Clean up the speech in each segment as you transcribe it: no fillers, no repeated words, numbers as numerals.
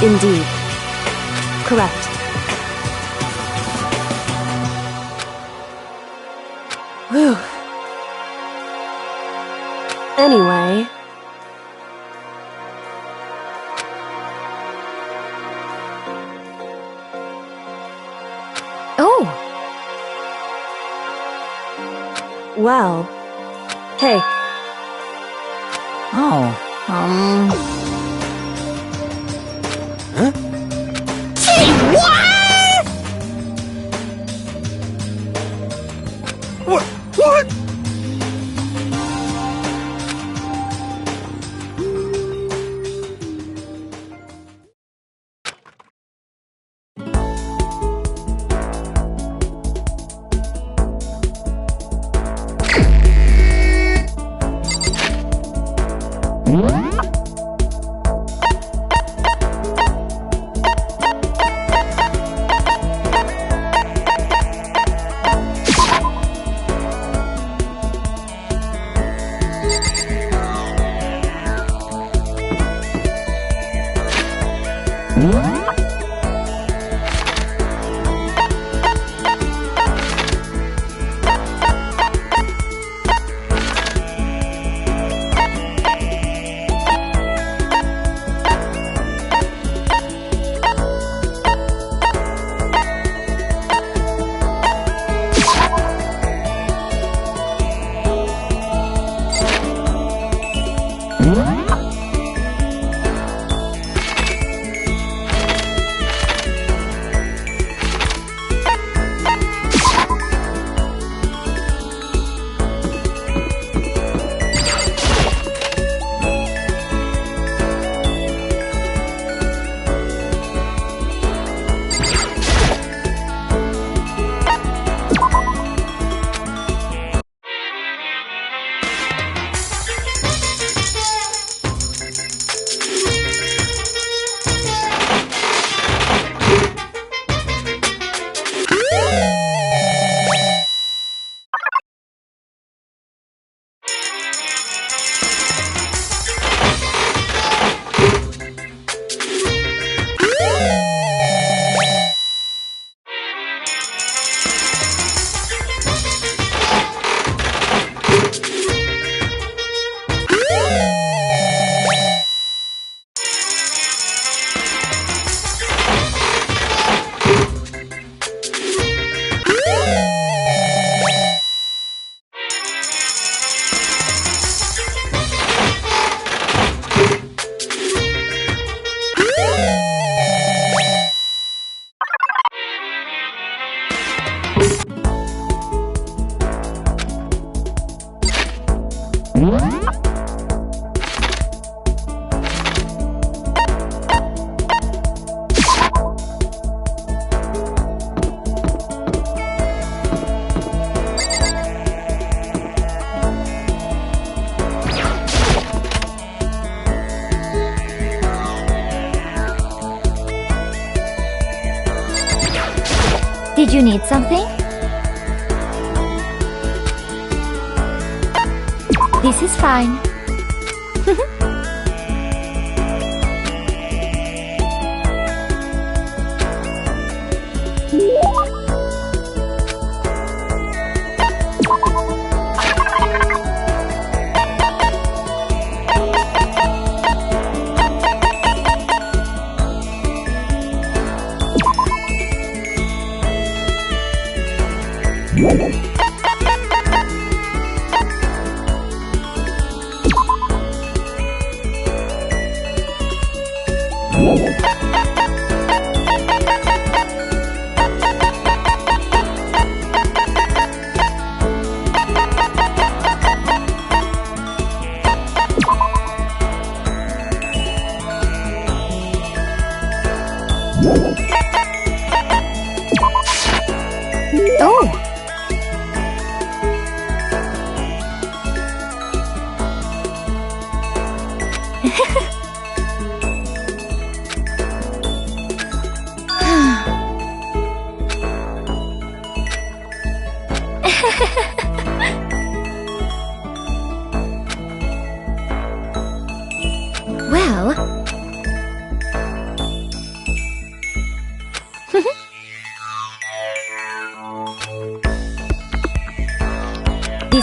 Indeed. Correct. Whew. Anyway... Oh! Well... Hey. Oh, Huh? Gee, what? What? Did you need something? This is fine. Oh! Well,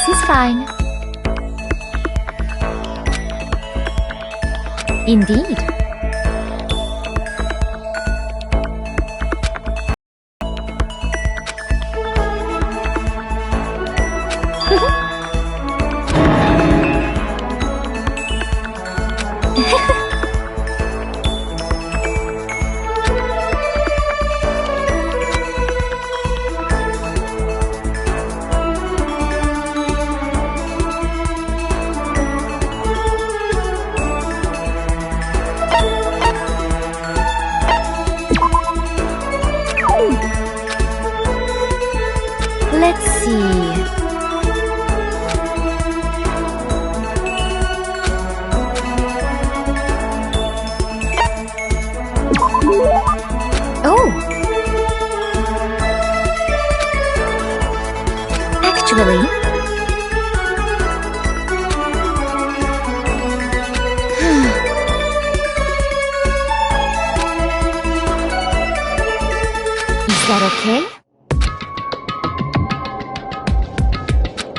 This is fine. Indeed. Let's see. Oh. Actually. Is that okay?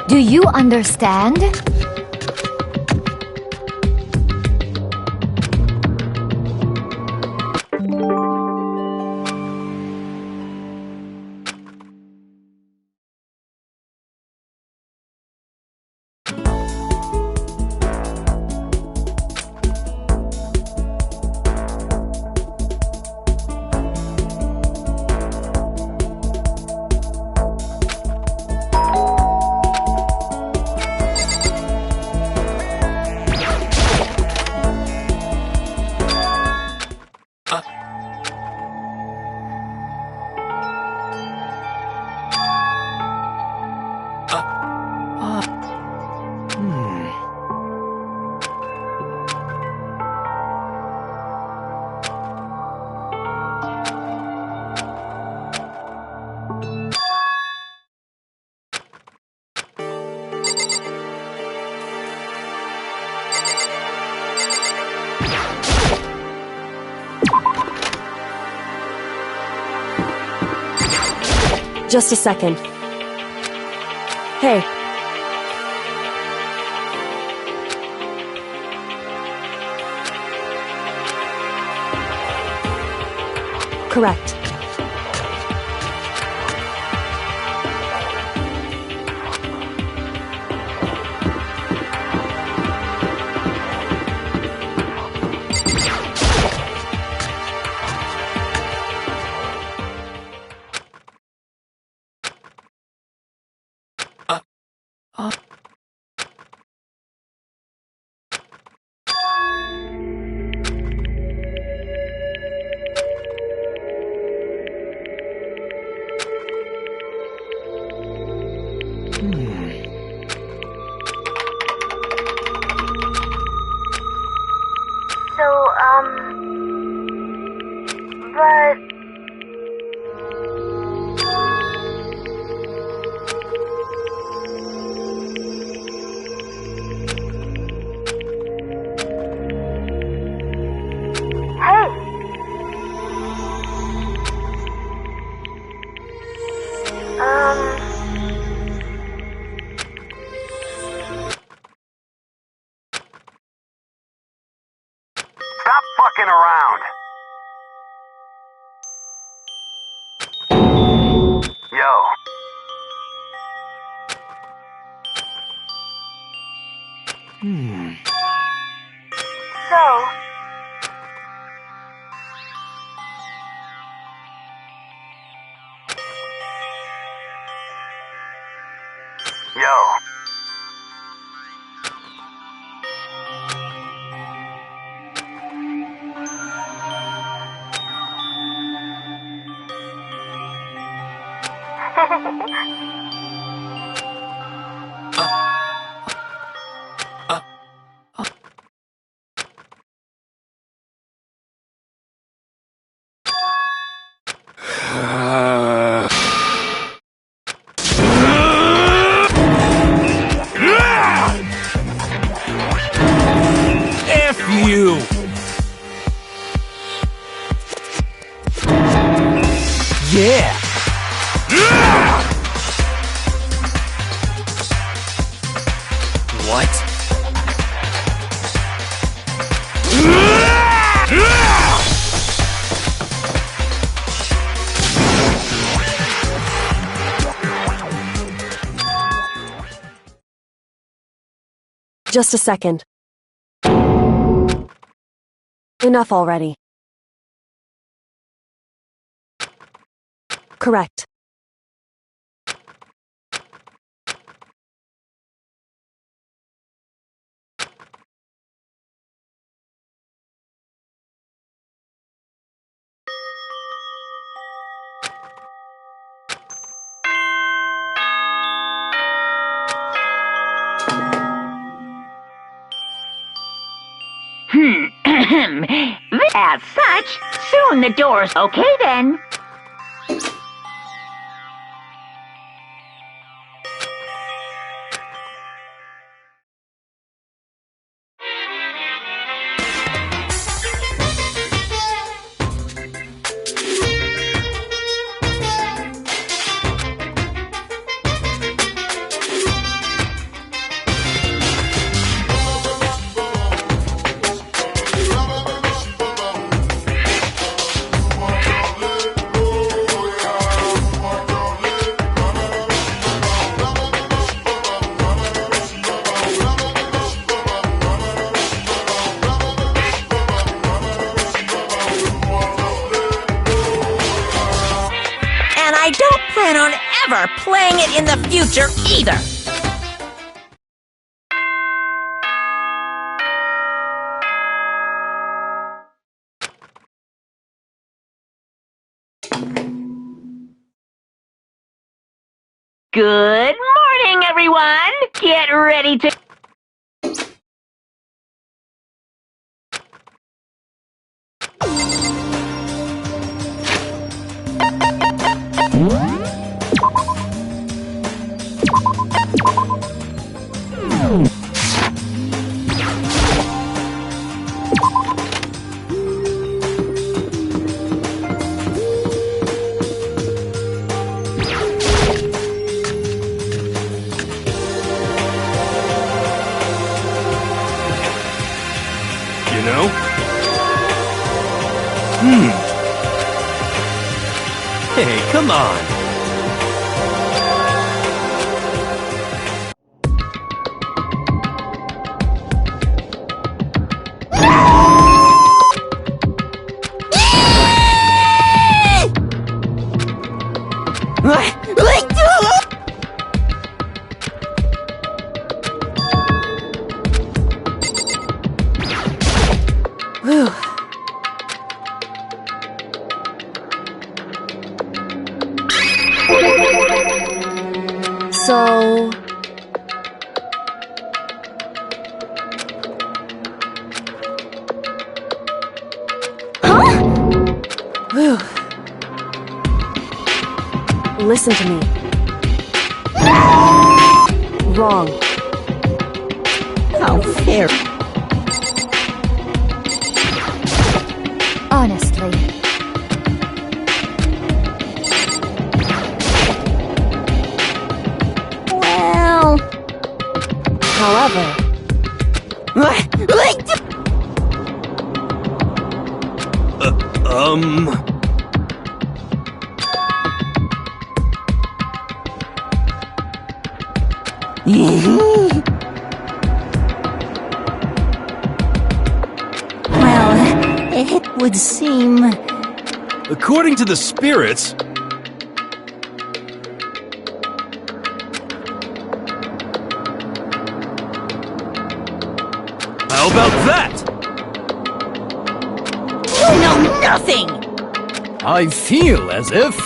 Do you understand? Just a second. Hey. Correct. But... Hey! Stop fucking around! Yo. So... Yo. F you! Yeah! Just a second. Enough already. Correct. As such, soon the doors. Okay then. I don't plan on ever playing it in the future either. Good morning, everyone. Get ready to... Hey, come on. Whew. So... Whew. Listen to me. Wrong. How fair. Honestly. Well... However... Well, it would seem... According to the spirits... How about that? You know nothing! I feel as if...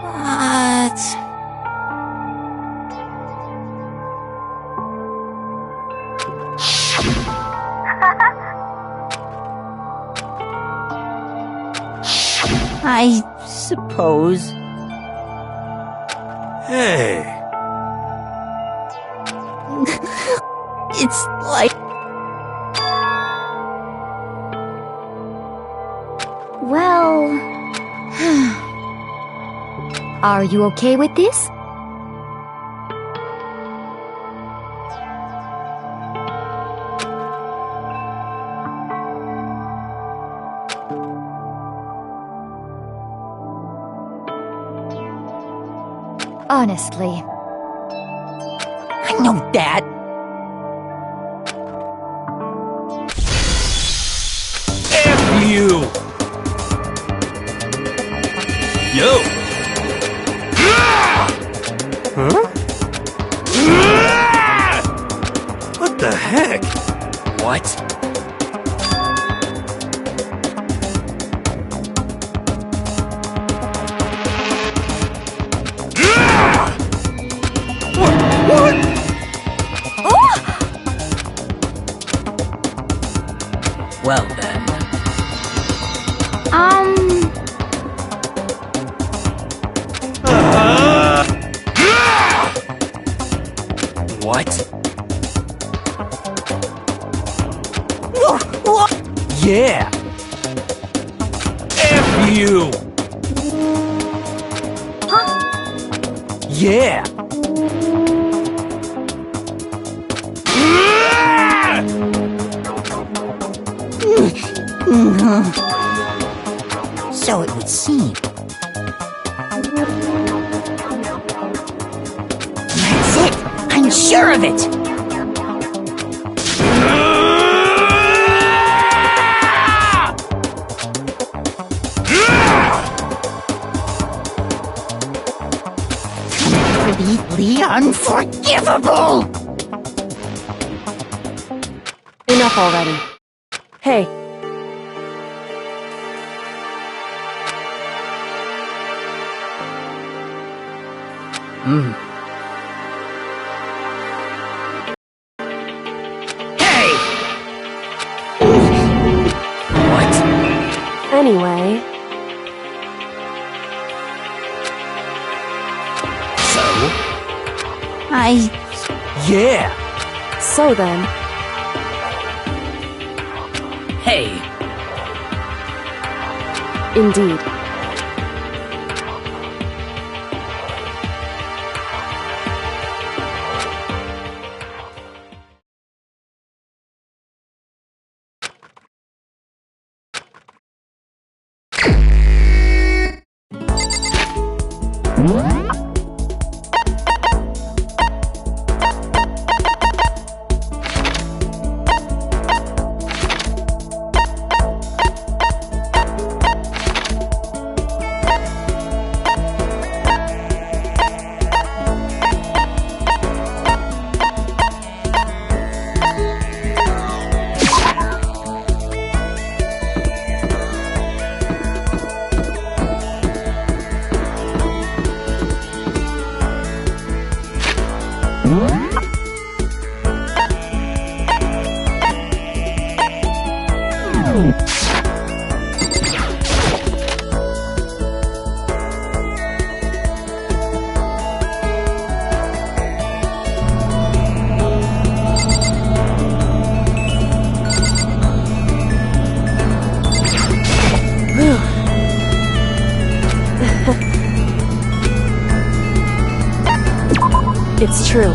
What? I suppose. Hey... It's like... Well, Are you okay with this? Honestly. I know that. F you! Yo! Huh? What the heck? What? What? Well then. What? Yeah! F you! Yeah! So it would seem. That's it! I'm sure of it! Completely unforgivable! Enough already. Hey. Hey! What? Anyway, So? I... Yeah! so then, Hey! indeed. It's true.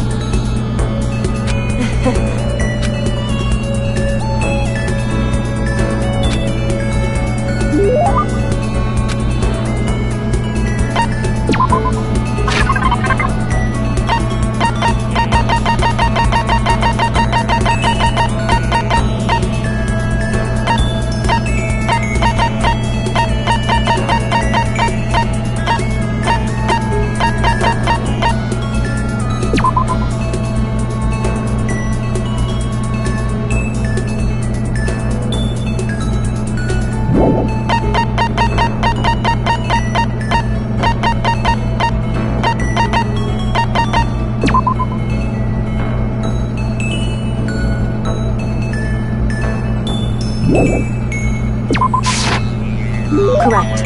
Correct.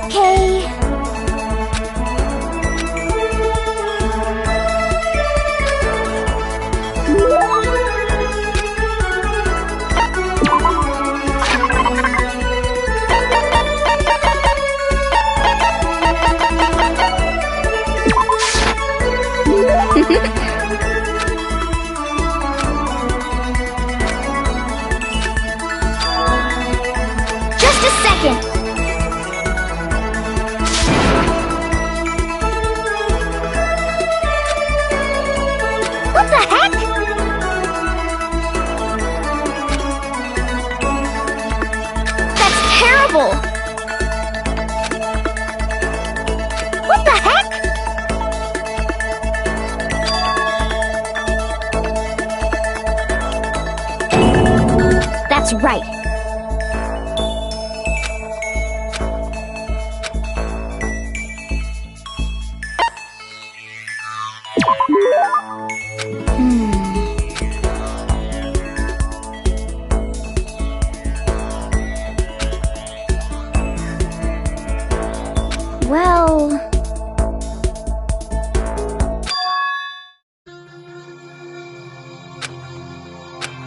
Okay. Just a second. What the heck? That's terrible. What the heck? That's right. Well...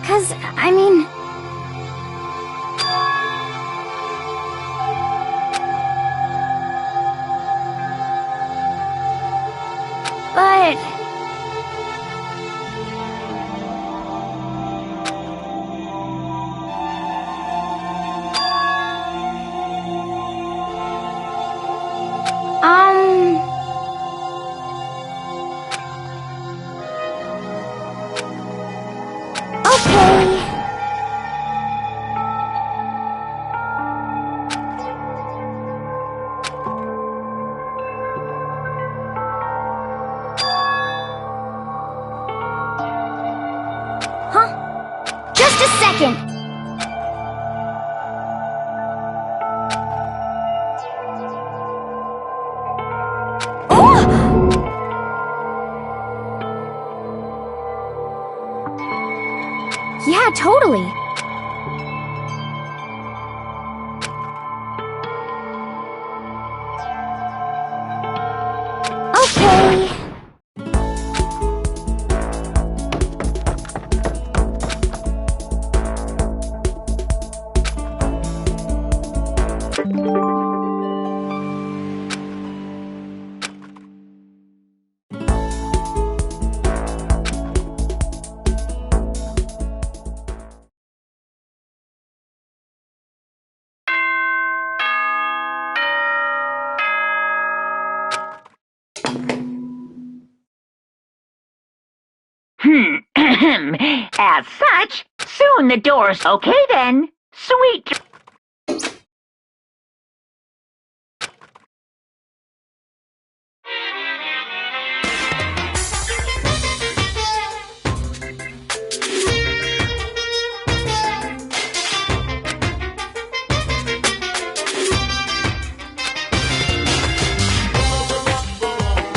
'cause, I mean... But... Okay. Huh? Just a second. Yeah, totally. Okay. As such, soon the doors. Okay then. Sweet.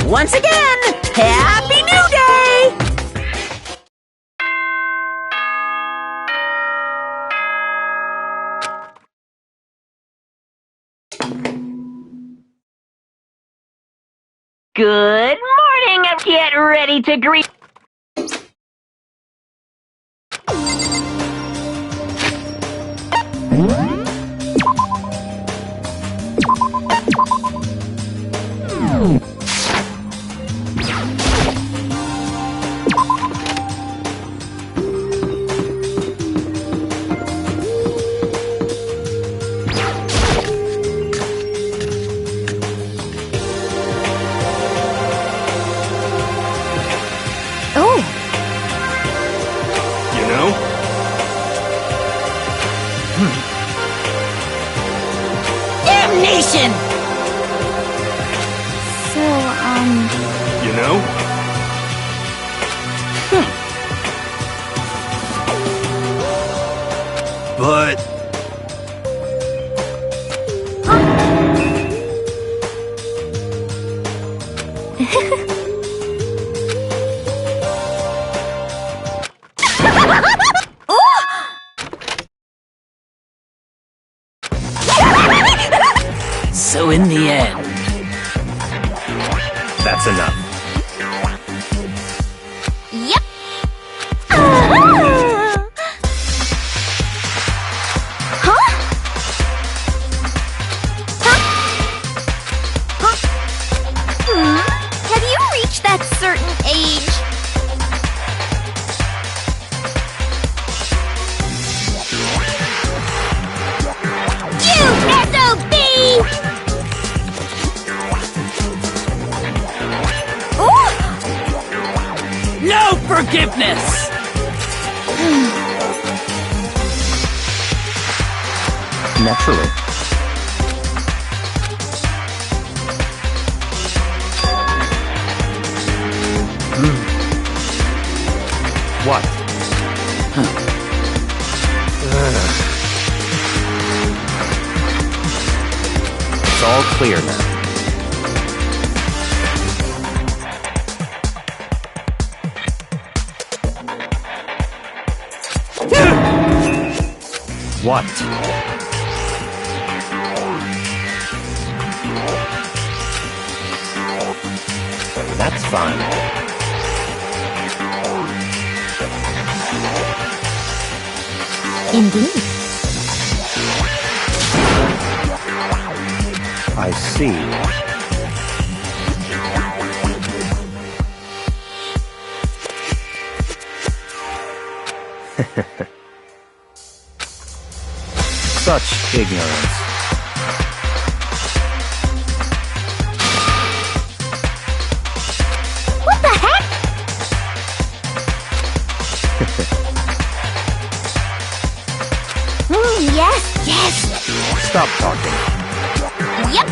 Once again, Happy New Day! Good morning. Get ready to greet. Damnation! So, You know? But... So in the end... That's enough. Yep. Ah! Huh? Huh? Have you reached that certain age? You SOB! Ooh! No forgiveness! Naturally. What? It's all clear now. What? That's fine. Indeed. I see. Such ignorance. What the heck? Yes, yes. Stop talking. Yep.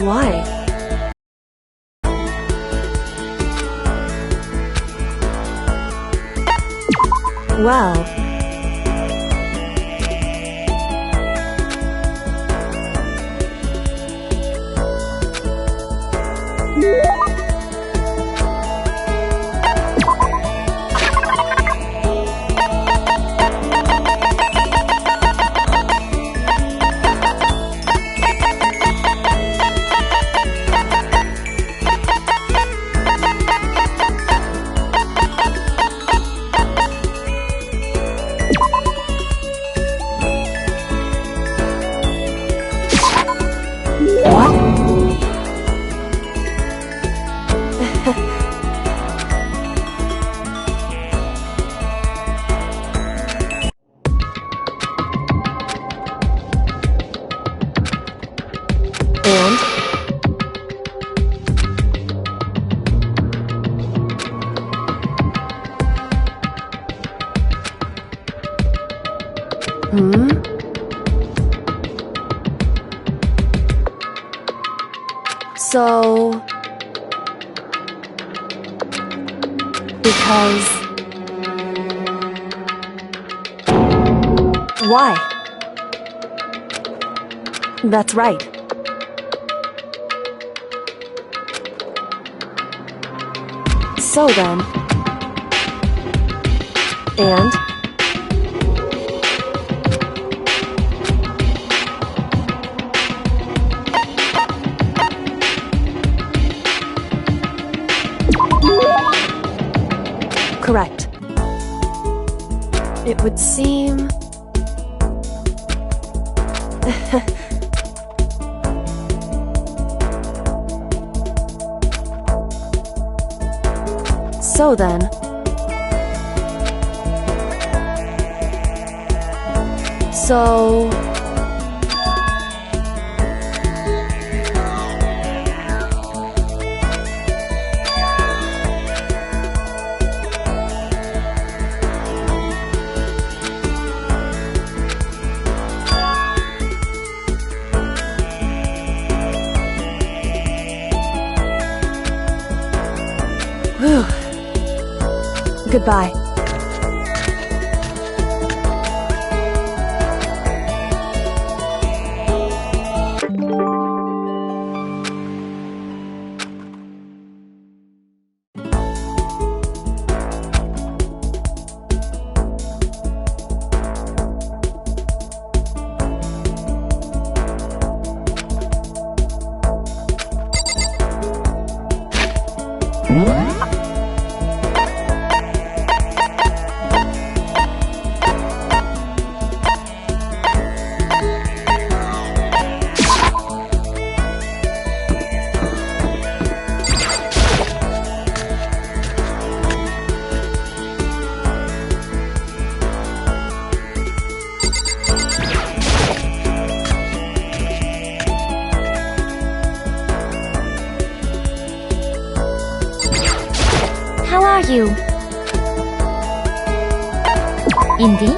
Why? Well, so... Because... Why? That's right. So then... And... correct. It would seem... So then... So... Whew. Goodbye. How are you? Indeed.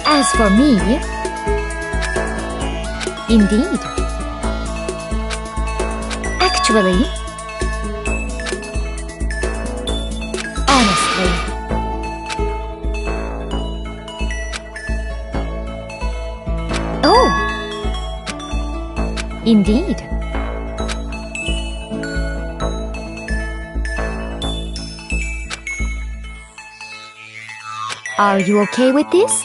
As for me, indeed. Actually, honestly, oh, indeed. Are you okay with this?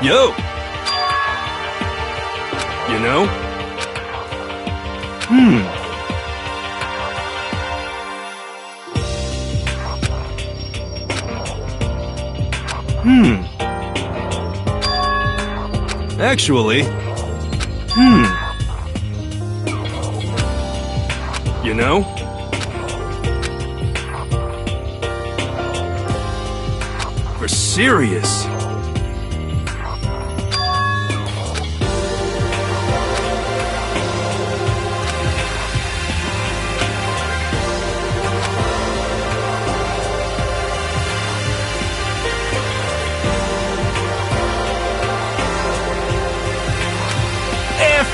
Yo! You know? Actually... You know? For serious.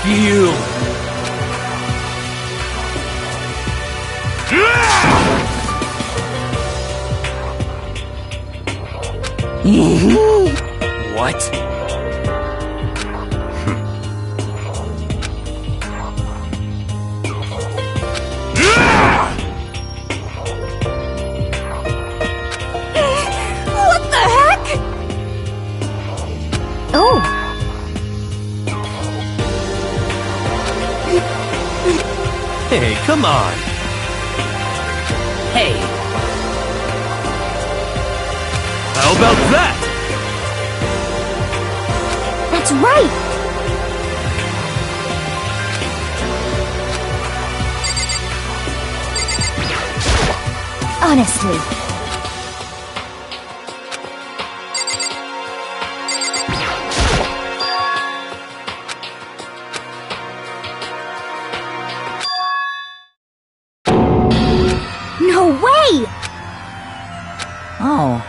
you! What? What the heck? Oh, Hey, come on. Hey, How about that? that's right. Honestly. No way! Oh,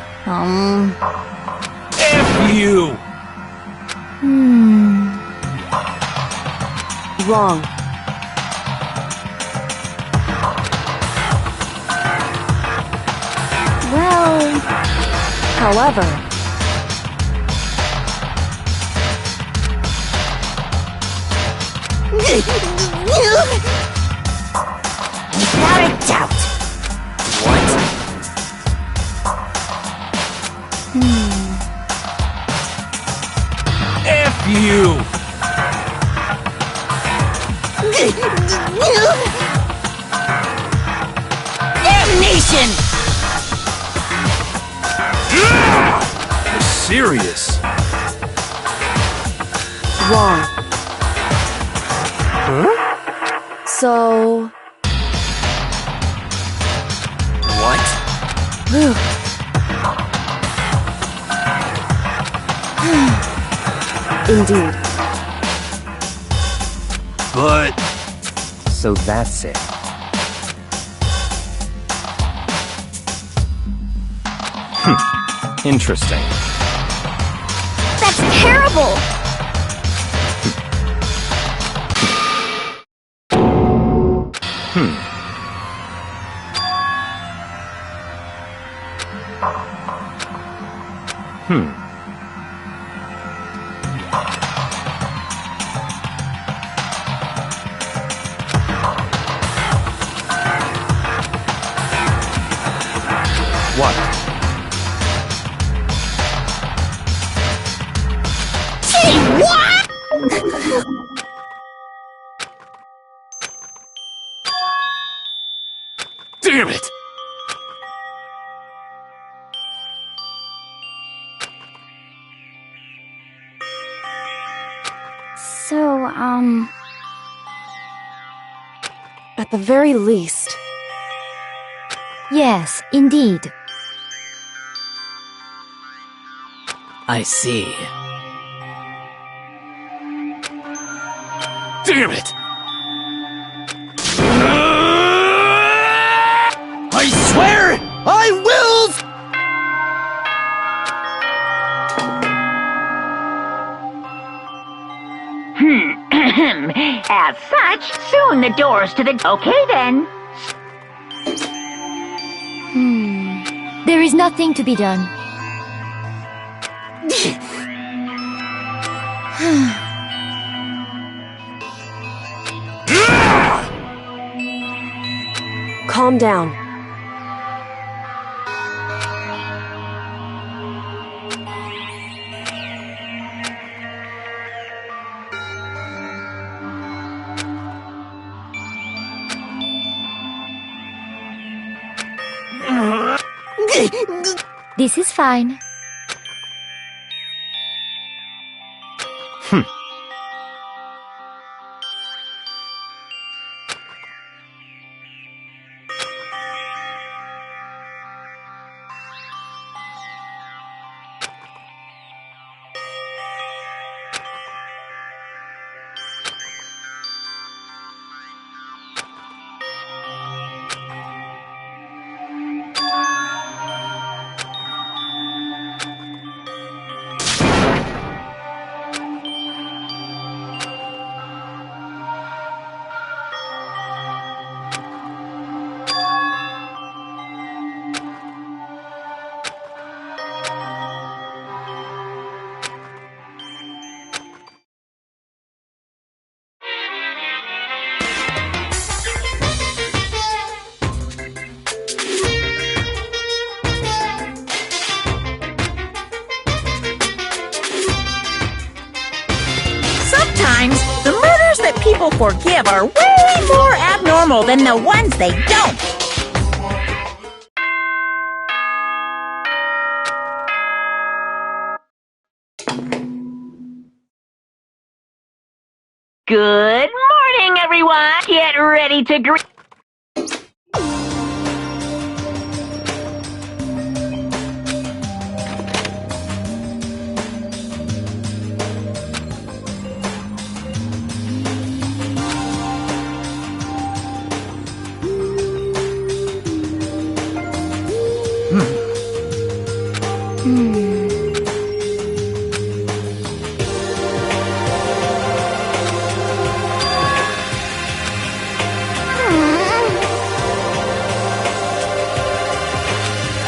F you! Wrong. Well, however, without a doubt. what? F you! Damnation! You're serious? wrong. So, What? indeed. But So that's it. Interesting. That's terrible! What? Gee, what? damn it! So, At the very least, yes, indeed. I see. Damn it! I swear I will! As such, soon the doors to the... Okay then. There is nothing to be done. calm down. This is fine. people forgive are way more abnormal than the ones they don't. Good morning, everyone. Get ready to greet.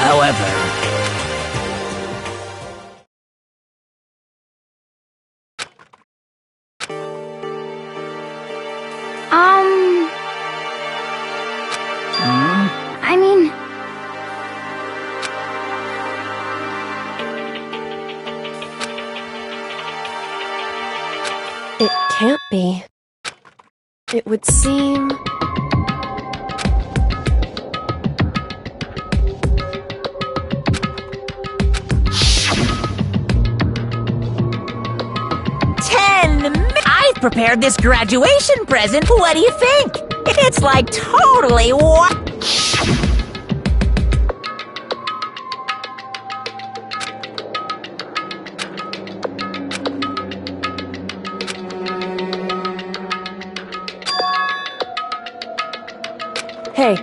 However, I mean, It can't be. It would seem... I've prepared this graduation present. What do you think? It's like totally Hey.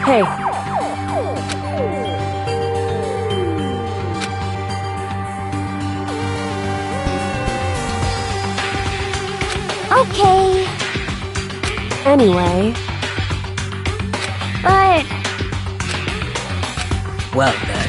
Hey. okay, Anyway, but well then.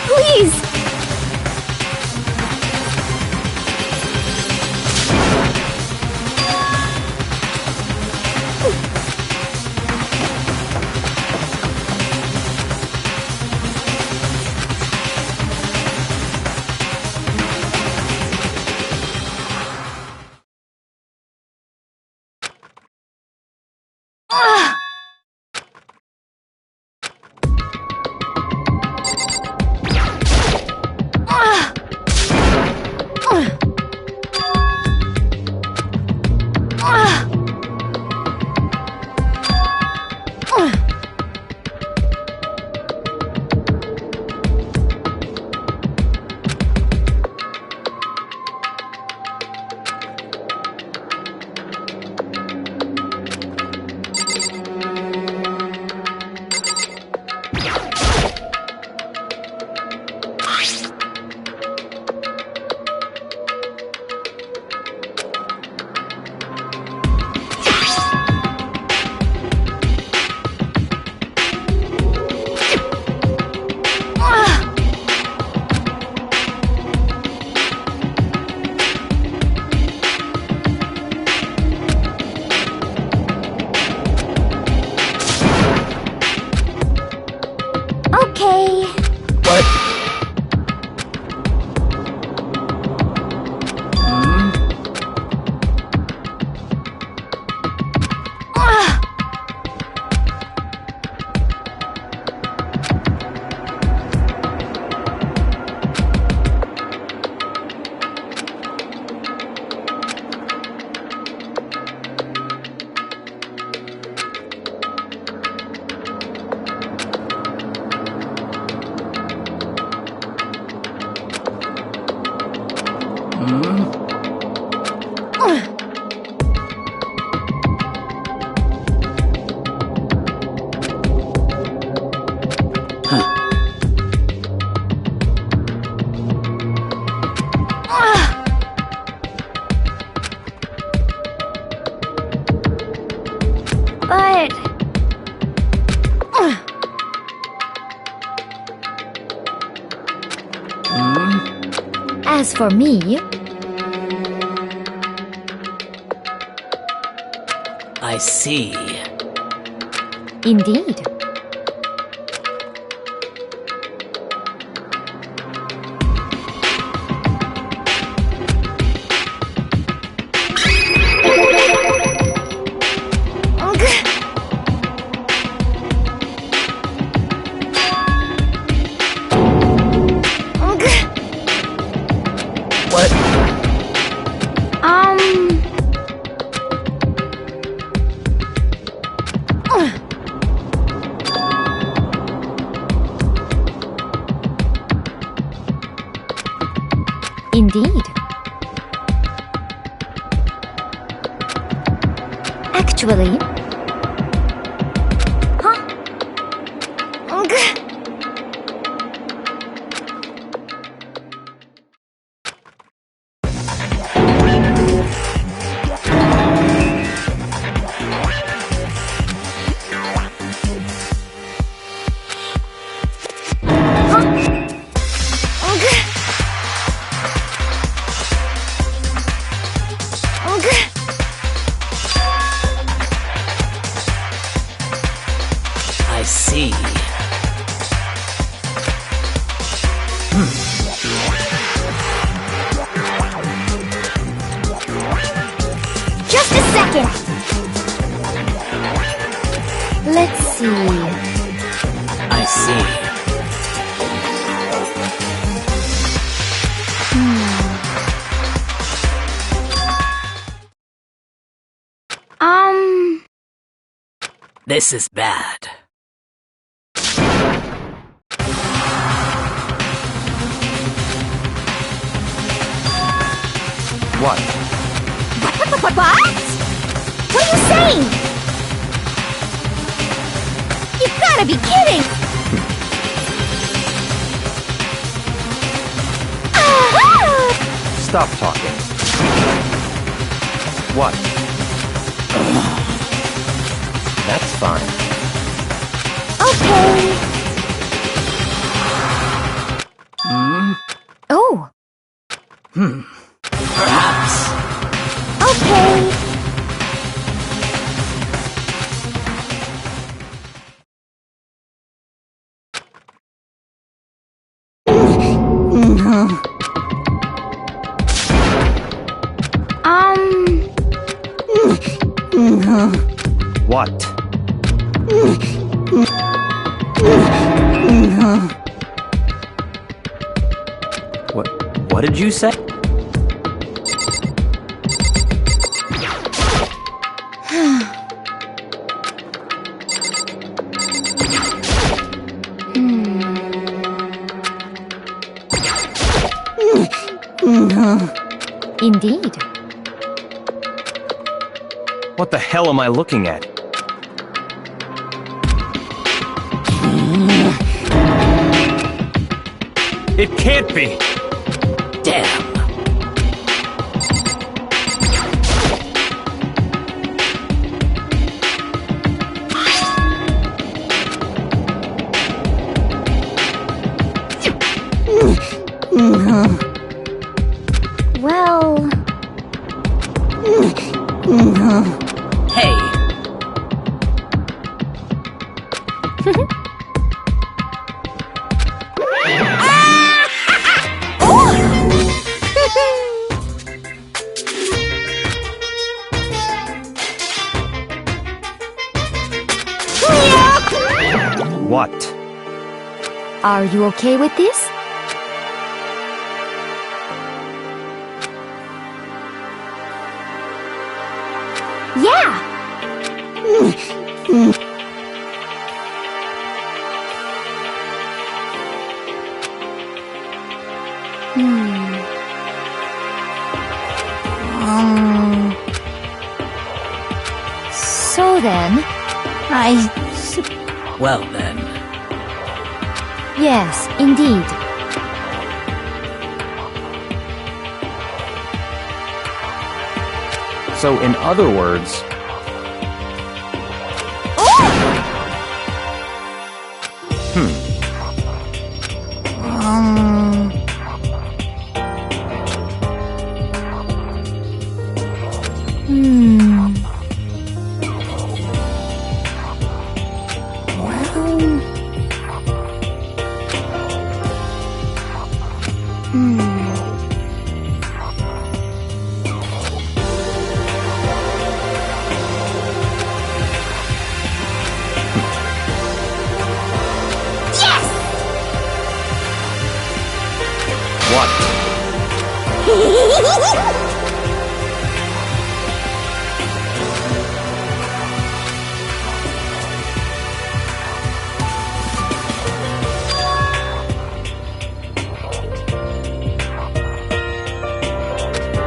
please. But... As for me, I see. indeed. What? Indeed. Actually... Huh? I see. Just a second! Let's see... I see. This is bad. What? What? What are you saying? You've gotta be kidding! Stop talking. What? That's fine. Okay. Oh, Perhaps. okay. What? What did you say? Indeed. What the hell am I looking at? It can't be! Damn. Well... Hey. What? Are you okay with this? Yeah! So then, Well then. yes, indeed. So, in other words,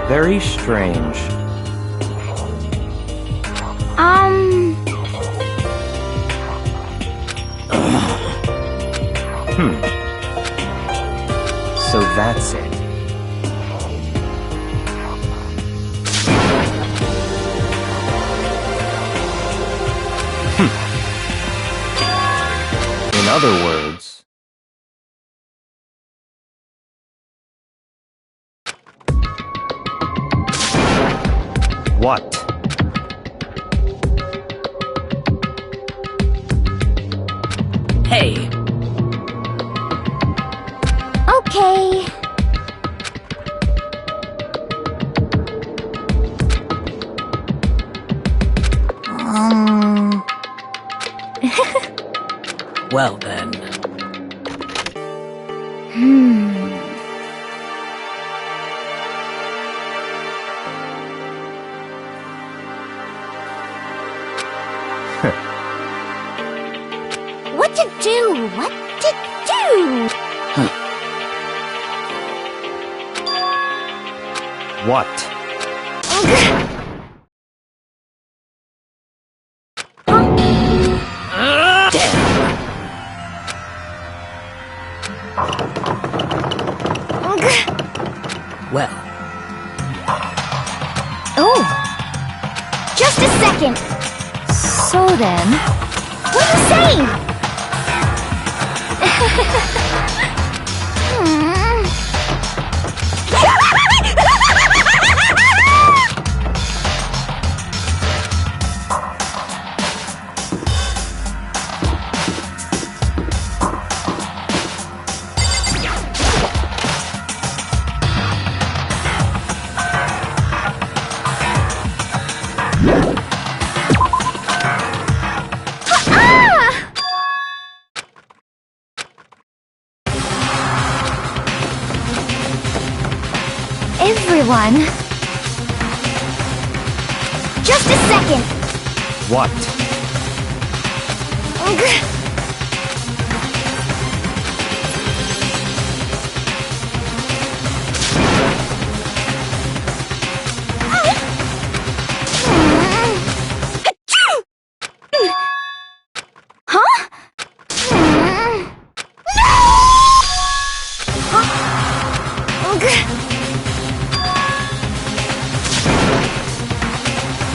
very strange. So that's it. In other words, what? Hey. Okay. Well then. What to do? What to do? What? Well. Oh! Just a second! So then... What are you saying? Everyone... Just a second! What?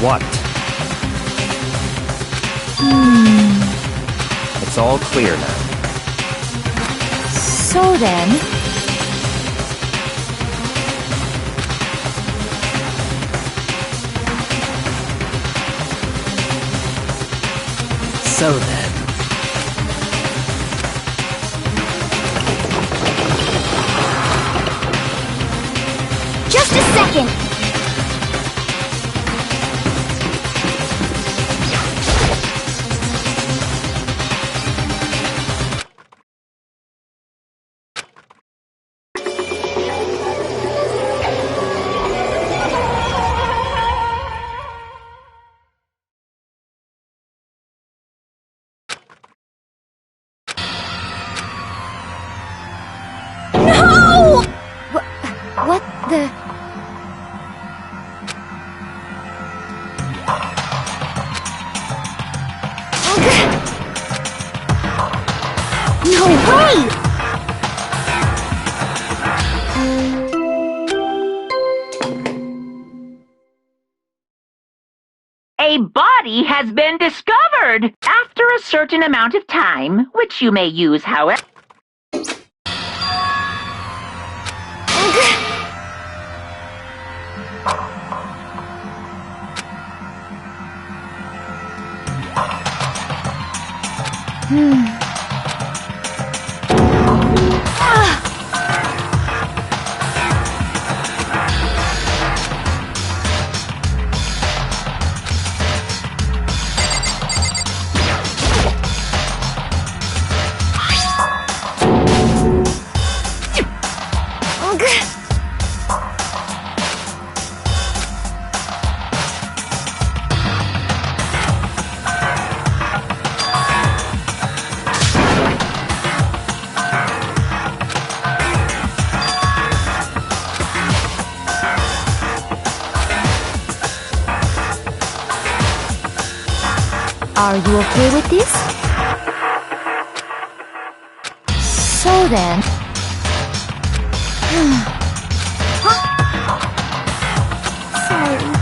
What? It's all clear now. So then... So then. Just a second! What the... No way! A body has been discovered after a certain amount of time, which you may use however. Are you okay with this? So then... Sorry.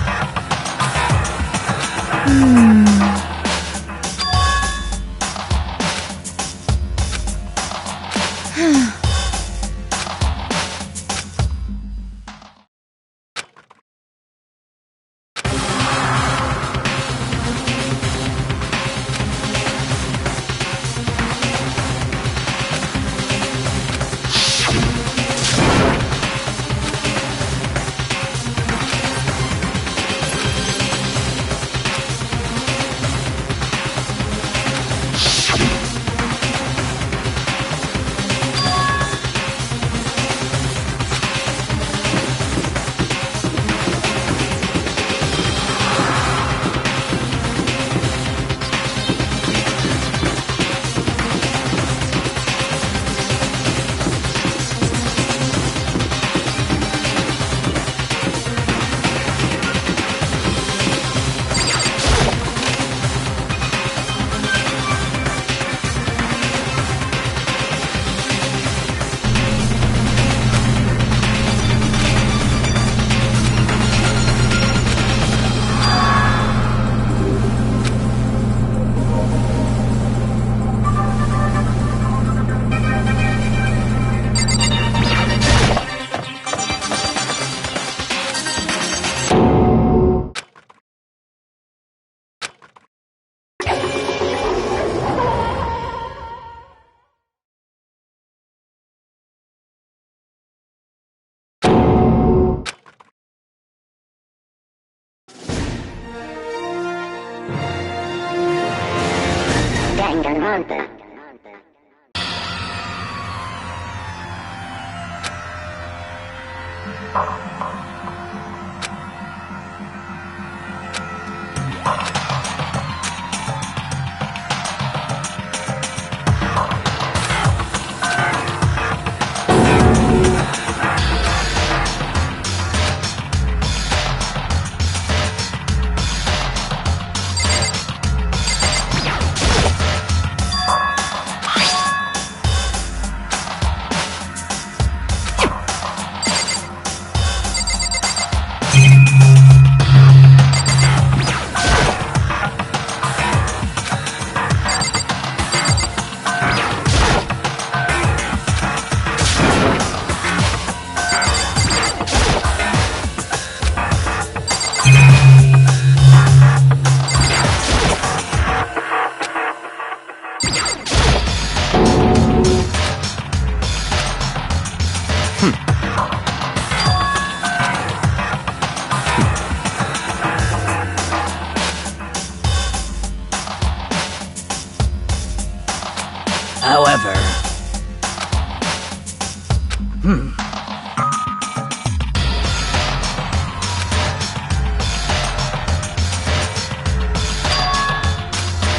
However...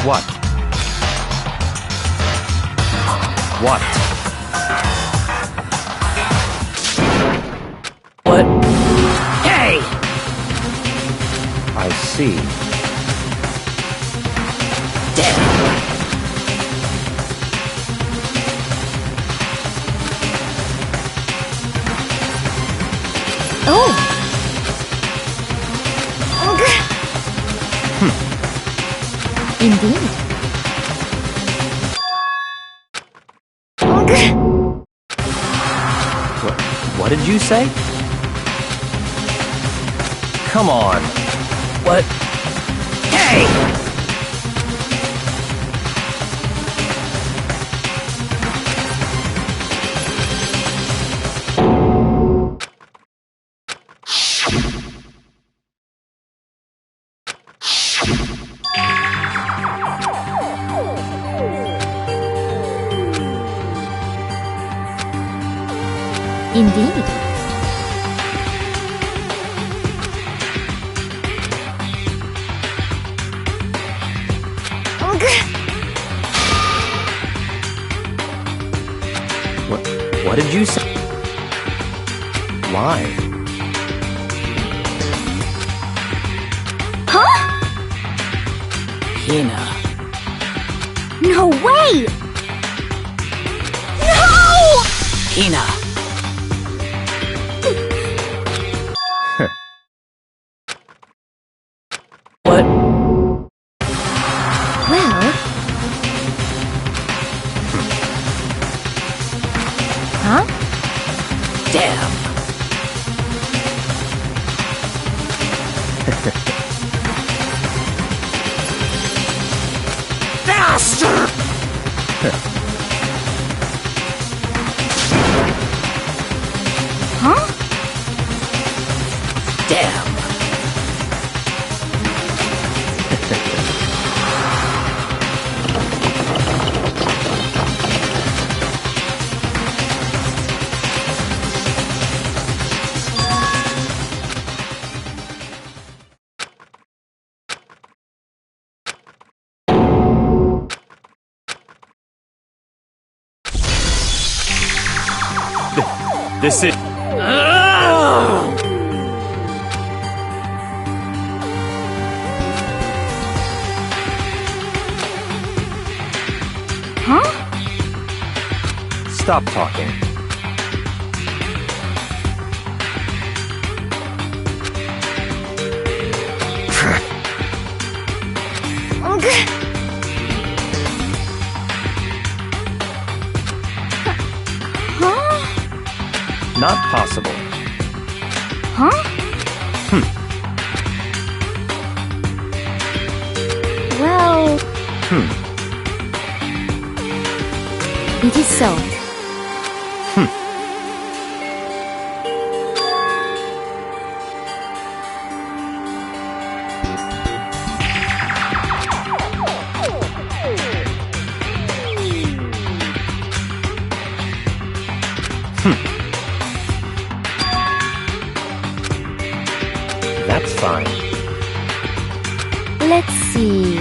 What? What? What? Hey! I see. Damn! Indeed. What did you say? Come on. What? Hey! Indeed. What did you say? Why? Huh? Hina. No way! No! Hina. What? Well... Huh? Damn. Bastard! Huh? Damn. This is... Huh? Stop talking. Huh? Not possible. Huh? Well... It is so. That's fine. Let's see...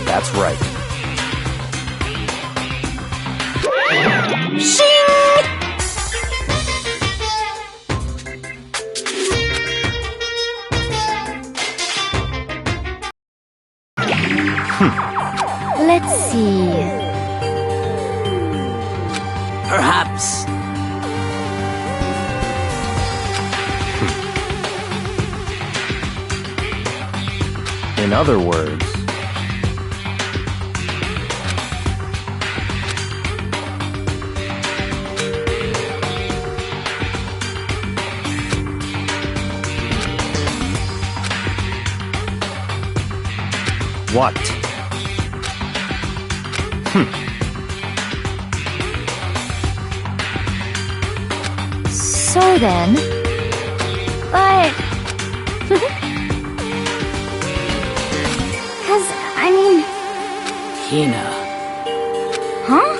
That's right. Let's see... Perhaps. In other words... What? So then... But... Cause, I mean... Hina. Huh?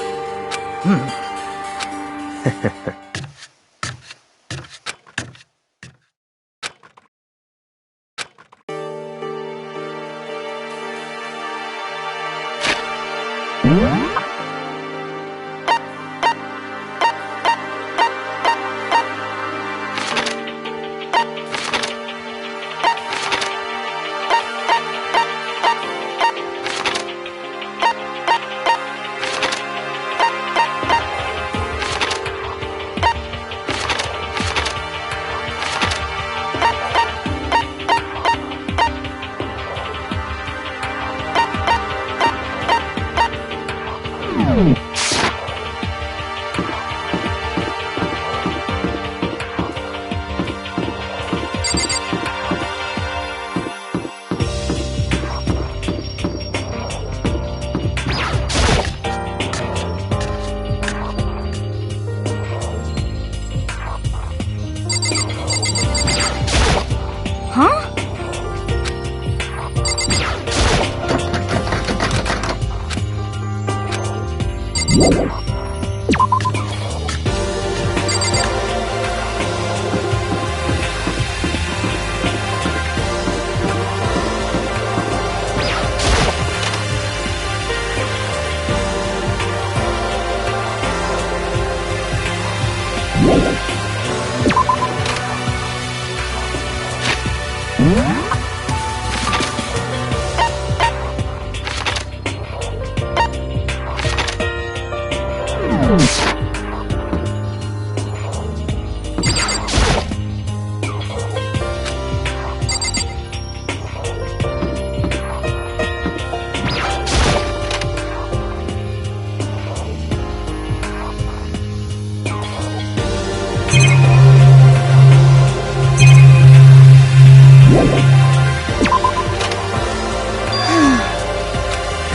Huh?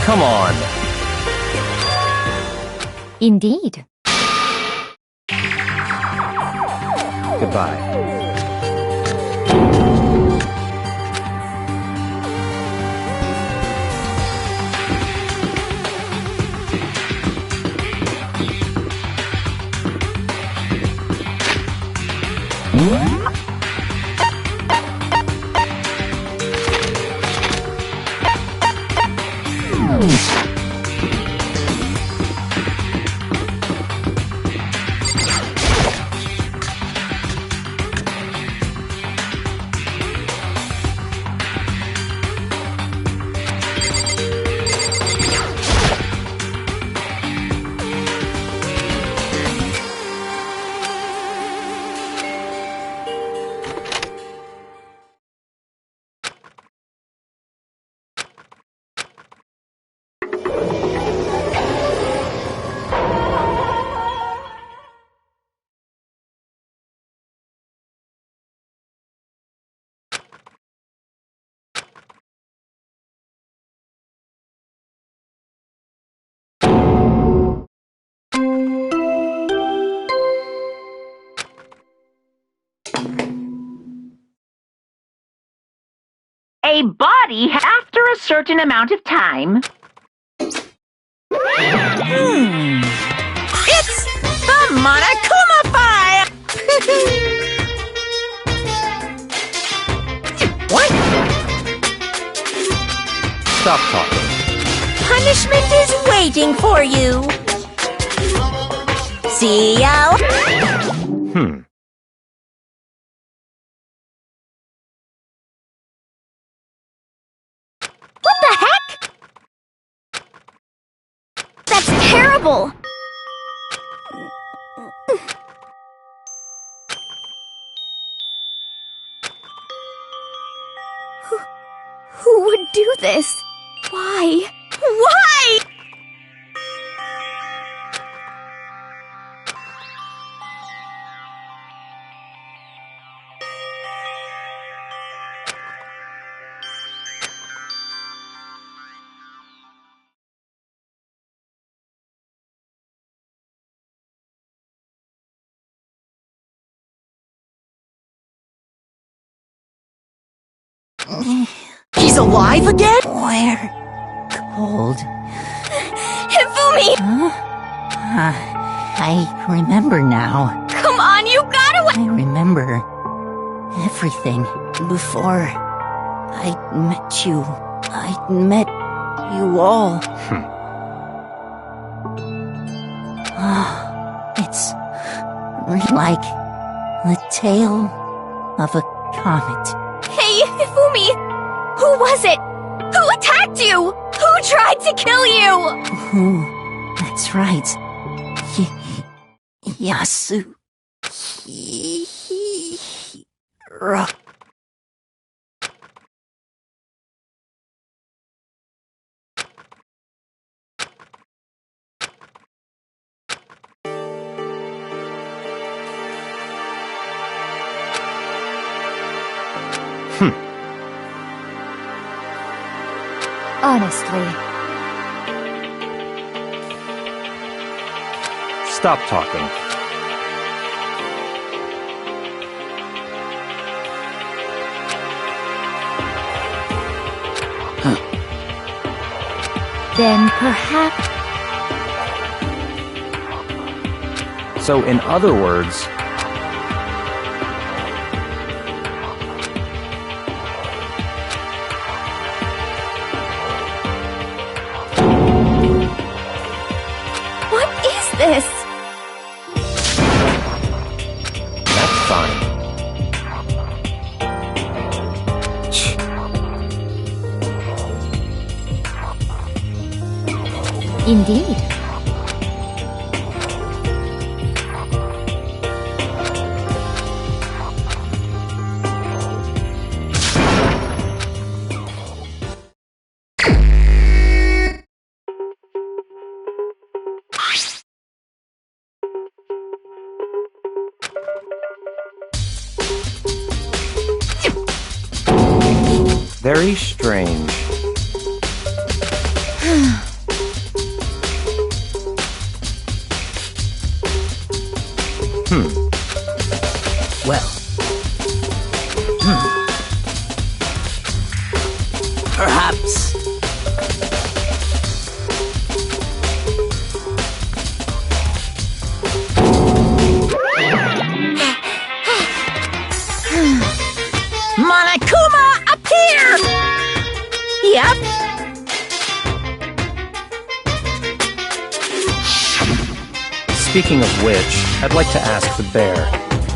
Come on. Indeed. Goodbye. A body after a certain amount of time. It's the Monokuma Fire! What? Stop talking. Punishment is waiting for you. See ya. What the heck? That's terrible! Who would do this? Why? Why? He's alive again? Where? Cold. Hifumi! I remember now. Come on, you gotta I remember everything before I met you. I met you all. It's like the tail of a comet. Hey, Hifumi! Who was it? Who attacked you? Who tried to kill you? That's right. Yasu. Honestly. Stop talking. Then perhaps... So, in other words, What is this? that's fine. Indeed. Very strange. Well. Perhaps. Monokuma, appear! Yep. Speaking of which, I'd like to ask the bear,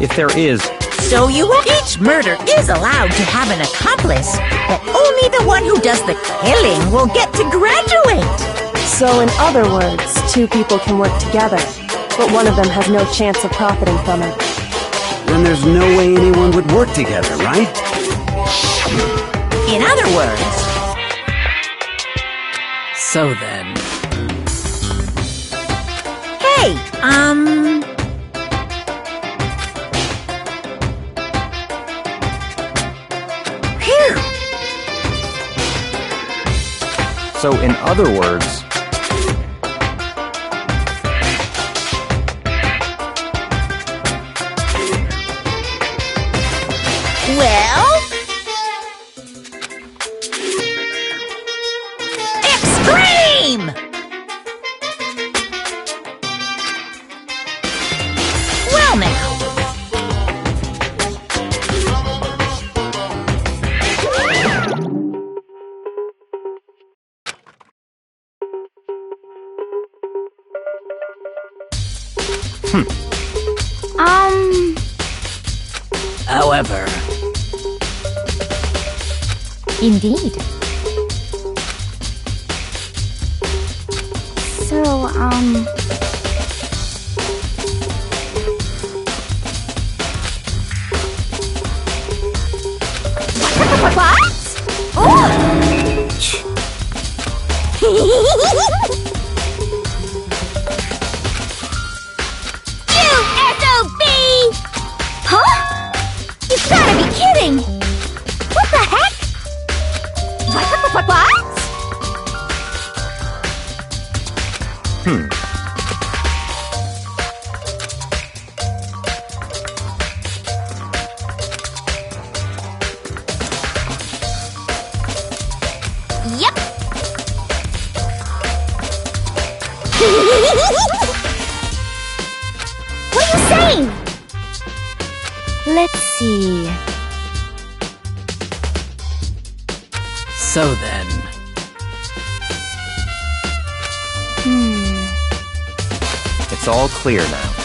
if there is... So you won't. Each murder is allowed to have an accomplice, but only the one who does the killing will get to graduate. So, in other words, two people can work together, but one of them has no chance of profiting from it. Then there's no way anyone would work together, right? In other words, So then. hey, Phew. So, in other words, Well, extreme! Well now. However. Indeed. So, What? Oh! You SOB! Huh? You've gotta be kidding! What the heck? What? Yep. What are you saying? Let's see. So then. it's all clear now.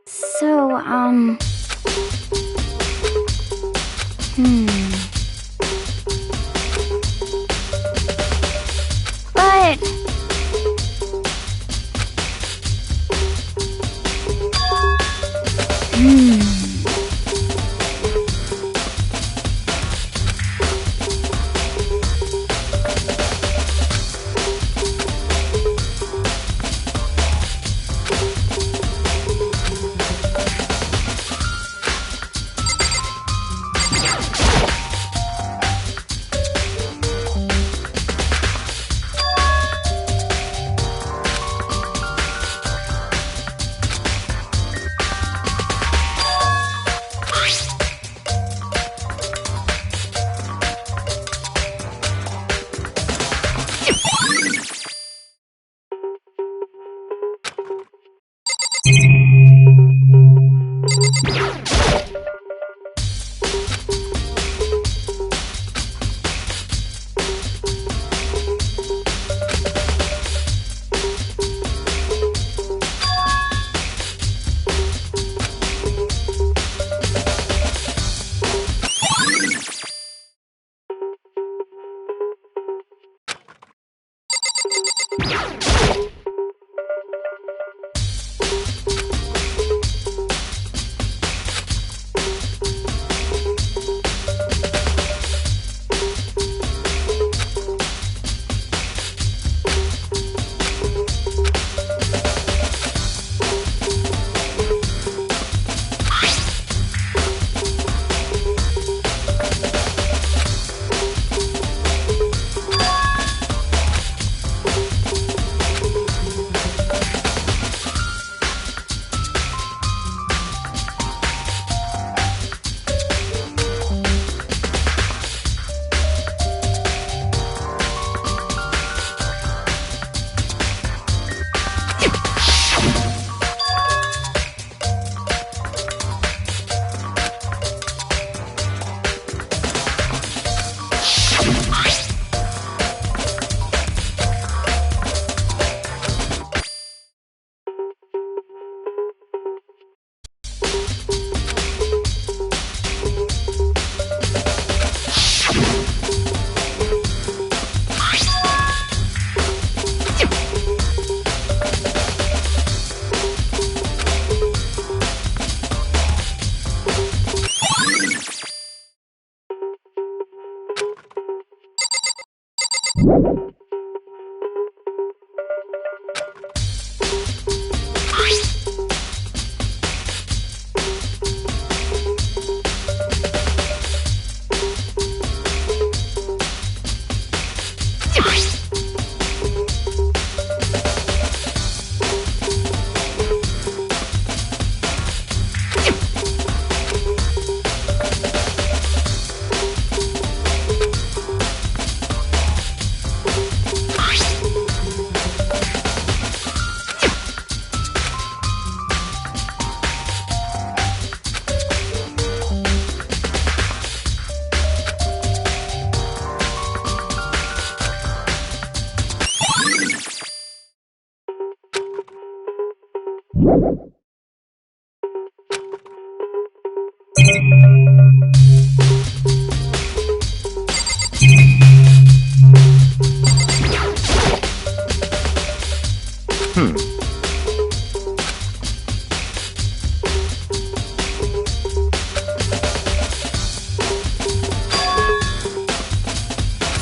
So, But...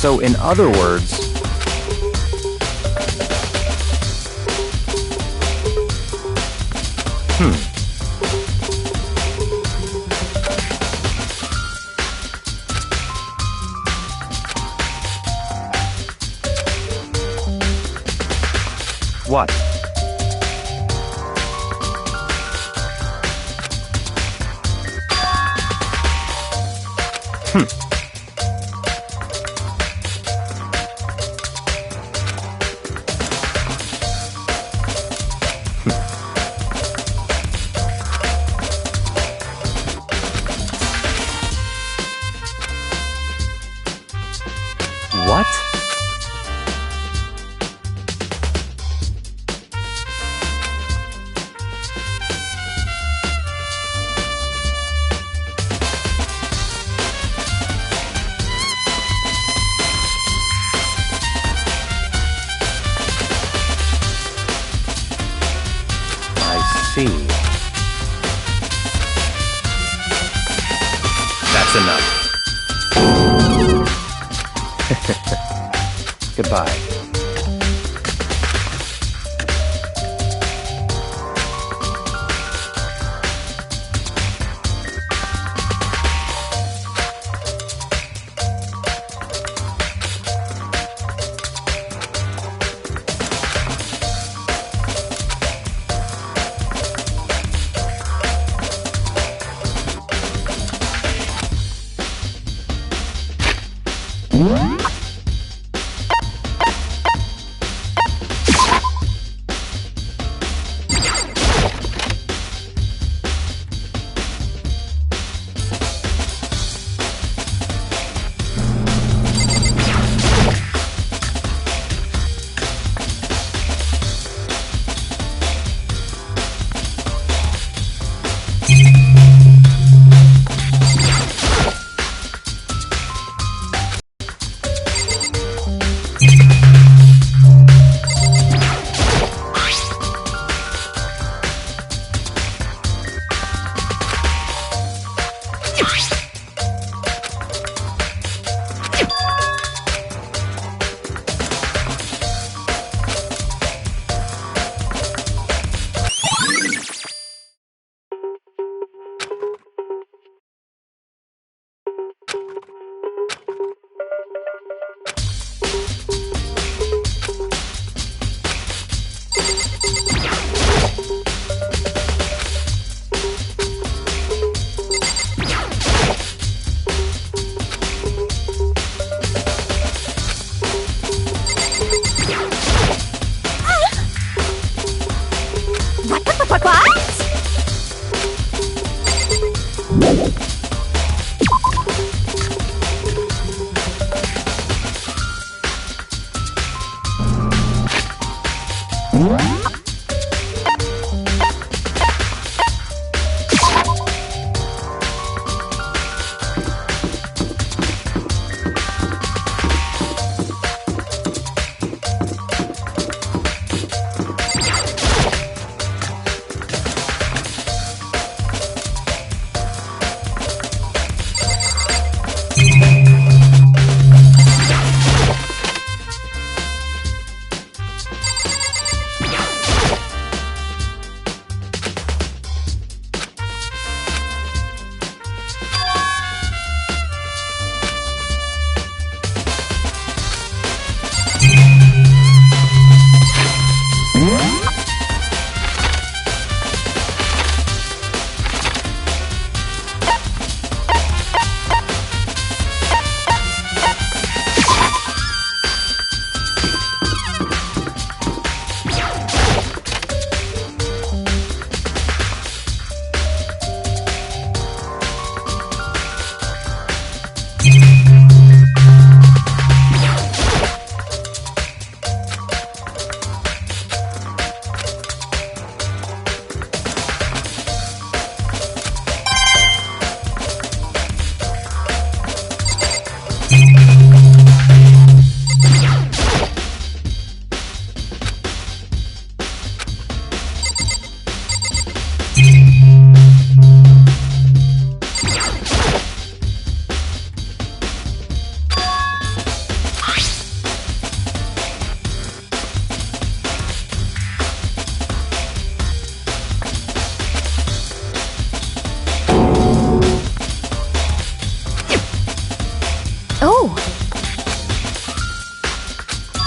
So, in other words, what? What? I see. That's enough. Goodbye.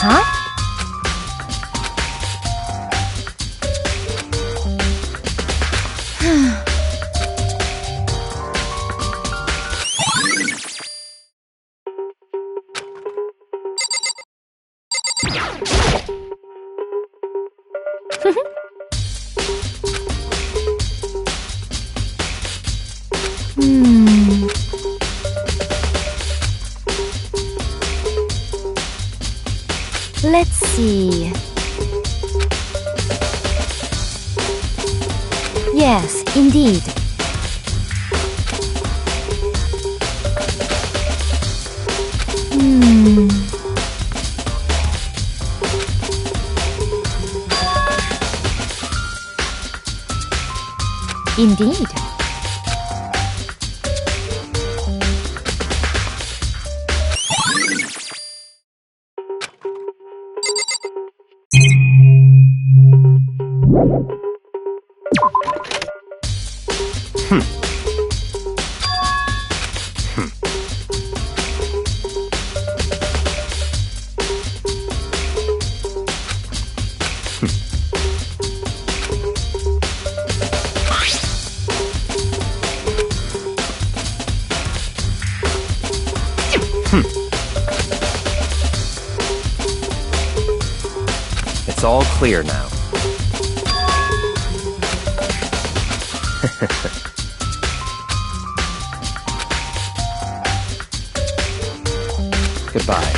Huh? Let's see. Yes, indeed. Indeed. It's all clear now. Goodbye.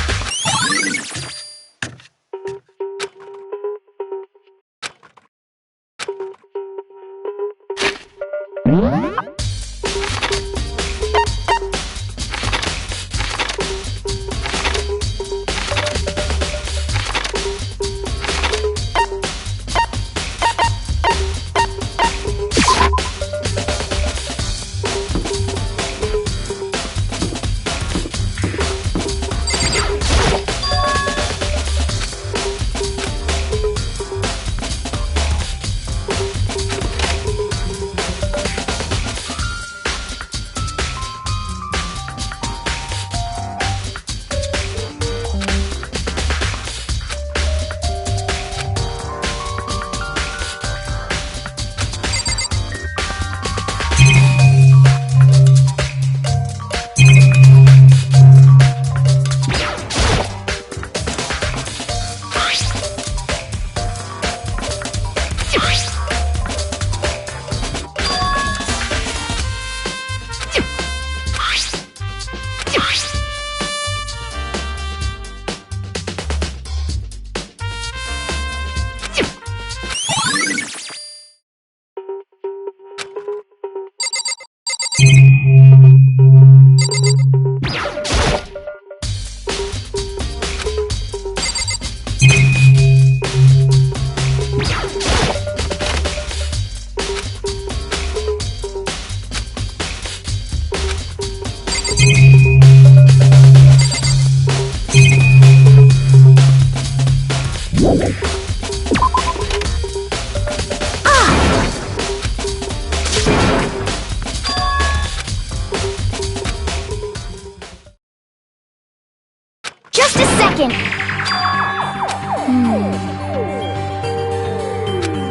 Just a second.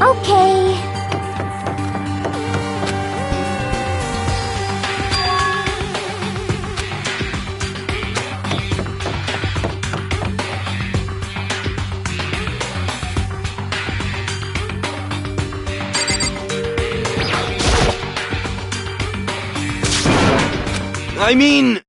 Okay. I mean...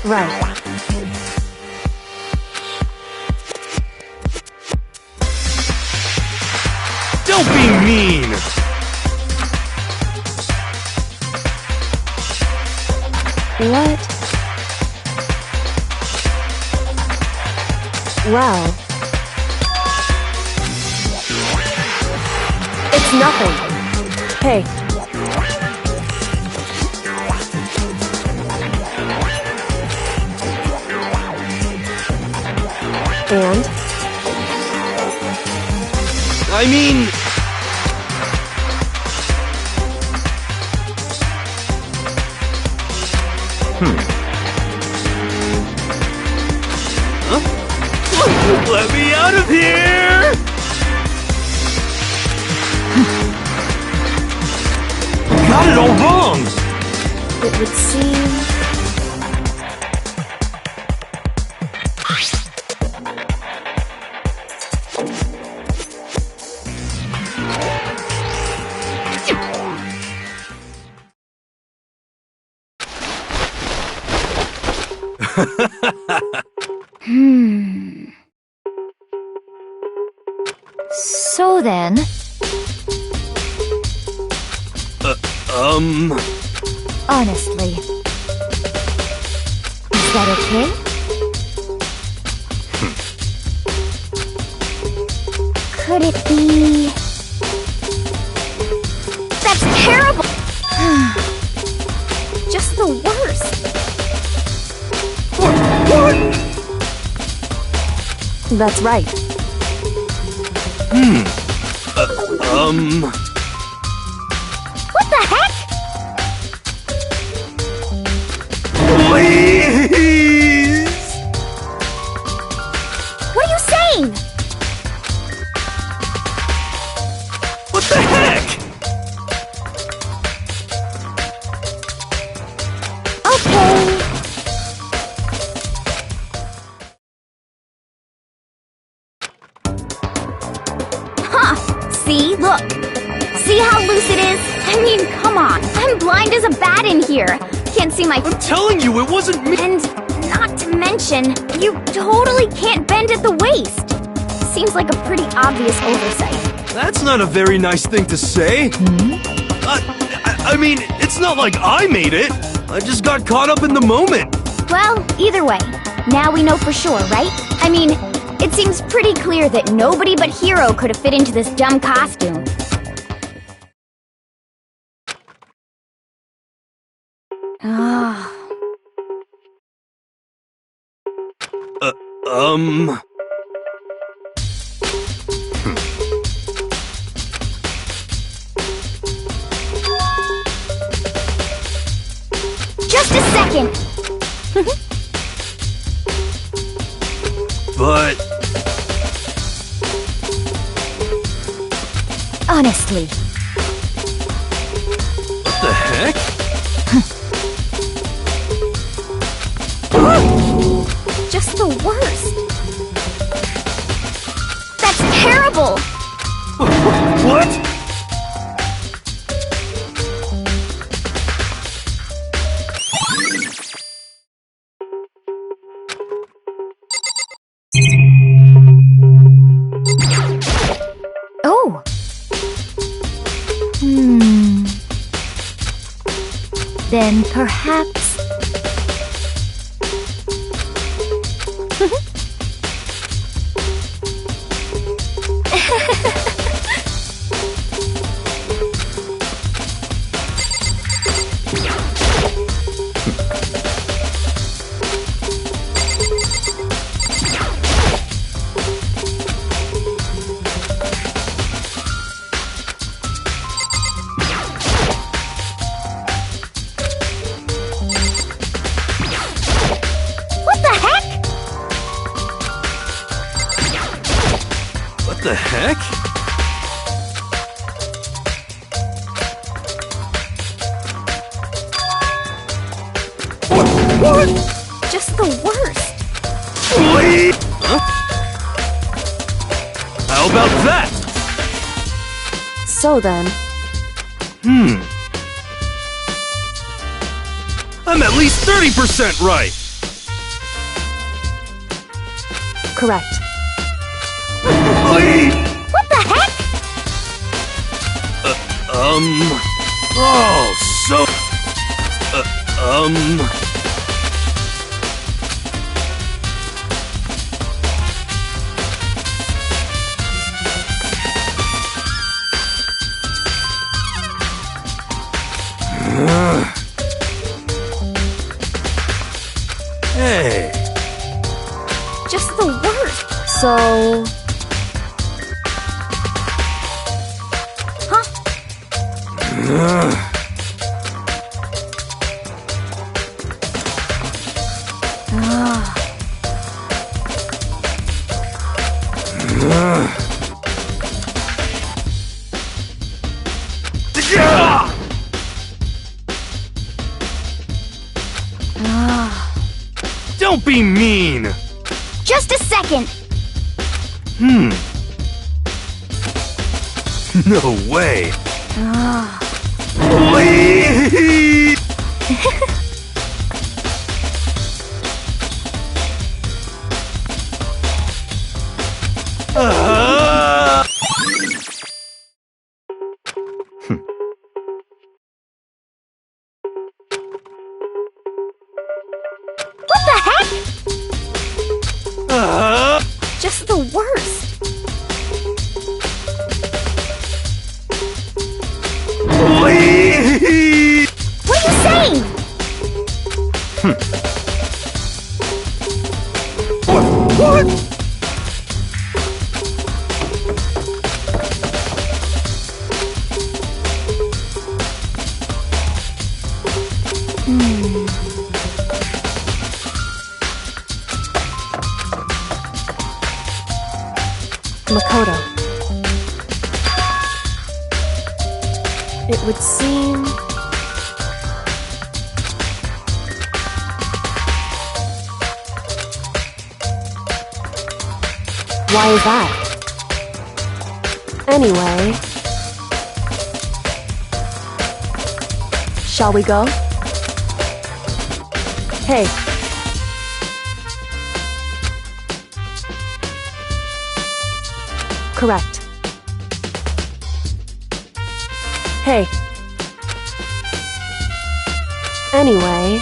Right. Don't be mean! What? Well... It's nothing. Hey. And? I mean... Let me out of here! Got it all wrong! It would seem... So then... Honestly. Is that okay? Could it be... That's terrible! Just the worst. That's right. What the heck? Please! What are you saying? What the heck? Okay. Huh. See? Look. See how loose it is? I mean, come on. I'm blind as a bat in here. Can't see my... I'm telling you, it wasn't me! And not to mention, you totally can't bend at the waist. Seems like a pretty obvious oversight. That's not a very nice thing to say. I mean, it's not like I made it. I just got caught up in the moment. Well, either way, now we know for sure, right? I mean, it seems pretty clear that nobody but Hero could have fit into this dumb costume. Ah. Just a second. But... Honestly. What the heck? Just the worst. That's terrible! What? Oh. Then perhaps... What the heck? What? Just the worst. Wait! Huh? How about that? So then... I'm at least 30% right! Correct. Wait! What the heck? Oh, so... Hey. Just the worst. So... Huh? Don't be mean! Just a second. No way! Please! What the heck? Just the worst. Please! What are you saying? What? Makoto. It would seem... Why is that? Anyway... Shall we go? Hey. Correct. Hey. Anyway...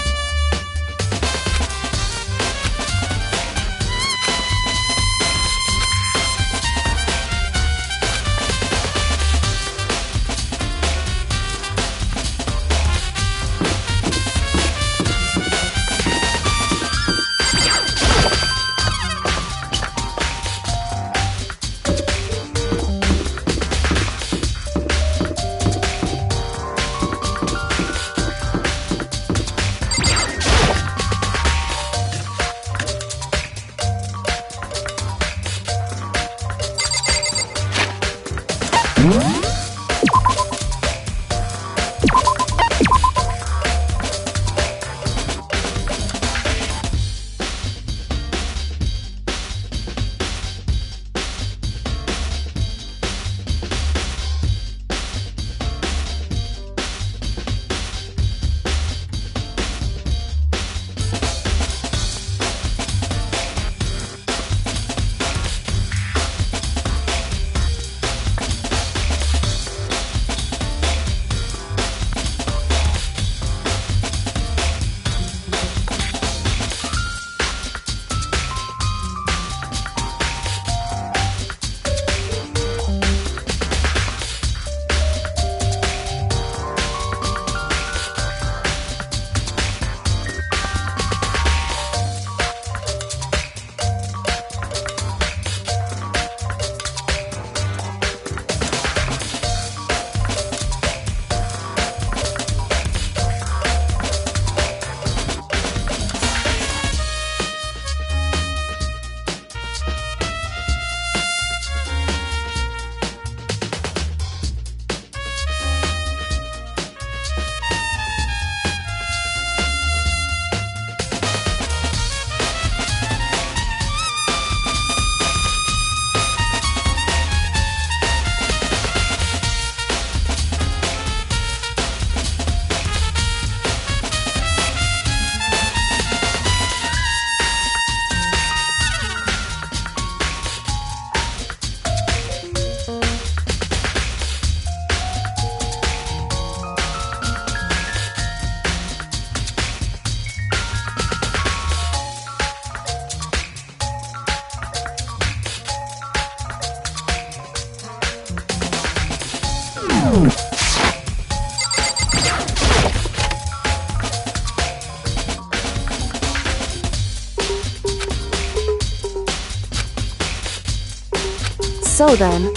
So then...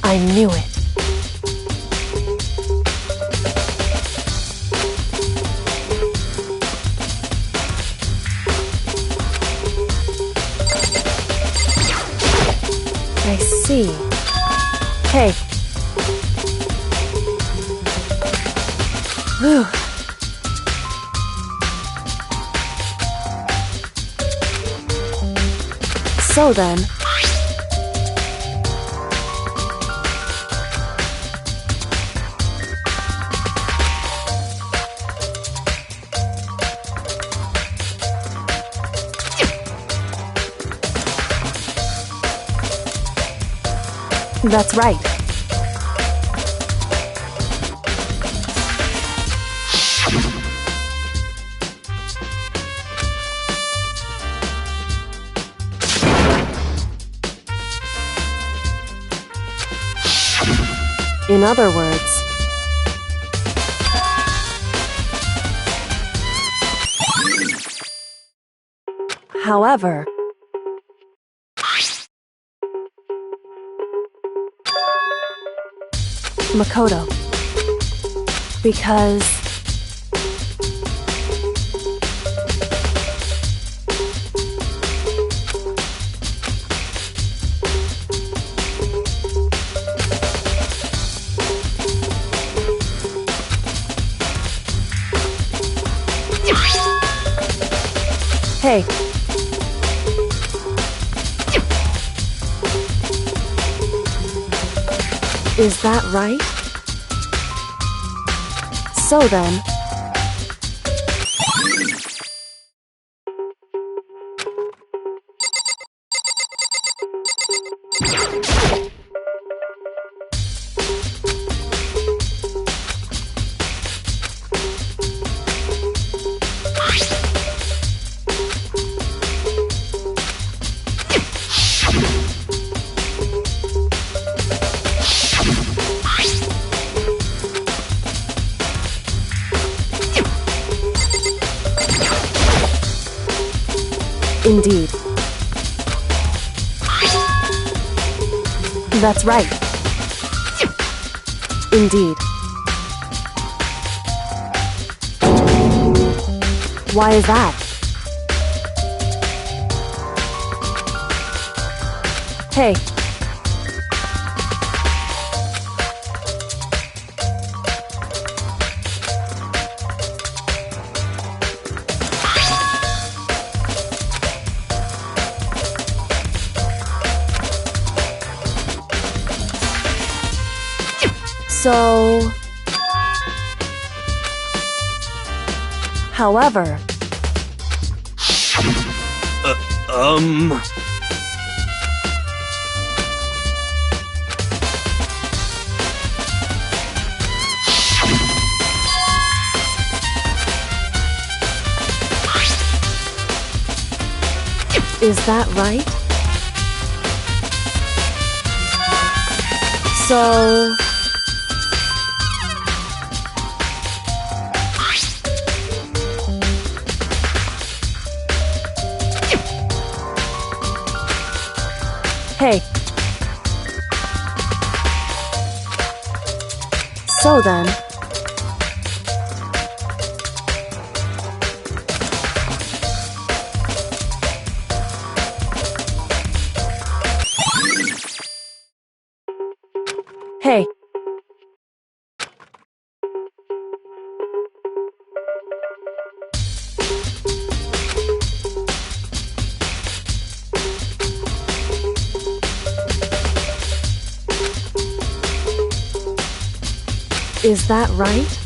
I knew it. I see. Hey. Whew. So then... That's right. In other words, however, Makoto, because hey. Is that right? So then... Indeed. That's right. Indeed. Why is that? Hey. So... However... Is that right? So... Hey. So then... Hey. Is that right?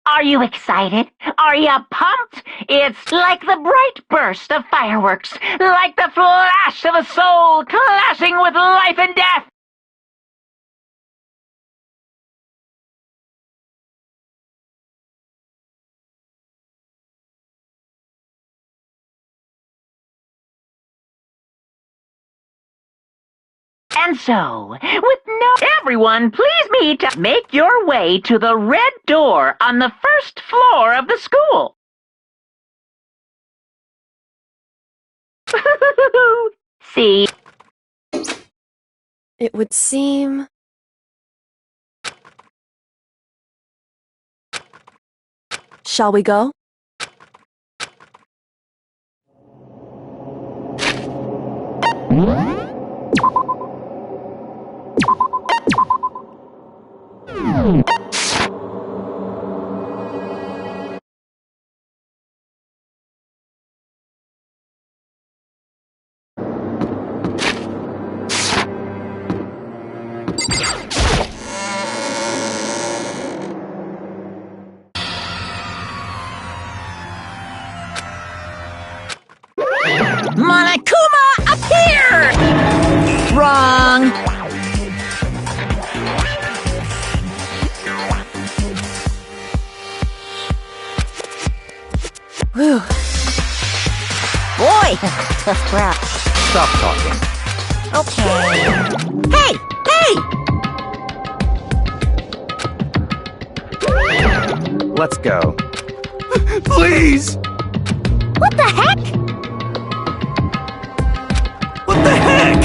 Are you excited? Are you pumped? It's like the bright burst of fireworks, like the flash of a soul clashing with life and death. And so, with no... Everyone, please me to make your way to the red door on the first floor of the school. See? It would seem... Shall we go? Monokuma, appear! Wrong. Whew. Boy, tough crap. Stop talking. Okay. Hey! Let's go. Please! What the heck? What the heck?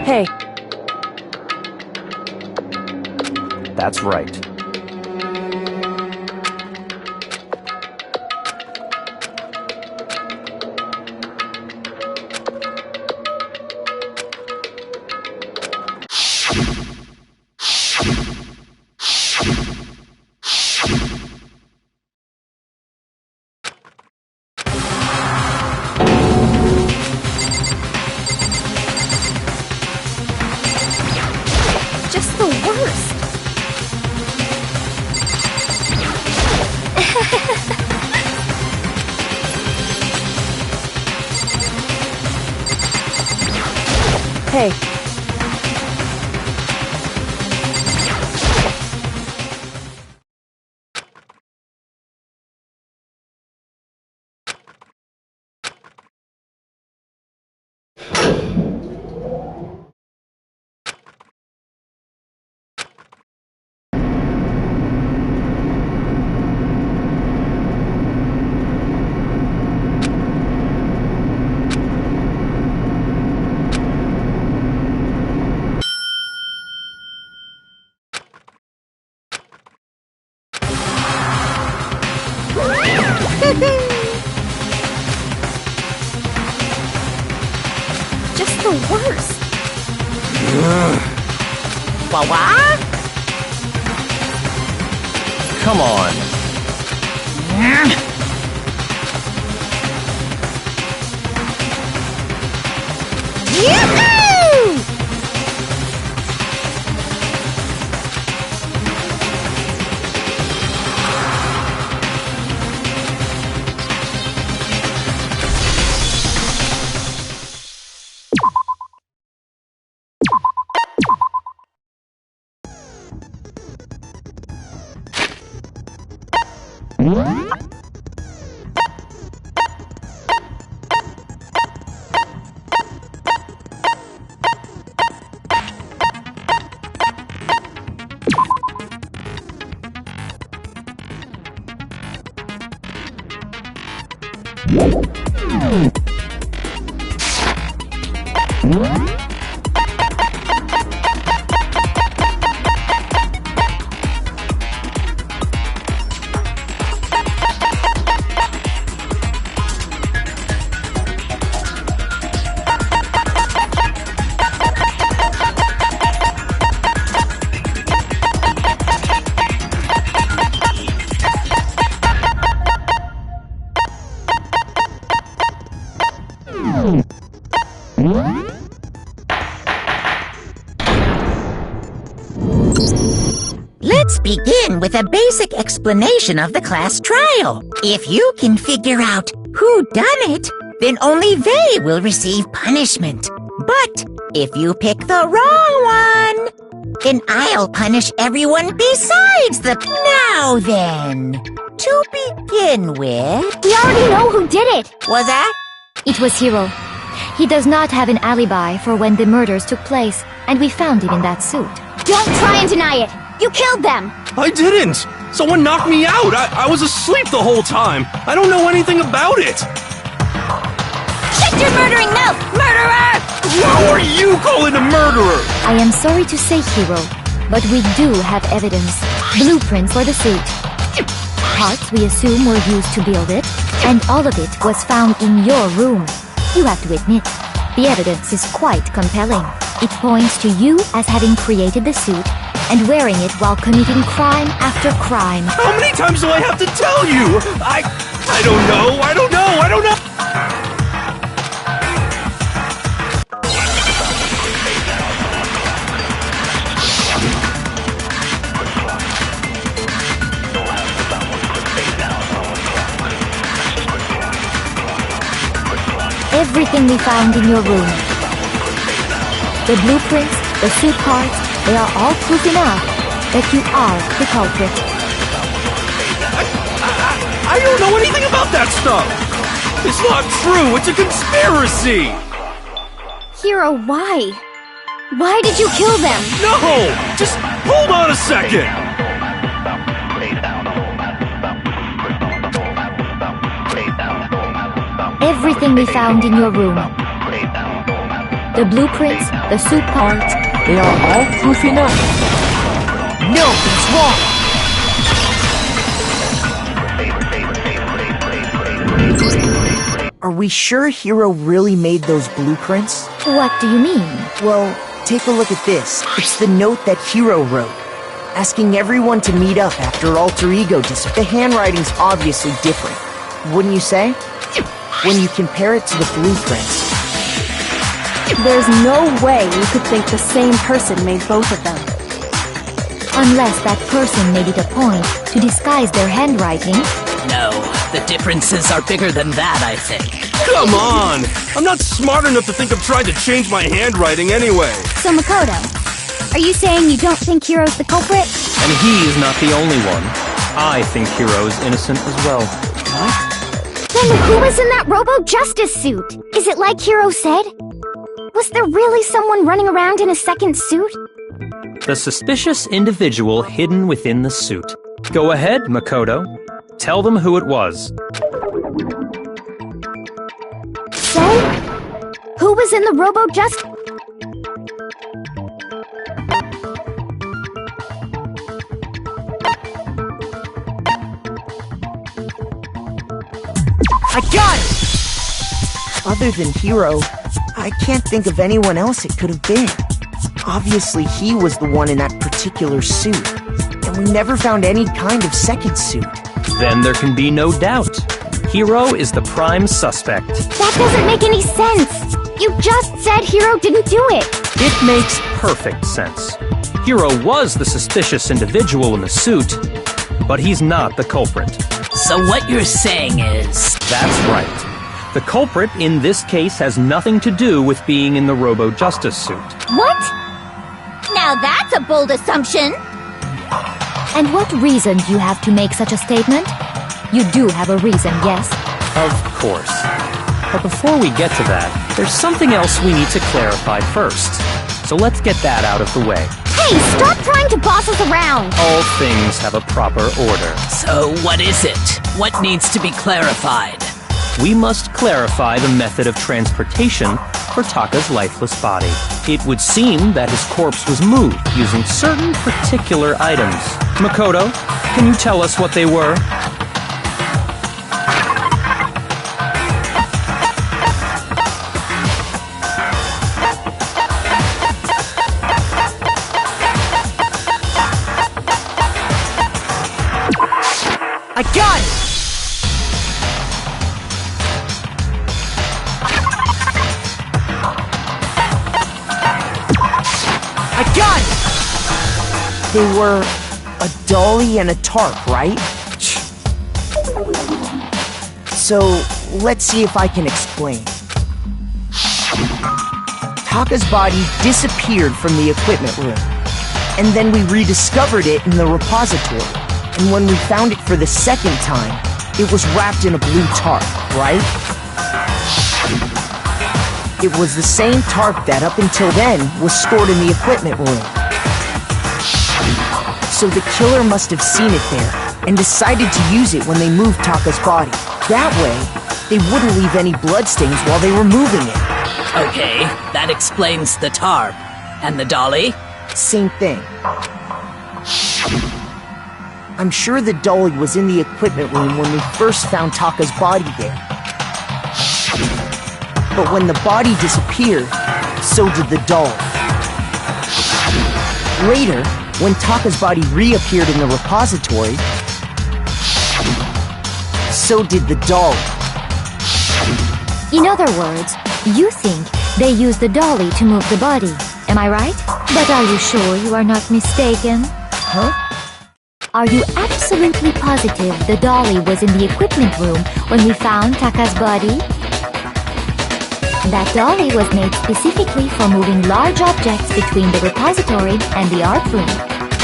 Hey, That's right. Just the worst. hey. Just the worst. Wah-wah? Come on. Yoo-hoo! Let's begin with a basic explanation of the class trial. If you can figure out who done it, then only they will receive punishment. But if you pick the wrong one, then I'll punish everyone besides the... Now then, To begin with... We already know who did it! Was that? It was Hiro. He does not have an alibi for when the murders took place, and we found him in that suit. Don't try and deny it! You killed them! I didn't! Someone knocked me out! I was asleep the whole time! I don't know anything about it! Shut your murdering mouth, murderer! How are you calling a murderer? I am sorry to say, Hiro, but we do have evidence. Blueprints for the suit. Parts we assume were used to build it, and all of it was found in your room. You have to admit, the evidence is quite compelling. It points to you as having created the suit and wearing it while committing crime after crime. How many times do I have to tell you? I don't know. Everything we found in your room. The blueprints, the suit parts, they are all proof enough that you are the culprit. I don't know anything about that stuff! It's not true! It's a conspiracy! Hiro, why? Why did you kill them? No! Just hold on a second! Everything we found in your room. The blueprints, the suit parts, they are all proof enough. No, it's wrong! Are we sure Hiro really made those blueprints? What do you mean? Well, take a look at this. It's the note that Hiro wrote, asking everyone to meet up after Alter Ego The handwriting's obviously different, wouldn't you say? When you compare it to the blueprints. There's no way you could think the same person made both of them. Unless that person made it a point to disguise their handwriting. No, the differences are bigger than that, I think. Come on! I'm not smart enough to think of trying to change my handwriting anyway. So Makoto, are you saying you don't think Hiro's the culprit? And he is not the only one. I think Hiro is innocent as well. What? Then who was in that Robo-Justice suit? Is it like Hiro said? Was there really someone running around in a second suit? The suspicious individual hidden within the suit. Go ahead, Makoto. Tell them who it was. So? Who was in the Robo-Justice? I got it! Other than Hiro, I can't think of anyone else it could have been. Obviously, he was the one in that particular suit, and we never found any kind of second suit. Then there can be no doubt. Hiro is the prime suspect. That doesn't make any sense! You just said Hiro didn't do it! It makes perfect sense. Hiro was the suspicious individual in the suit, but he's not the culprit. So what you're saying is... That's right. The culprit in this case has nothing to do with being in the Robo-Justice suit. What? Now that's a bold assumption! And what reason do you have to make such a statement? You do have a reason, yes? Of course. But before we get to that, there's something else we need to clarify first. So let's get that out of the way. Hey, stop trying to boss us around! All things have a proper order. So what is it? What needs to be clarified? We must clarify the method of transportation for Taka's lifeless body. It would seem that his corpse was moved using certain particular items. Makoto, can you tell us what they were? I got it! I got it! They were a dolly and a tarp, right? So, let's see if I can explain. Taka's body disappeared from the equipment room, and then we rediscovered it in the repository. And when we found it for the second time, it was wrapped in a blue tarp, right? It was the same tarp that up until then was stored in the equipment room. So the killer must have seen it there and decided to use it when they moved Taka's body. That way, they wouldn't leave any bloodstains while they were moving it. Okay, that explains the tarp. And the dolly? Same thing. I'm sure the dolly was in the equipment room when we first found Taka's body there. But when the body disappeared, so did the doll. Later, when Taka's body reappeared in the repository, so did the doll. In other words, you think they used the dolly to move the body, am I right? But are you sure you are not mistaken? Huh? Are you absolutely positive the dolly was in the equipment room when we found Taka's body? That dolly was made specifically for moving large objects between the repository and the art room.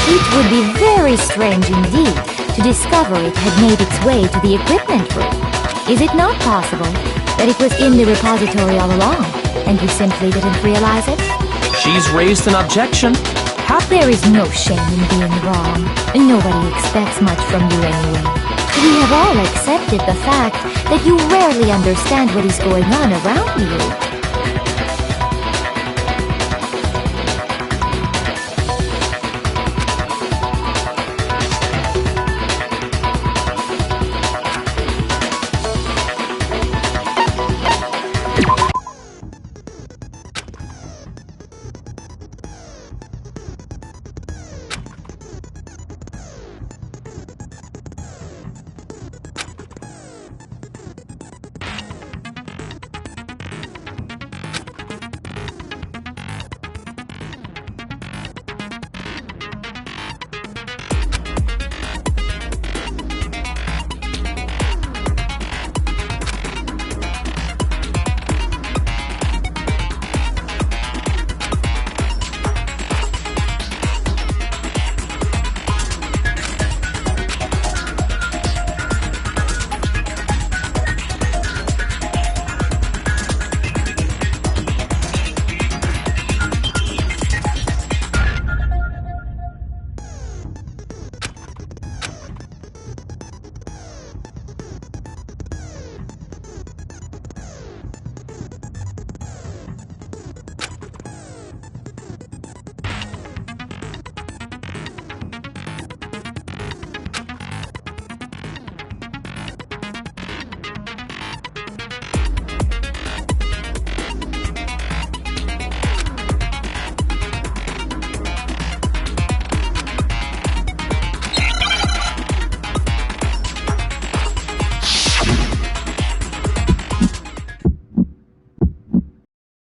It would be very strange indeed to discover it had made its way to the equipment room. Is it not possible that it was in the repository all along, and you simply didn't realize it? She's raised an objection. There is no shame in being wrong. Nobody expects much from you anyway. We have all accepted the fact that you rarely understand what is going on around you.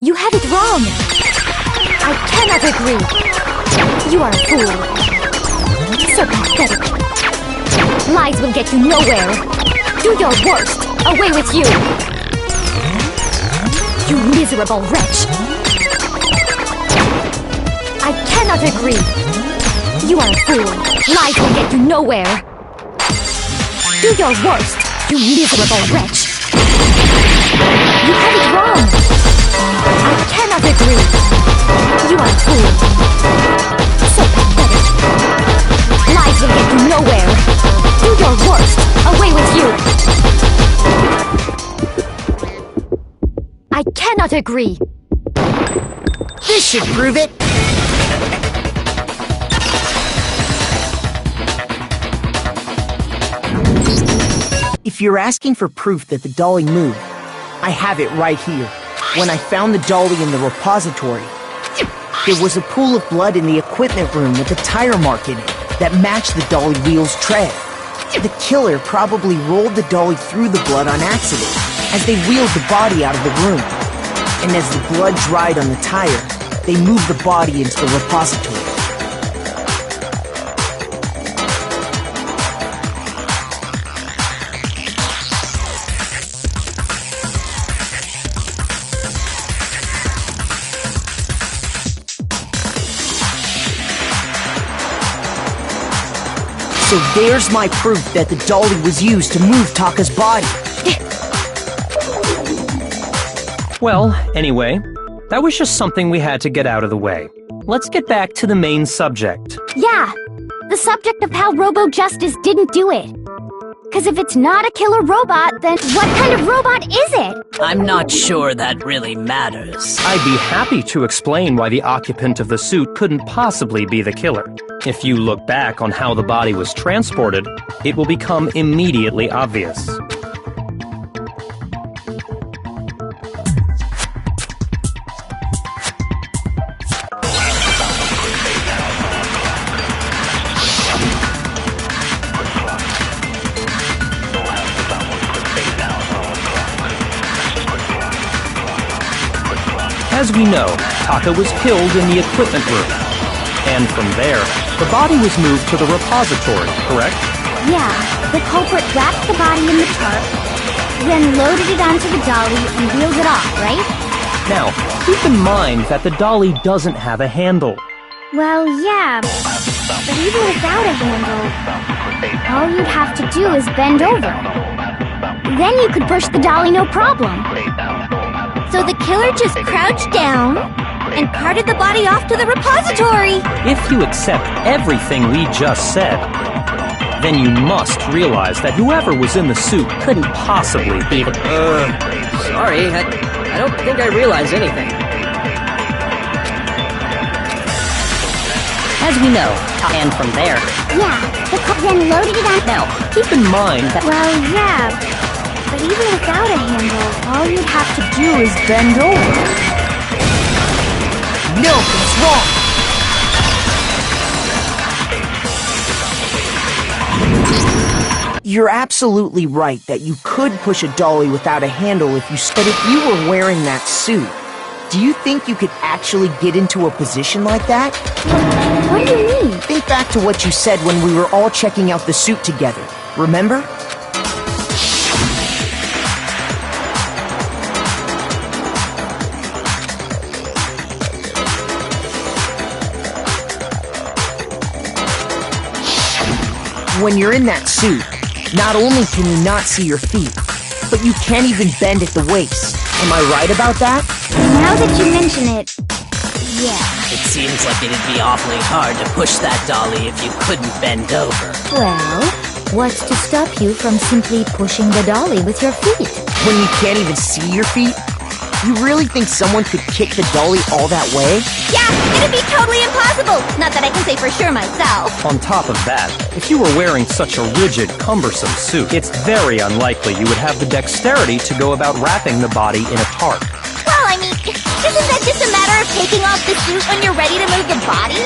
You have it wrong! I cannot agree! You are a fool! So pathetic! Lies will get you nowhere! Do your worst! Away with you! You miserable wretch! I cannot agree! You are a fool! Lies will get you nowhere! Do your worst! You miserable wretch! You have it wrong! I cannot agree! You are a fool! So pathetic! Lies will get you nowhere! Do your worst! Away with you! I cannot agree! This should prove it! If you're asking for proof that the dolly moved, I have it right here. When I found the dolly in the repository, there was a pool of blood in the equipment room with a tire mark in it that matched the dolly wheel's tread. The killer probably rolled the dolly through the blood on accident as they wheeled the body out of the room. And as the blood dried on the tire, they moved the body into the repository. So there's my proof that the dolly was used to move Taka's body. Well, anyway, that was just something we had to get out of the way. Let's get back to the main subject. Yeah, the subject of how Robo Justice didn't do it. Because if it's not a killer robot, then what kind of robot is it? I'm not sure that really matters. I'd be happy to explain why the occupant of the suit couldn't possibly be the killer. If you look back on how the body was transported, it will become immediately obvious. As we know, Taka was killed in the equipment room. And from there, the body was moved to the repository, correct? Yeah, the culprit wrapped the body in the tarp, then loaded it onto the dolly and wheeled it off, right? Now, keep in mind that the dolly doesn't have a handle. Well, yeah, but even without a handle, all you'd have to do is bend over. Then you could push the dolly no problem. So the killer just crouched down and carted the body off to the repository. If you accept everything we just said, then you must realize that whoever was in the suit couldn't possibly be the... Sorry, I don't think I realize anything. As we know, and from there... Yeah, the then loaded it on... Now, keep in mind that... Well, yeah, but even without a handle, all you'd have to do is bend over. No, that's wrong! You're absolutely right that you could push a dolly without a handle if you... But if you were wearing that suit, do you think you could actually get into a position like that? What do you mean? Think back to what you said when we were all checking out the suit together. Remember? When you're in that suit, not only can you not see your feet, but you can't even bend at the waist. Am I right about that? Now that you mention it, yeah. It seems like it'd be awfully hard to push that dolly if you couldn't bend over. Well, what's to stop you from simply pushing the dolly with your feet? When you can't even see your feet? You really think someone could kick the dolly all that way? Yeah, it'd be totally impossible! Not that I can say for sure myself. On top of that, if you were wearing such a rigid, cumbersome suit, it's very unlikely you would have the dexterity to go about wrapping the body in a tarp. Well, I mean, isn't that just a matter of taking off the suit when you're ready to move the body?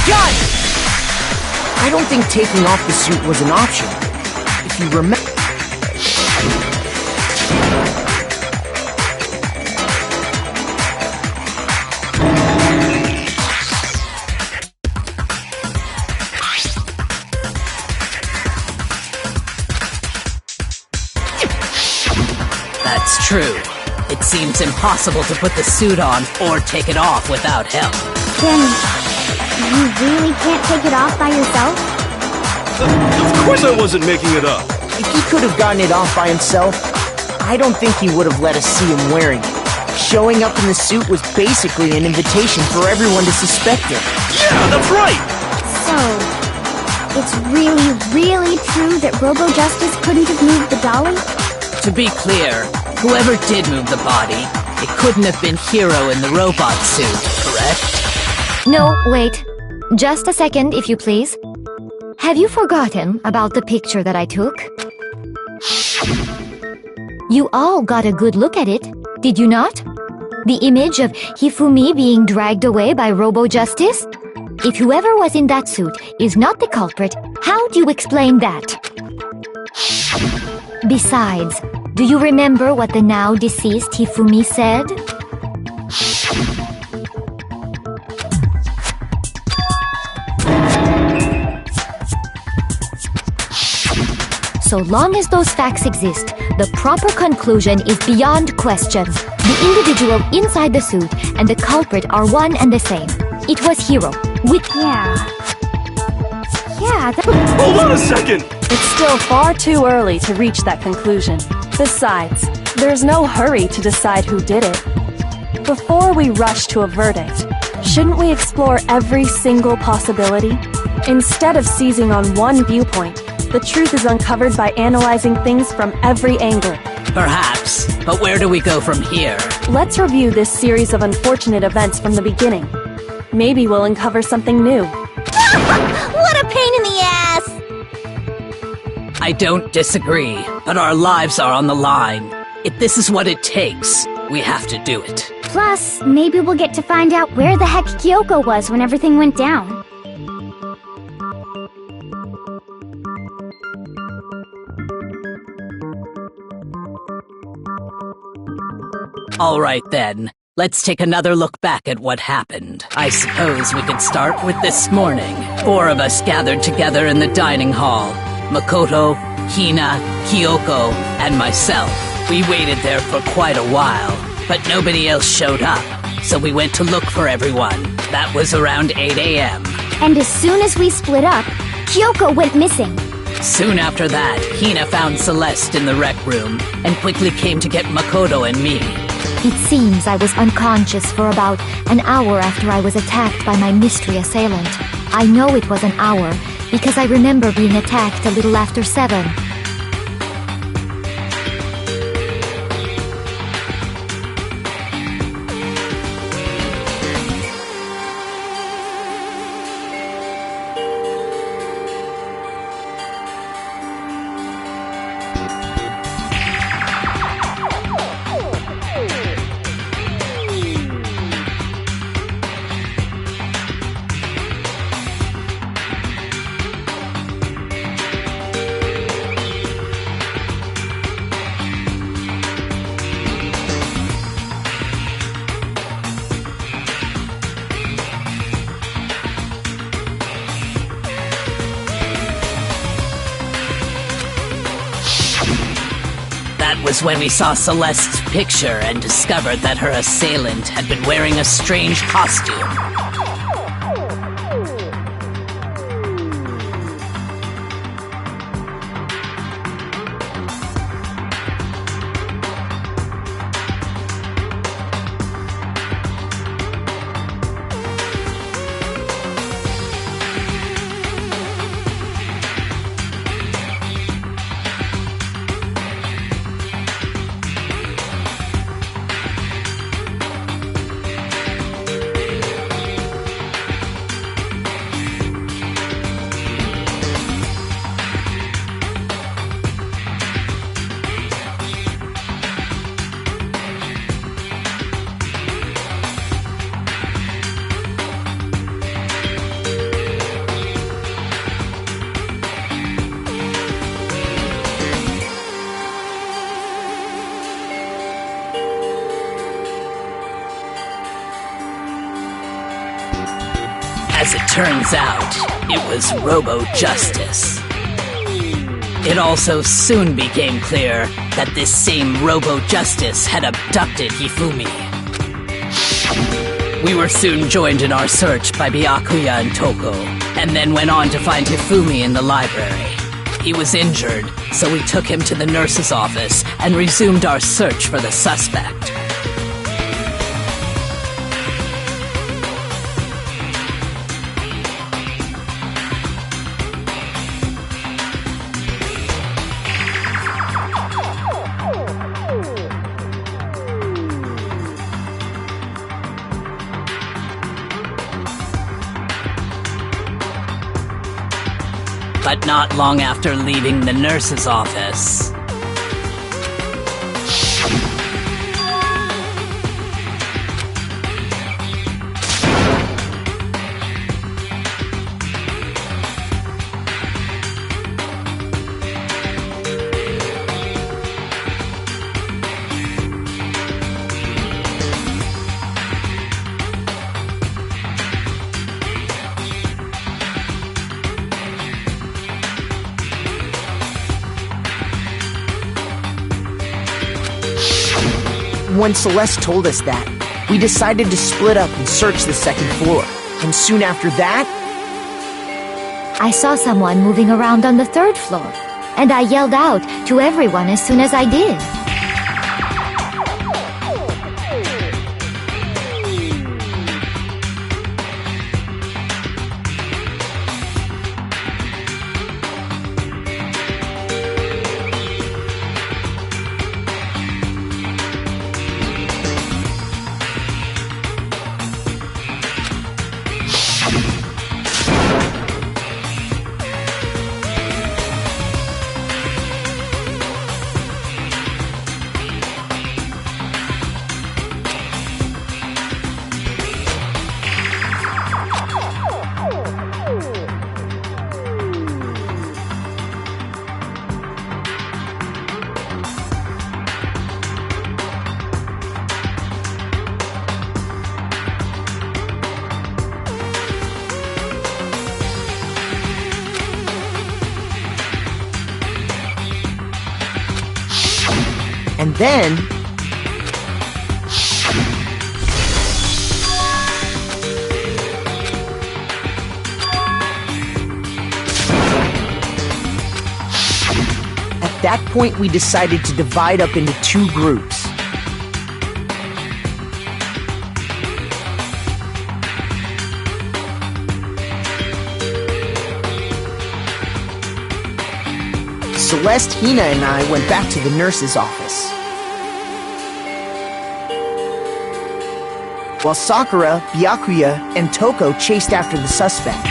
Got it! I don't think taking off the suit was an option. If you remember... That's true. It seems impossible to put the suit on or take it off without help. Then... you really can't take it off by yourself? Of course I wasn't making it up. If he could have gotten it off by himself, I don't think he would have let us see him wearing it. Showing up in the suit was basically an invitation for everyone to suspect him. Yeah, that's right! So, it's really, really true that Robo Justice couldn't have moved the dolly? To be clear, whoever did move the body, it couldn't have been Hero in the robot suit, correct? No, wait. Just a second, if you please. Have you forgotten about the picture that I took? You all got a good look at it, did you not? The image of Hifumi being dragged away by Robo Justice? If whoever was in that suit is not the culprit, how do you explain that? Besides, do you remember what the now deceased Hifumi said? So long as those facts exist, the proper conclusion is beyond question. The individual inside the suit and the culprit are one and the same. It was Hiro. Hold on a second! It's still far too early to reach that conclusion. Besides, there's no hurry to decide who did it. Before we rush to a verdict, shouldn't we explore every single possibility? Instead of seizing on one viewpoint, the truth is uncovered by analyzing things from every angle. Perhaps, but where do we go from here? Let's review this series of unfortunate events from the beginning. Maybe we'll uncover something new. What a pain in the ass! I don't disagree, but our lives are on the line. If this is what it takes, we have to do it. Plus, maybe we'll get to find out where the heck Kyoko was when everything went down. All right then, let's take another look back at what happened. I suppose we could start with this morning. 4 of us gathered together in the dining hall. Makoto, Hina, Kyoko, and myself. We waited there for quite a while, but nobody else showed up, so we went to look for everyone. That was around 8 a.m. And as soon as we split up, Kyoko went missing. Soon after that, Hina found Celeste in the rec room and quickly came to get Makoto and me. It seems I was unconscious for about an hour after I was attacked by my mystery assailant. I know it was an hour because I remember being attacked a little after 7. That was when we saw Celeste's picture and discovered that her assailant had been wearing a strange costume. As it turns out, it was Robo-Justice. It also soon became clear that this same Robo-Justice had abducted Hifumi. We were soon joined in our search by Byakuya and Toko, and then went on to find Hifumi in the library. He was injured, so we took him to the nurse's office and resumed our search for the suspect. But not long after leaving the nurse's office, When Celeste told us that, we decided to split up and search the second floor. And soon after that, I saw someone moving around on the third floor, and I yelled out to everyone as soon as I did. and then... At that point, we decided to divide up into two groups. Celeste, Hina, and I went back to the nurse's office, while Sakura, Byakuya, and Toko chased after the suspect.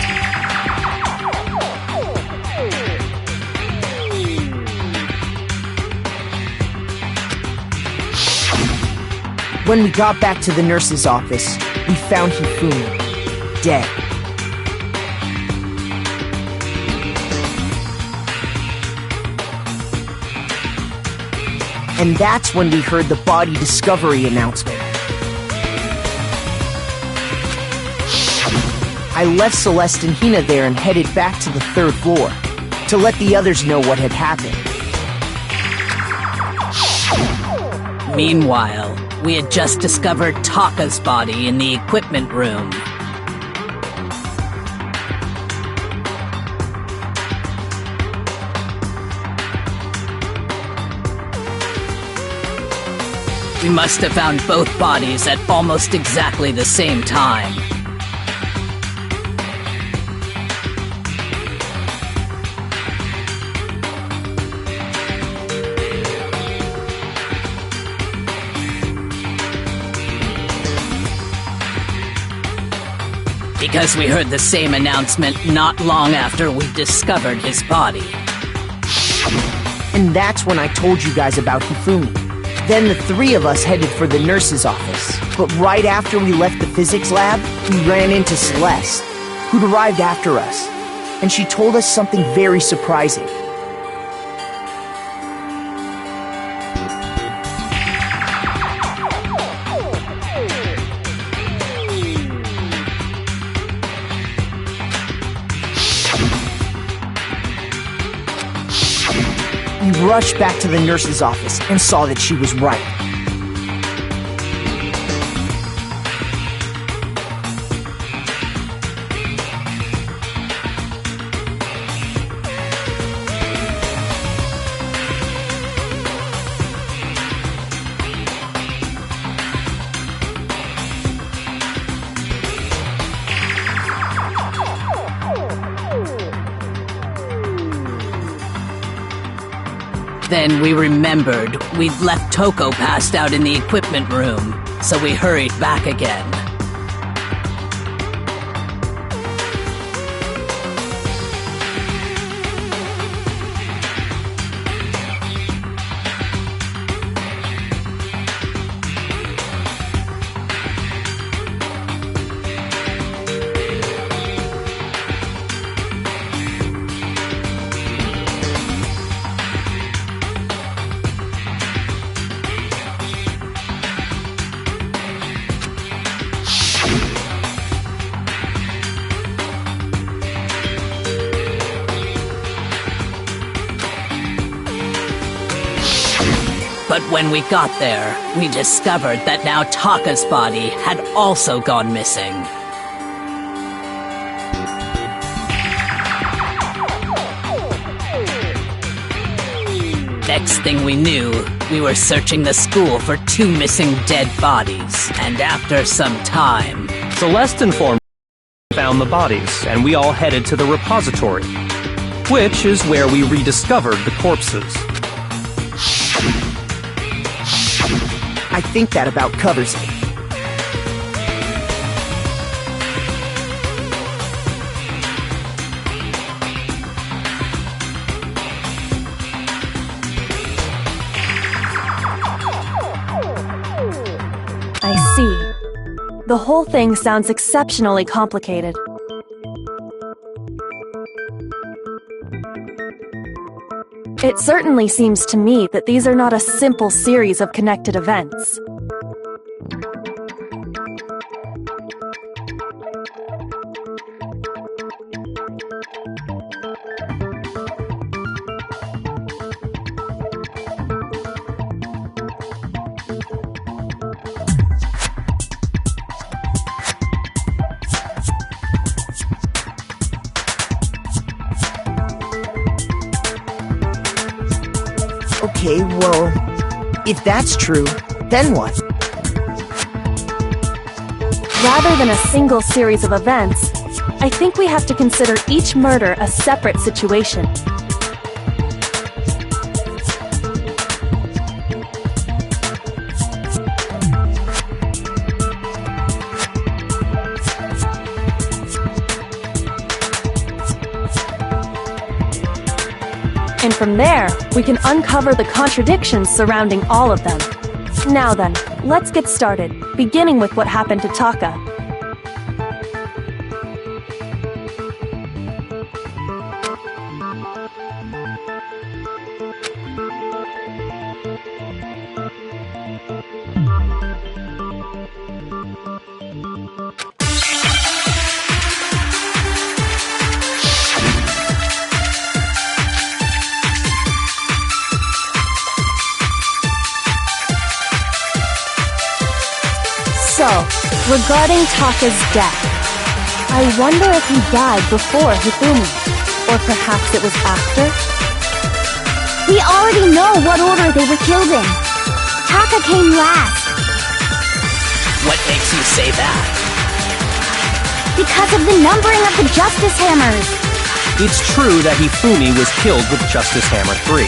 When we got back to the nurse's office, we found Hifumi, dead. And that's when we heard the body discovery announcement. I left Celeste and Hina there and headed back to the third floor to let the others know what had happened. Meanwhile, we had just discovered Taka's body in the equipment room. We must have found both bodies at almost exactly the same time. Because we heard the same announcement not long after we discovered his body. And that's when I told you guys about Hifumi. Then the three of us headed for the nurse's office. But right after we left the physics lab, we ran into Celeste, who'd arrived after us. And she told us something very surprising. We rushed back to the nurse's office and saw that she was right. Then we remembered we'd left Toko passed out in the equipment room, so we hurried back again. But when we got there, we discovered that now Taka's body had also gone missing. Next thing we knew, we were searching the school for 2 missing dead bodies. And after some time, Celeste informed us found the bodies, and we all headed to the repository, which is where we rediscovered the corpses. I think that about covers it. I see. The whole thing sounds exceptionally complicated. It certainly seems to me that these are not a simple series of connected events. Okay, well, if that's true, then what? Rather than a single series of events, I think we have to consider each murder a separate situation. And from there, we can uncover the contradictions surrounding all of them. Now then, let's get started, beginning with what happened to Taka. So, regarding Taka's death, I wonder if he died before Hifumi, or perhaps it was after? We already know what order they were killed in. Taka came last. what makes you say that? Because of the numbering of the Justice Hammers. It's true that Hifumi was killed with Justice Hammer 3,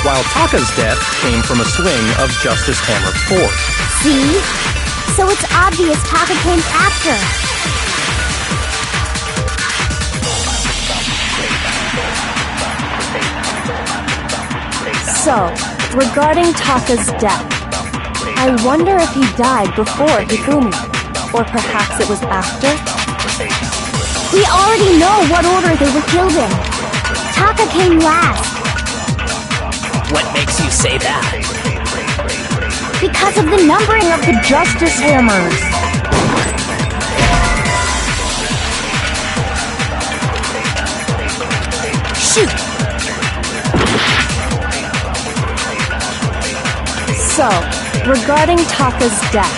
while Taka's death came from a swing of Justice Hammer 4. See? So it's obvious Taka came after. So, regarding Taka's death, I wonder if he died before Hifumi, or perhaps it was after? We already know what order they were killed in. Taka came last. What makes you say that? Because of the numbering of the Justice Hammers. Shoot! So, regarding Taka's death,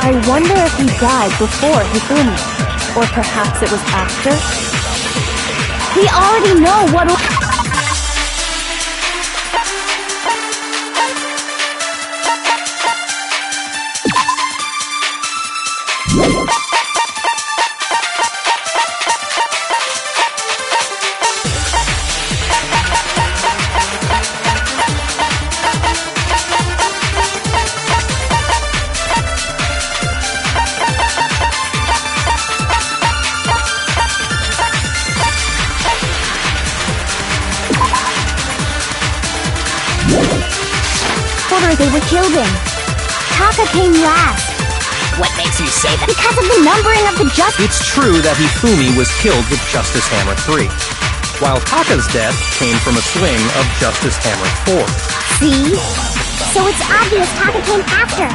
I wonder if he died before Hifumi, or perhaps it was after? We already know what order. They were killed in. Taka came last. What makes you say that? Because of the numbering of the Justice. It's true that Hifumi was killed with Justice Hammer 3, while Taka's death came from a swing of Justice Hammer 4. See? So it's obvious Taka came after.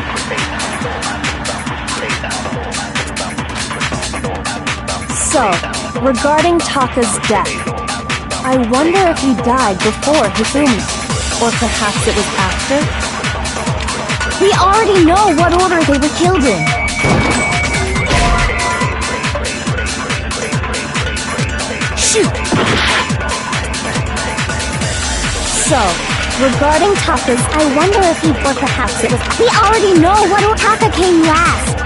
So, regarding Taka's death, I wonder if he died before Hifumi, or perhaps it was after? We already know what order they were killed in. Shoot! So, regarding Taka's, I wonder if he, or perhaps it was... We already know what order Taka came last.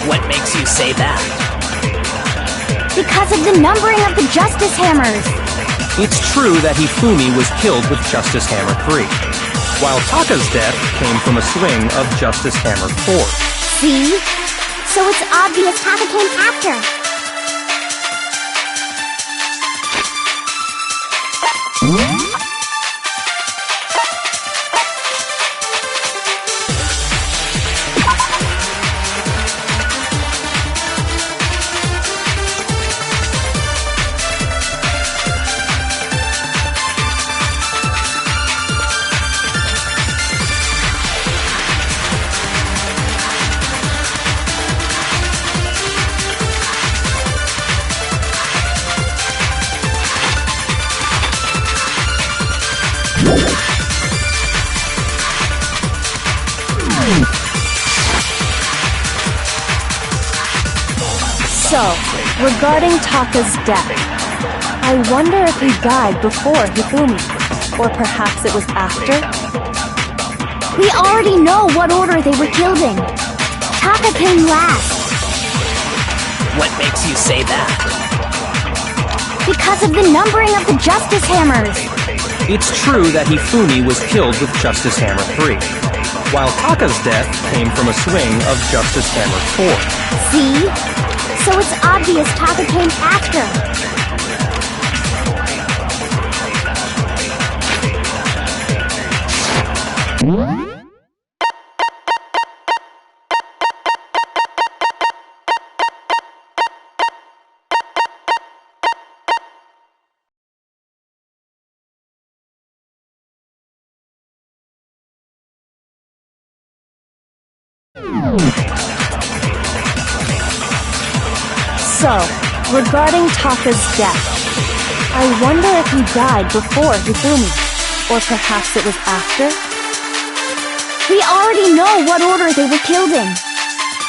What makes you say that? Because of the numbering of the Justice Hammers. It's true that Hifumi was killed with Justice Hammer 3, while Taka's death came from a swing of Justice Hammer 4. See? So it's obvious Taka came after. So, regarding Taka's death, I wonder if he died before Hifumi, or perhaps it was after? We already know what order they were killed in. Taka came last. What makes you say that? Because of the numbering of the Justice Hammers. It's true that Hifumi was killed with Justice Hammer 3, while Taka's death came from a swing of Justice Hammer 4. See? So it's obvious Taka came after. So, regarding Taka's death, I wonder if he died before Hifumi, or perhaps it was after? We already know what order they were killed in.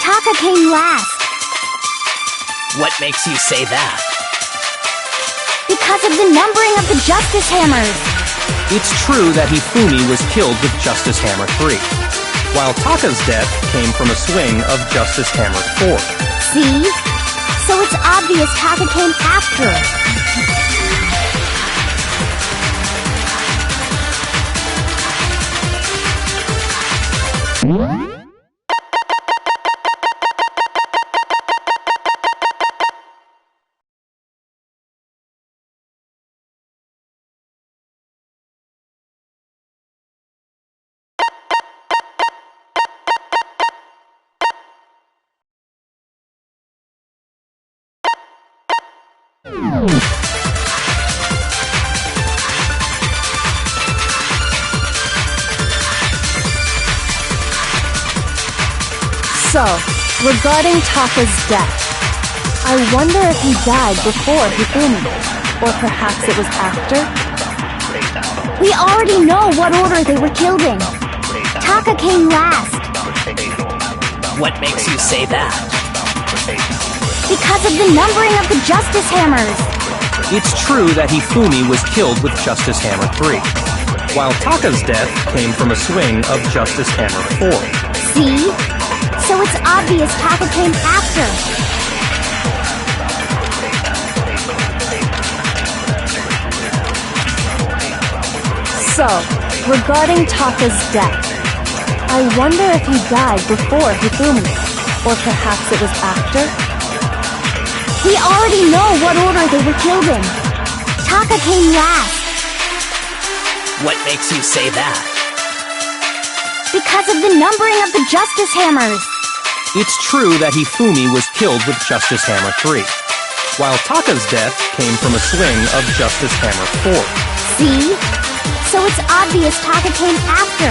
Taka came last. What makes you say that? Because of the numbering of the Justice Hammers. It's true that Hifumi was killed with Justice Hammer 3, while Taka's death came from a swing of Justice Hammer 4. See? So it's obvious Taka came after. So, regarding Taka's death, I wonder if he died before Hifumi, or perhaps it was after? We already know what order they were killed in. Taka came last. What makes you say that? Because of the numbering of the Justice Hammers. It's true that Hifumi was killed with Justice Hammer 3, while Taka's death came from a swing of Justice Hammer 4. See? So it's obvious Taka came after. So, regarding Taka's death, I wonder if he died before Hifumi, or perhaps it was after? We already know what order they were killed in. Taka came last. What makes you say that? Because of the numbering of the Justice Hammers. It's true that Hifumi was killed with Justice Hammer 3, while Taka's death came from a swing of Justice Hammer 4. See? So it's obvious Taka came after.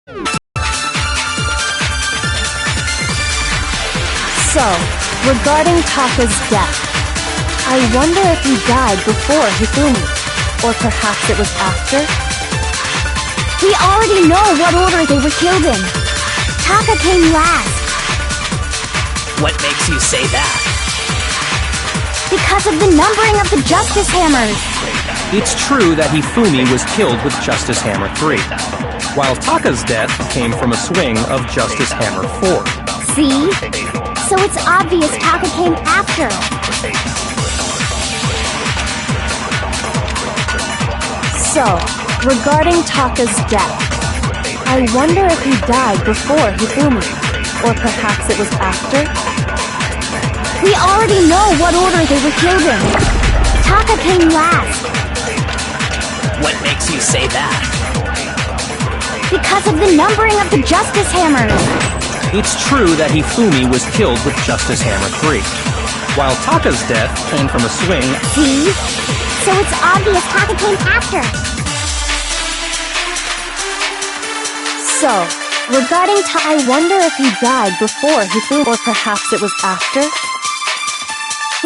So, regarding Taka's death, I wonder if he died before Hifumi, or perhaps it was after? We already know what order they were killed in. Taka came last. What makes you say that? Because of the numbering of the Justice Hammers. It's true that Hifumi was killed with Justice Hammer 3, while Taka's death came from a swing of Justice Hammer 4. See? So it's obvious Taka came after. So, regarding Taka's death, I wonder if he died before Hifumi, or perhaps it was after? We already know what order they were killed in. Taka came last. What makes you say that? Because of the numbering of the Justice Hammers. It's true that Hifumi was killed with Justice Hammer 3, while Taka's death came from a swing. See? So it's obvious Taka came after. So, regarding I wonder if he died before Hifumi, or perhaps it was after?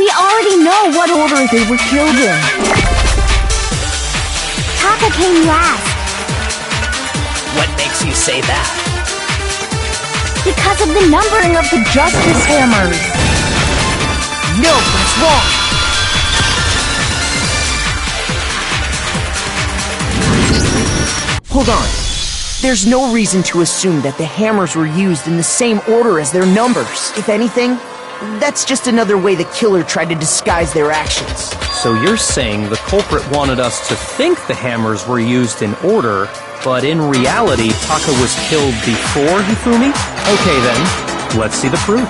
We already know what order they were killed in. Taka came last. What makes you say that? Because of the numbering of the Justice Hammers. No, that's wrong. Hold on. There's no reason to assume that the hammers were used in the same order as their numbers. If anything, that's just another way the killer tried to disguise their actions. So you're saying the culprit wanted us to think the hammers were used in order, but in reality, Taka was killed before Hifumi? Okay then, let's see the proof.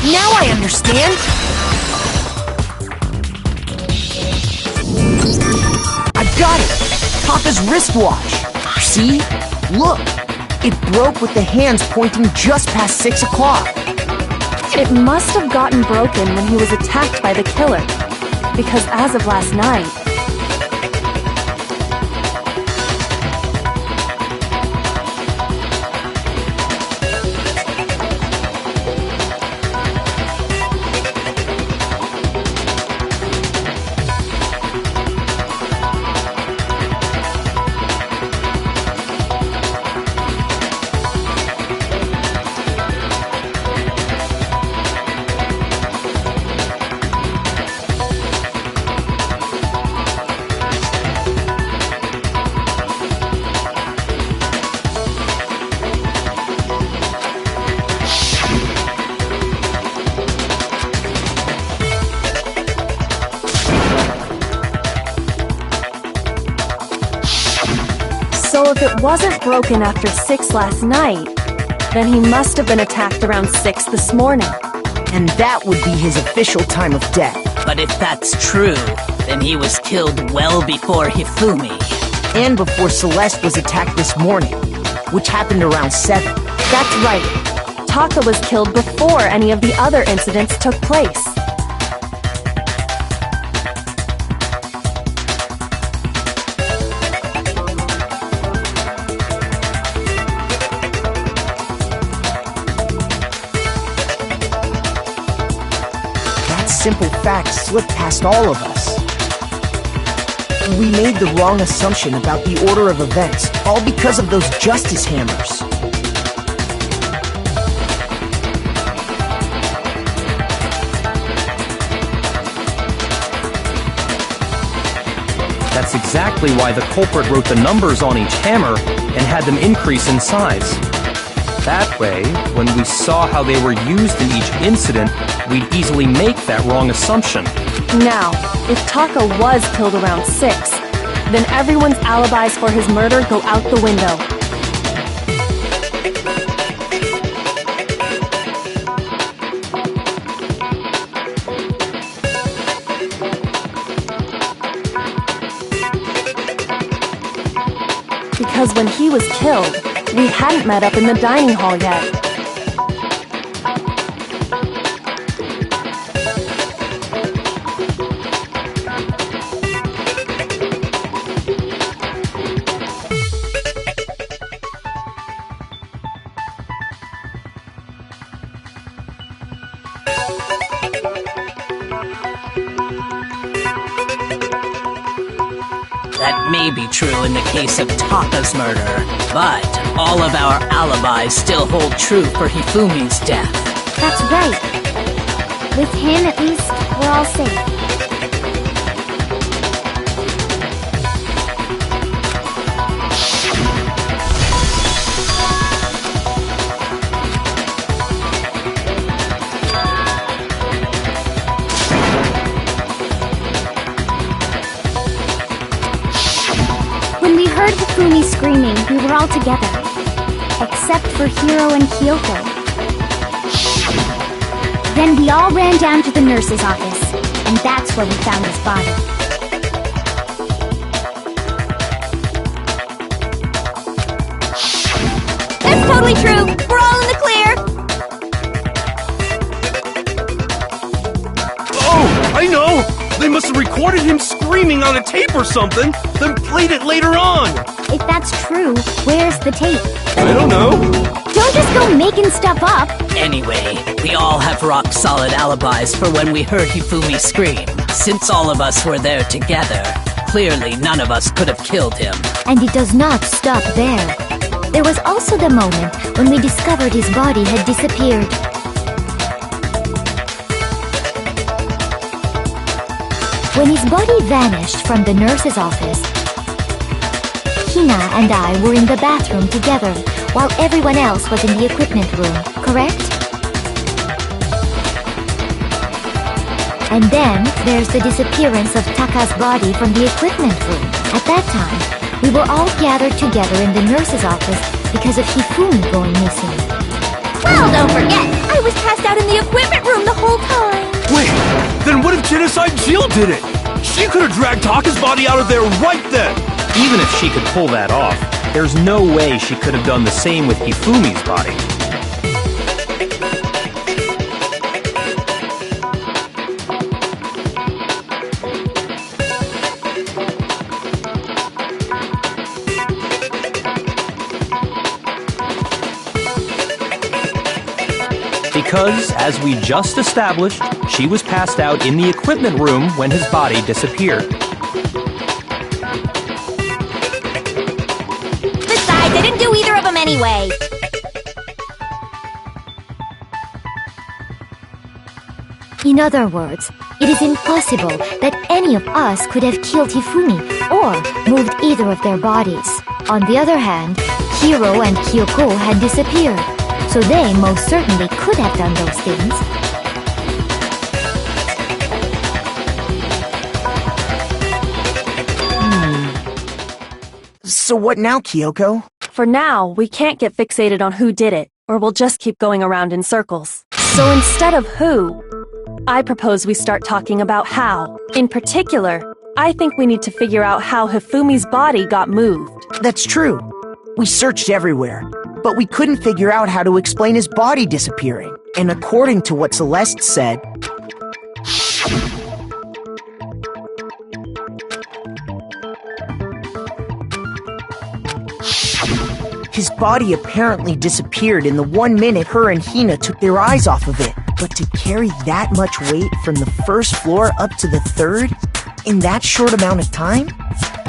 Now I understand! I've got it! Taka's wristwatch! See? Look! It broke with the hands pointing just past 6 o'clock. It must have gotten broken when he was attacked by the killer, because as of last night, so if it wasn't broken after 6 last night, then he must have been attacked around 6 this morning. And that would be his official time of death. But if that's true, then he was killed well before Hifumi. And before Celeste was attacked this morning, which happened around 7. That's right. Taka was killed before any of the other incidents took place. simple fact slipped past all of us. We made the wrong assumption about the order of events, all because of those justice hammers. That's exactly why the culprit wrote the numbers on each hammer and had them increase in size. That way, when we saw how they were used in each incident, we'd easily make that wrong assumption. Now, if Taka was killed around 6, then everyone's alibis for his murder go out the window. Because when he was killed, we hadn't met up in the dining hall yet. That may be true in the case of Taka's murder, but all of our alibis still hold true for Hifumi's death. That's right. With him, at least, we're all safe. When we heard Hifumi screaming, we were all together. Except for Hiro and Kyoko. Then we all ran down to the nurse's office, and that's where we found his body. That's totally true! We're all in the clear! Oh, I know! They must have recorded him screaming on a tape or something, then played it later on! If that's true, where's the tape? I don't know. Don't just go making stuff up! Anyway, we all have rock-solid alibis for when we heard Hifumi scream. Since all of us were there together, clearly none of us could have killed him. And it does not stop there. There was also the moment when we discovered his body had disappeared. When his body vanished from the nurse's office, Hina and I were in the bathroom together, while everyone else was in the equipment room, correct? And then there's the disappearance of Taka's body from the equipment room. At that time, we were all gathered together in the nurse's office because of Hifumi going missing. Well, don't forget, I was passed out in the equipment room the whole time! Wait, then what if Genocide Jill did it? She could have dragged Taka's body out of there right then! Even if she could pull that off, there's no way she could have done the same with Hifumi's body. Because, as we just established, she was passed out in the equipment room when his body disappeared. Besides, I didn't do either of them anyway. In other words, it is impossible that any of us could have killed Hifumi or moved either of their bodies. On the other hand, Hiro and Kyoko had disappeared, so they most certainly could have done those things. So what now, Kyoko? For now, we can't get fixated on who did it, or we'll just keep going around in circles. So instead of who, I propose we start talking about how. In particular, I think we need to figure out how Hifumi's body got moved. That's true. We searched everywhere, but we couldn't figure out how to explain his body disappearing. And according to what Celeste said, His body apparently disappeared in the 1 minute her and Hina took their eyes off of it. But to carry that much weight from the first floor up to the third in that short amount of time?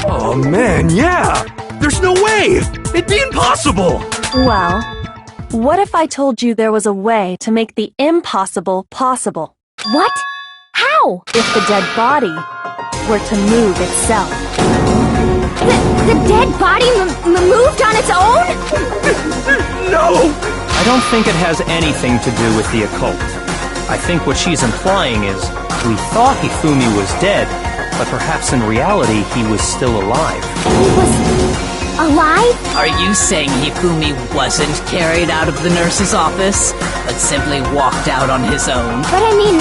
Oh man, yeah! There's no way! It'd be impossible! Well, what if I told you there was a way to make the impossible possible? What? How? If the dead body were to move itself. The dead body moved on its own? No! I don't think it has anything to do with the occult. I think what she's implying is, we thought Hifumi was dead, but perhaps in reality he was still alive. He was alive? Are you saying Hifumi wasn't carried out of the nurse's office, but simply walked out on his own? But I mean,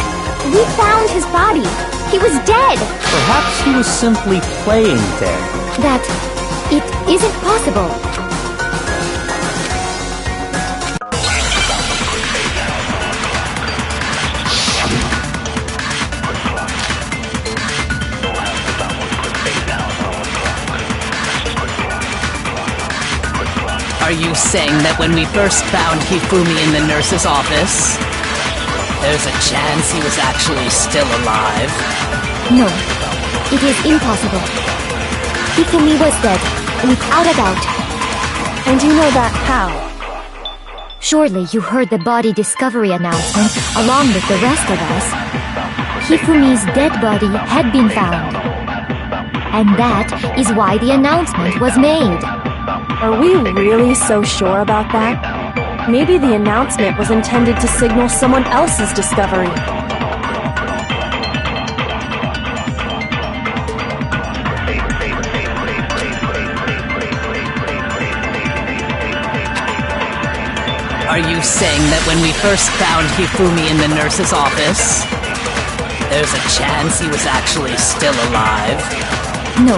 we found his body. He was dead. Perhaps he was simply playing dead. That it isn't possible. Are you saying that when we first found Hifumi in the nurse's office, there's a chance he was actually still alive? No, it is impossible. Hifumi was dead, without a doubt. And you know that how? Surely you heard the body discovery announcement along with the rest of us. Hifumi's dead body had been found. And that is why the announcement was made. Are we really so sure about that? Maybe the announcement was intended to signal someone else's discovery. Are you saying that when we first found Hifumi in the nurse's office, there's a chance he was actually still alive? No,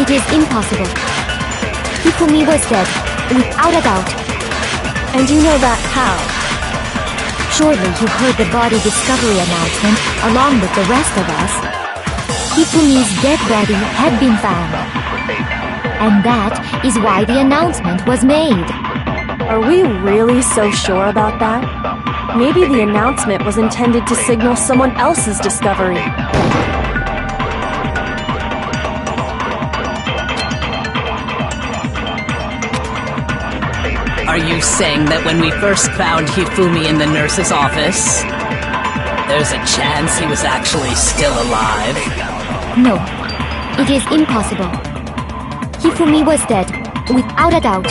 it is impossible. Hifumi was dead, without a doubt. And you know that how? Surely you heard the body discovery announcement along with the rest of us. Hifumi's dead body had been found. And that is why the announcement was made. Are we really so sure about that? Maybe the announcement was intended to signal someone else's discovery. Are you saying that when we first found Hifumi in the nurse's office, there's a chance he was actually still alive? No, it is impossible. Hifumi was dead, without a doubt.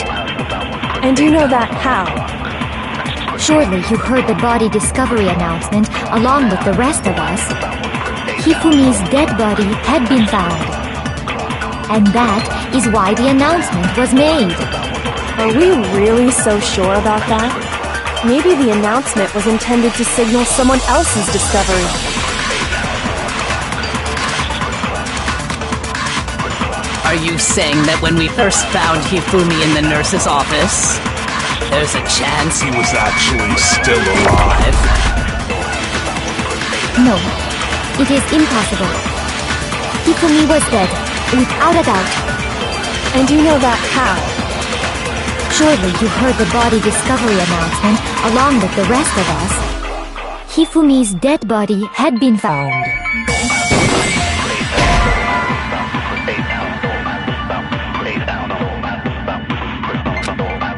And you know that how? Surely you heard the body discovery announcement along with the rest of us. Hifumi's dead body had been found. And that is why the announcement was made. Are we really so sure about that? Maybe the announcement was intended to signal someone else's discovery. Are you saying that when we first found Hifumi in the nurse's office, there's a chance he was actually still alive? No, it is impossible. Hifumi was dead, without a doubt. And you know that how? Surely you heard the body discovery announcement along with the rest of us. Hifumi's dead body had been found.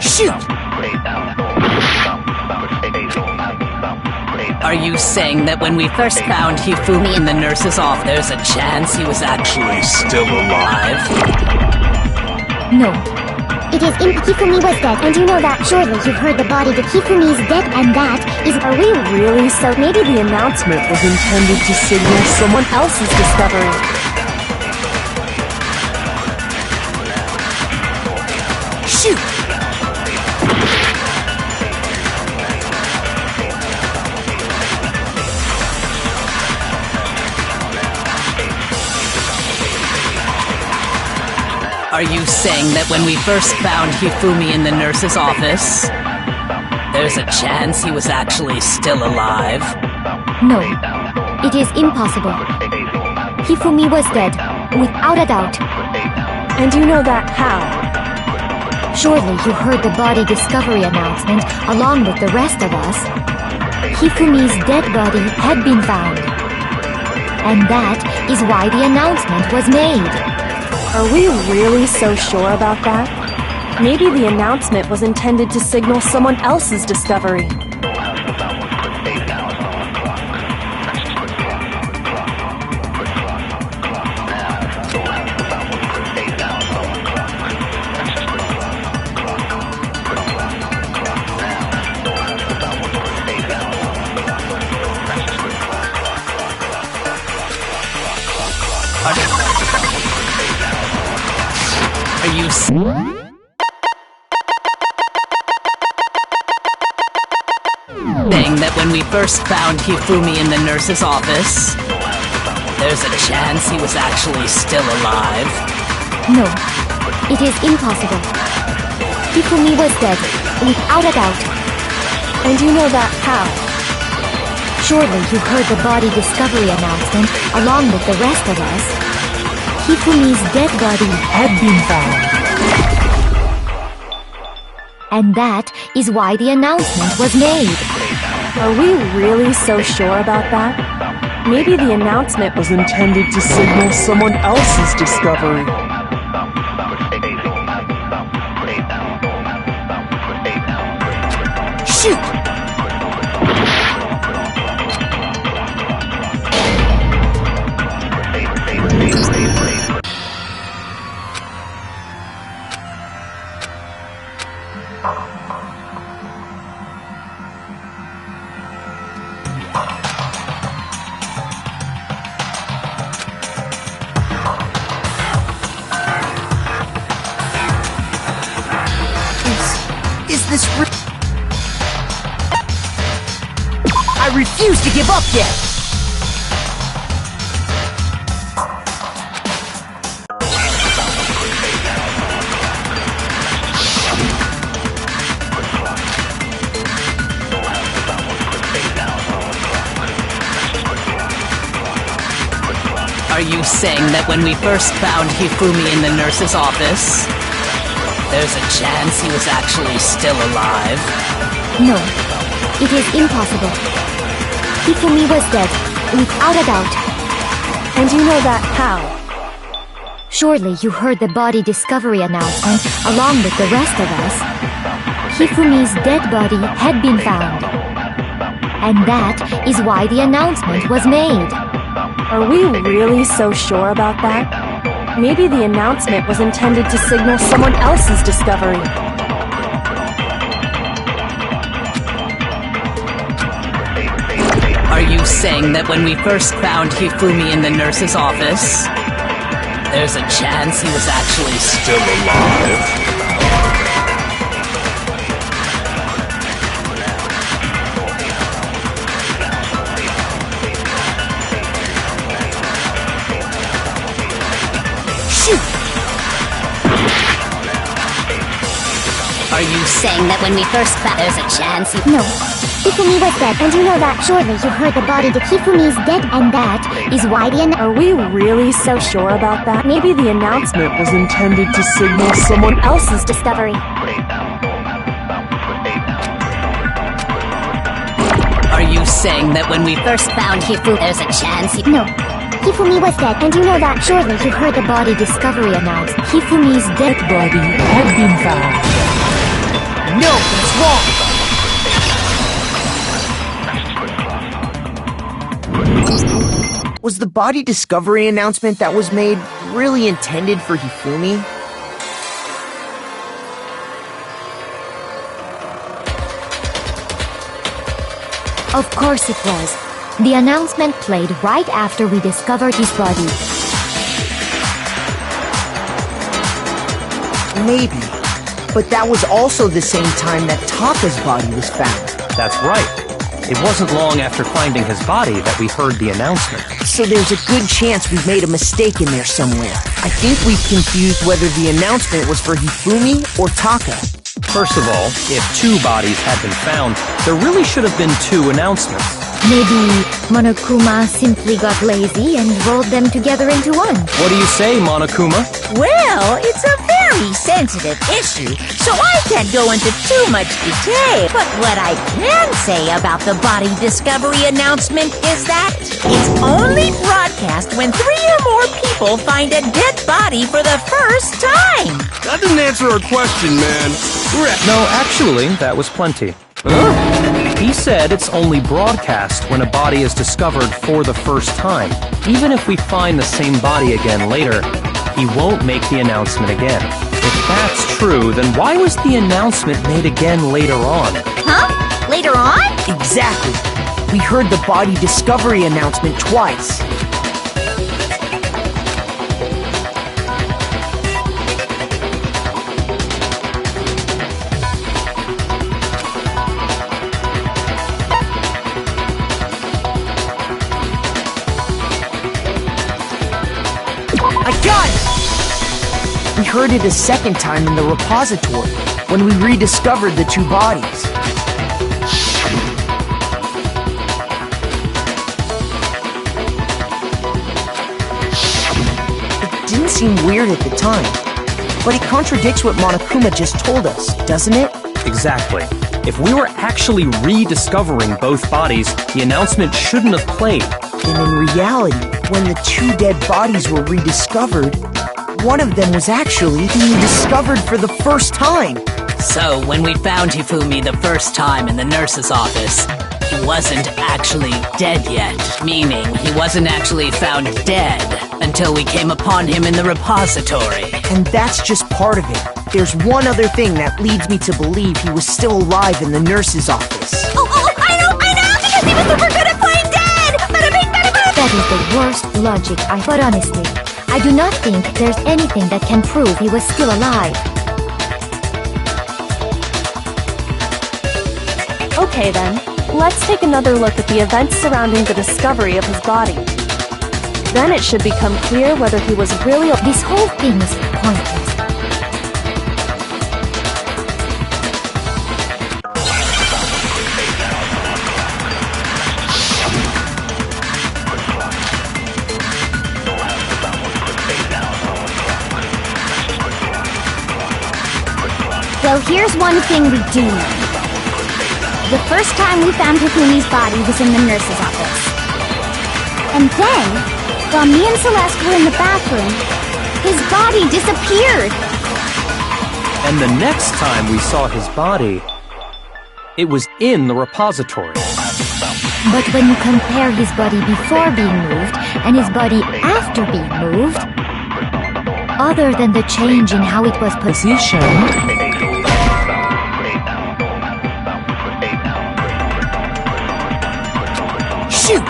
Shoot! Are you saying that when we first found Hifumi in the nurse's office, there's a chance he was actually still alive? No. It is Hifumi was dead, and you know that. Surely you heard the body that Hifumi's dead, and that is... Are we really so... Maybe the announcement was intended to signal someone else's discovery. Shoot! Are you saying that when we first found Hifumi in the nurse's office, there's a chance he was actually still alive? No, it is impossible. Hifumi was dead, without a doubt. And you know that how? Surely you heard the body discovery announcement along with the rest of us. Hifumi's dead body had been found. And that is why the announcement was made. Are we really so sure about that? Maybe the announcement was intended to signal someone else's discovery. Are you saying that when we first found Hifumi in the nurse's office, there's a chance he was actually still alive? No, it is impossible. Hifumi was dead, without a doubt. And you know that how? Surely you heard the body discovery announcement along with the rest of us. Hifumi's dead body had been found. And that is why the announcement was made. Are we really so sure about that? Maybe the announcement was intended to signal someone else's discovery. Shoot! Is this I refuse to give up yet! Are you saying that when we first found Hifumi in the nurse's office, there's a chance he was actually still alive? No, it is impossible. Hifumi was dead, without a doubt. And you know that how? Surely you heard the body discovery announcement along with the rest of us. Hifumi's dead body had been found. And that is why the announcement was made. Are we really so sure about that? Maybe the announcement was intended to signal someone else's discovery. Are you saying that when we first found Hifumi in the nurse's office, there's a chance he was actually still alive? Are you saying that when we first found there's a chance he... No. Hifumi was dead, and you know that. Surely you heard the body that Hifumi's dead, and that is why the Are we really so sure about that? Maybe the announcement was intended to signal someone else's discovery. Are you saying that when we first found Hifumi there's a chance he... No. Hifumi was dead, and you know that. Surely you heard the body discovery announced. Hifumi's dead body had been found. No, that's wrong! Was the body discovery announcement that was made really intended for Hifumi? Of course it was. The announcement played right after we discovered his body. Maybe. But that was also the same time that Taka's body was found. That's right. It wasn't long after finding his body that we heard the announcement. So there's a good chance we've made a mistake in there somewhere. I think we've confused whether the announcement was for Hifumi or Taka. First of all, if two bodies had been found, there really should have been two announcements. Maybe Monokuma simply got lazy and rolled them together into one. What do you say, Monokuma? Well, it's a very very sensitive issue, so I can't go into too much detail. But what I can say about the body discovery announcement is that it's only broadcast when 3 or more people find a dead body for the first time. That didn't answer our question, man. No, actually, that was plenty. He said it's only broadcast when a body is discovered for the first time. Even if we find the same body again later, he won't make the announcement again. If that's true, then why was the announcement made again later on? Huh? Later on? Exactly. We heard the body discovery announcement twice. I got it! We heard it a second time in the repository, when we rediscovered the 2 bodies. It didn't seem weird at the time, but it contradicts what Monokuma just told us, doesn't it? Exactly. If we were actually rediscovering both bodies, the announcement shouldn't have played. And in reality, when the 2 dead bodies were rediscovered, one of them was actually being discovered for the first time. So, when we found Hifumi the first time in the nurse's office, he wasn't actually dead yet. Meaning, he wasn't actually found dead until we came upon him in the repository. And that's just part of it. There's one other thing that leads me to believe he was still alive in the nurse's office. Oh, I know! Because he was super good at playing dead! Bada bing, bada boom! That is the worst logic but honestly, I do not think there's anything that can prove he was still alive. Okay then, let's take another look at the events surrounding the discovery of his body. Then it should become clear whether he was really... This whole thing is pointless. Well, here's one thing we do know. The first time we found Hifumi's body was in the nurse's office. And then, while me and Celeste were in the bathroom, his body disappeared. And the next time we saw his body, it was in the repository. But when you compare his body before being moved and his body after being moved, other than the change in how it was positioned, shoot!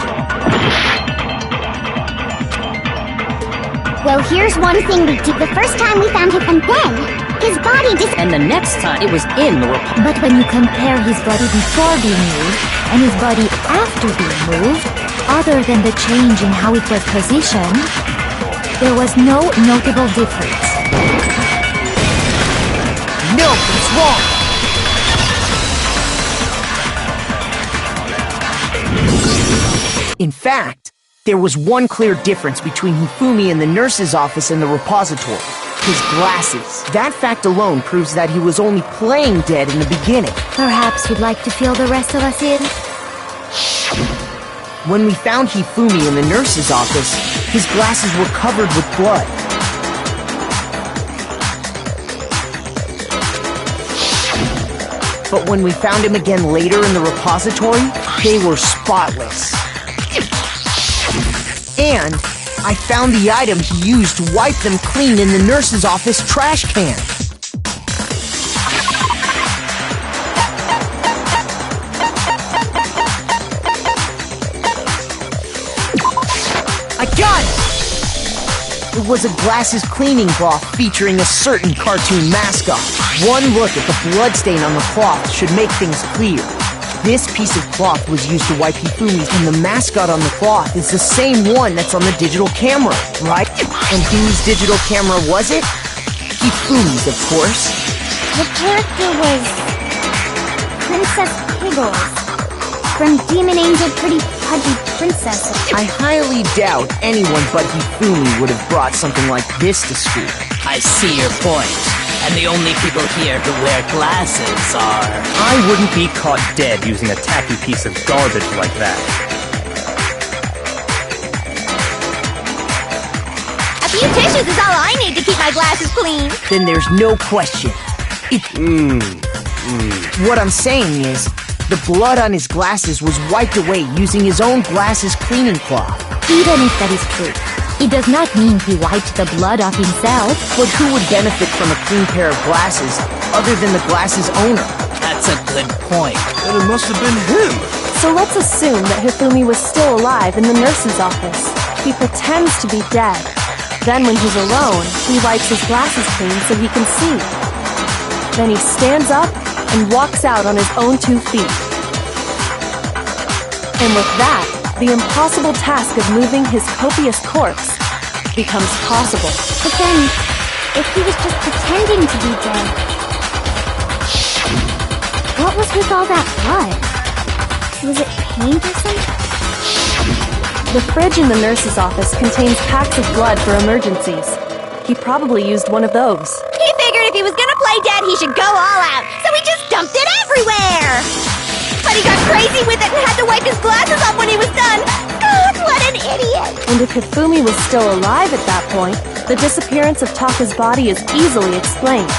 Well, here's one thing we did. The first time we found him, and then his body And the next time, it was in the But when you compare his body before being moved and his body after being moved, other than the change in how it was positioned, there was no notable difference. No, it's wrong! In fact, there was one clear difference between Hifumi in the nurse's office and the repository. His glasses. That fact alone proves that he was only playing dead in the beginning. Perhaps you'd like to fill the rest of us in? When we found Hifumi in the nurse's office, his glasses were covered with blood. But when we found him again later in the repository, they were spotless. And I found the item he used to wipe them clean in the nurse's office trash can. I got it! It was a glasses cleaning cloth featuring a certain cartoon mascot. One look at the bloodstain on the cloth should make things clear. This piece of cloth was used to wipe Hifumi's, and the mascot on the cloth is the same one that's on the digital camera, right? And whose digital camera was it? Hifumi's, of course. The character was Princess Piggles from Demon Angel Pretty Pudgy Princess. I highly doubt anyone but Hifumi would have brought something like this to school. I see your point. And the only people here who wear glasses are... I wouldn't be caught dead using a tacky piece of garbage like that. A few tissues is all I need to keep my glasses clean. Then there's no question. What I'm saying is, the blood on his glasses was wiped away using his own glasses cleaning cloth. Even if that is true, it does not mean he wiped the blood off himself. But who would benefit from a clean pair of glasses other than the glasses owner? That's a good point. Then it must have been him. So let's assume that Hifumi was still alive in the nurse's office. He pretends to be dead. Then when he's alone, he wipes his glasses clean so he can see. Then he stands up and walks out on his own 2 feet. And with that, the impossible task of moving his copious corpse becomes possible. But then, if he was just pretending to be dead, what was with all that blood? Was it paint or something? The fridge in the nurse's office contains packs of blood for emergencies. He probably used one of those. He figured if he was gonna play dead, he should go all out, so he just dumped it everywhere! But he got crazy with it and had to wipe his glasses off when he was done! God, what an idiot! And if Hifumi was still alive at that point, the disappearance of Taka's body is easily explained.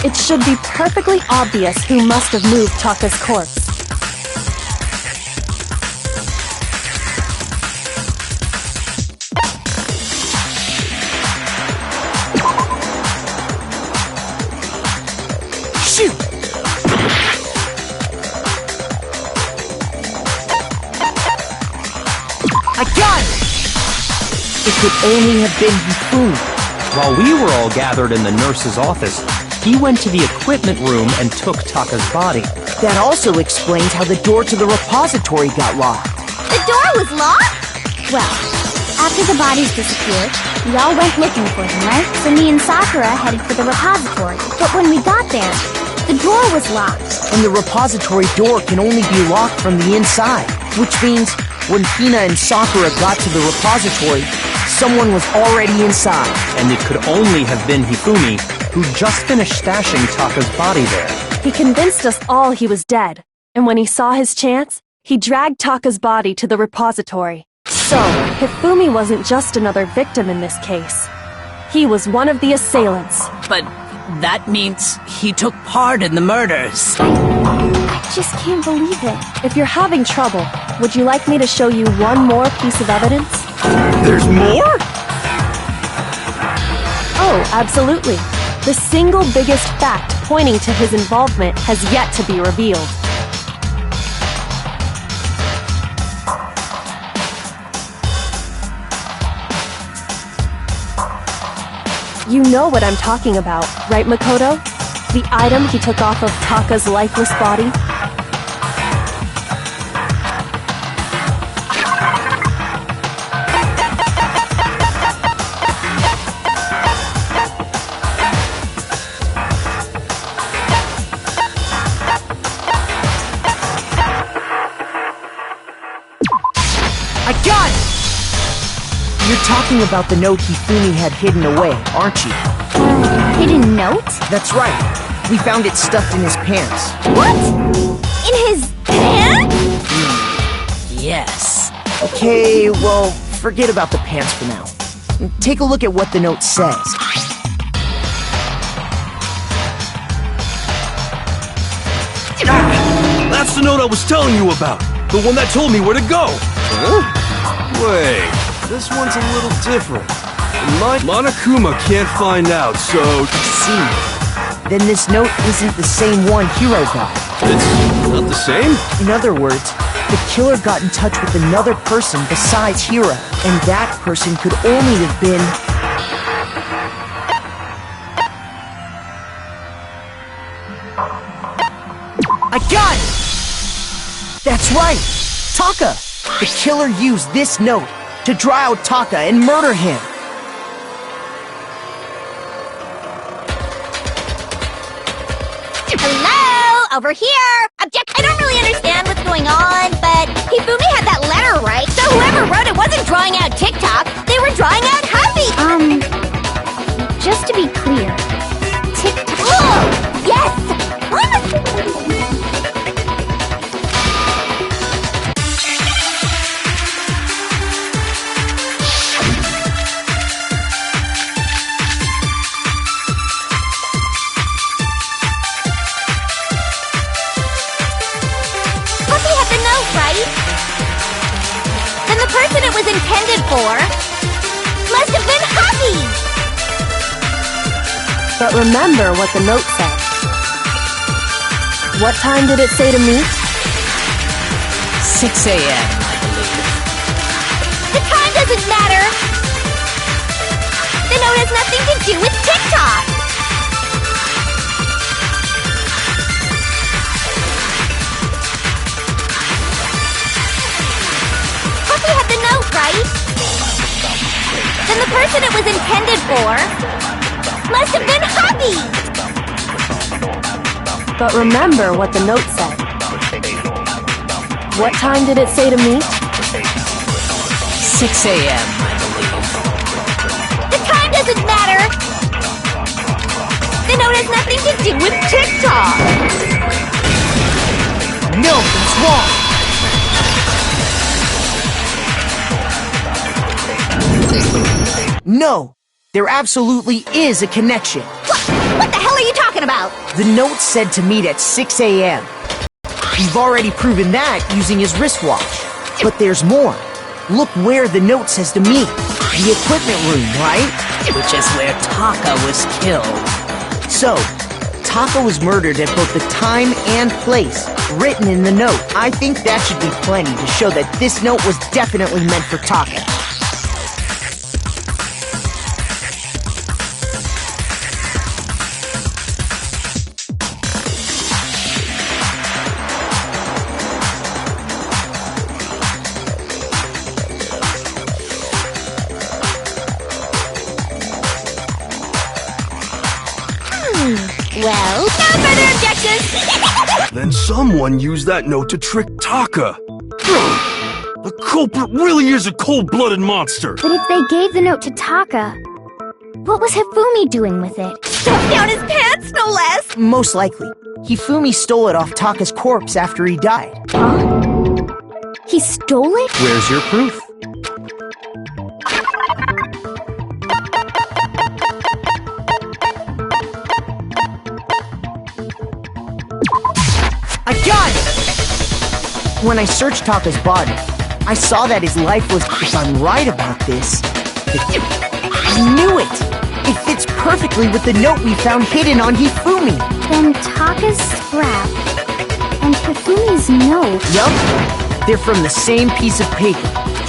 It should be perfectly obvious who must have moved Taka's corpse. Shoot! I got it! It could only have been Hifumi. While we were all gathered in the nurse's office, he went to the equipment room and took Taka's body. That also explains how the door to the repository got locked. The door was locked? Well, after the bodies disappeared, we all went looking for them, right? So me and Sakura headed for the repository. But when we got there, the door was locked. And the repository door can only be locked from the inside, which means when Hina and Sakura got to the repository, someone was already inside. And it could only have been Hifumi, who just finished stashing Taka's body there. He convinced us all he was dead, and when he saw his chance, he dragged Taka's body to the repository. So, Hifumi wasn't just another victim in this case. He was one of the assailants. But that means he took part in the murders. I just can't believe it. If you're having trouble, would you like me to show you one more piece of evidence? There's more? Oh, absolutely. The single biggest fact pointing to his involvement has yet to be revealed. You know what I'm talking about, right, Makoto? The item he took off of Taka's lifeless body? I got it! You're talking about the note Hifumi had hidden away, aren't you? Hidden note? That's right. We found it stuffed in his pants. What? In his pants? Yes. Okay, well, forget about the pants for now. Take a look at what the note says. That's the note I was telling you about. The one that told me where to go. Huh? Wait, this one's a little different. Monokuma can't find out, so... I see. Then this note isn't the same one Hiro got. It's not the same? In other words, the killer got in touch with another person besides Hiro, and that person could only have been... I got it! That's right! Taka! The killer used this note to draw out Taka and murder him! Hello? Over here! Object! I don't really understand what's going on, but Hifumi had that letter right, so whoever wrote it wasn't drawing out TikTok, they were drawing out Huffy! Just to be clear, person it was intended for must have been happy! But remember what the note said. What time did it say to meet? 6 a.m., I believe. The time doesn't matter! The note has nothing to do with TikTok! Puppy had the note, right? Then the person it was intended for must have been Happy! But remember what the note said. What time did it say to meet? 6 a.m., I believe. The time doesn't matter! The note has nothing to do with TikTok! No, that's wrong! No, there absolutely is a connection. What the hell are you talking about? The note said to meet at 6 a.m. We've already proven that using his wristwatch. But there's more. Look where the note says to meet. The equipment room, right? Which is where Taka was killed. So, Taka was murdered at both the time and place written in the note. I think that should be plenty to show that this note was definitely meant for Taka. Well, no further objections! Then someone used that note to trick Taka. The culprit really is a cold-blooded monster. But if they gave the note to Taka, what was Hifumi doing with it? Stuffed down his pants, no less! Most likely. Hifumi stole it off Taka's corpse after he died. Huh? He stole it? Where's your proof? I got it! When I searched Taka's body, I saw that his life was, if I'm right about this, I knew it! It fits perfectly with the note we found hidden on Hifumi. Then Taka's scrap and Hifumi's note. Yup, they're from the same piece of paper.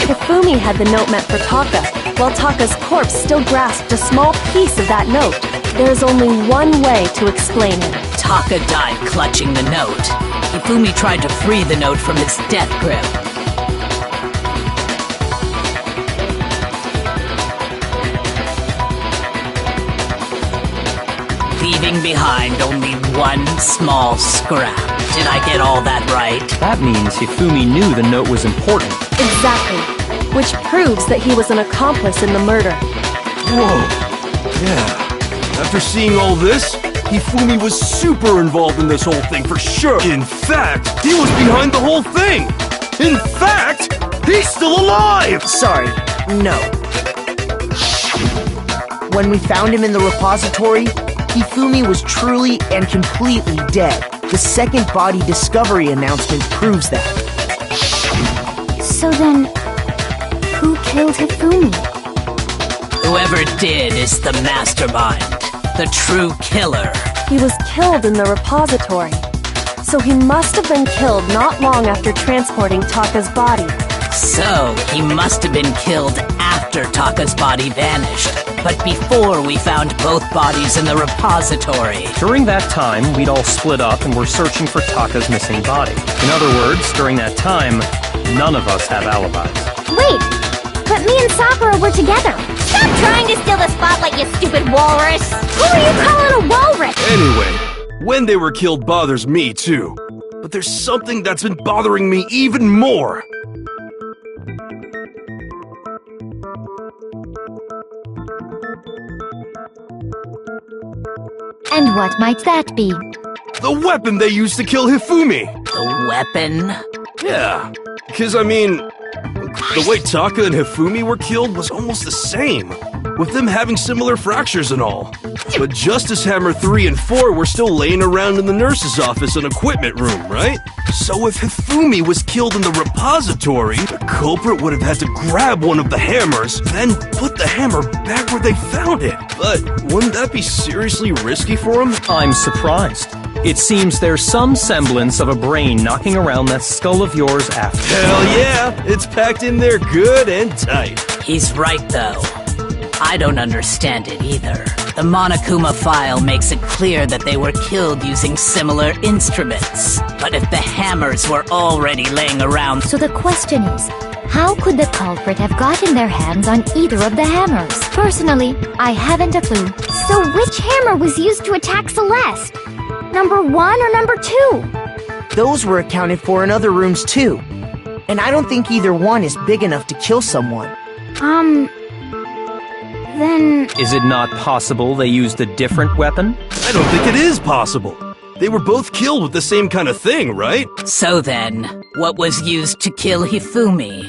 Hifumi had the note meant for Taka, while Taka's corpse still grasped a small piece of that note. There's only one way to explain it. Taka died clutching the note. Hifumi tried to free the note from its death grip. Leaving behind only one small scrap. Did I get all that right? That means Hifumi knew the note was important. Exactly. Which proves that he was an accomplice in the murder. Whoa. Yeah. After seeing all this, Hifumi was super involved in this whole thing for sure. In fact, he was behind the whole thing. In fact, he's still alive! Sorry, no. When we found him in the repository, Hifumi was truly and completely dead. The second body discovery announcement proves that. So then, who killed Hifumi? Whoever did is the mastermind. The true killer. He was killed in the repository. So he must have been killed not long after transporting Taka's body. So, he must have been killed after Taka's body vanished, but before we found both bodies in the repository. During that time, we'd all split up and were searching for Taka's missing body. In other words, during that time, none of us have alibis. Wait, but me and Sakura were together. Stop trying to steal the spotlight, you stupid walrus! Who are you calling a walrus? Anyway, when they were killed bothers me too. But there's something that's been bothering me even more. And what might that be? The weapon they used to kill Hifumi! The weapon? Yeah, because I mean, the way Taka and Hifumi were killed was almost the same. with them having similar fractures and all. But Justice Hammer 3 and 4 were still laying around in the nurse's office and equipment room, right? So if Hifumi was killed in the repository, the culprit would have had to grab one of the hammers, then put the hammer back where they found it. But wouldn't that be seriously risky for him? I'm surprised. It seems there's some semblance of a brain knocking around that skull of yours after. Hell yeah! It's packed in there good and tight. He's right, though. I don't understand it either. The Monokuma file makes it clear that they were killed using similar instruments. But if the hammers were already laying around... So the question is, how could the culprit have gotten their hands on either of the hammers? Personally, I haven't a clue. So which hammer was used to attack Celeste? Number 1 or number 2? Those were accounted for in other rooms too. And I don't think either one is big enough to kill someone. Then... Is it not possible they used a different weapon? I don't think it is possible. They were both killed with the same kind of thing, right? So then, what was used to kill Hifumi?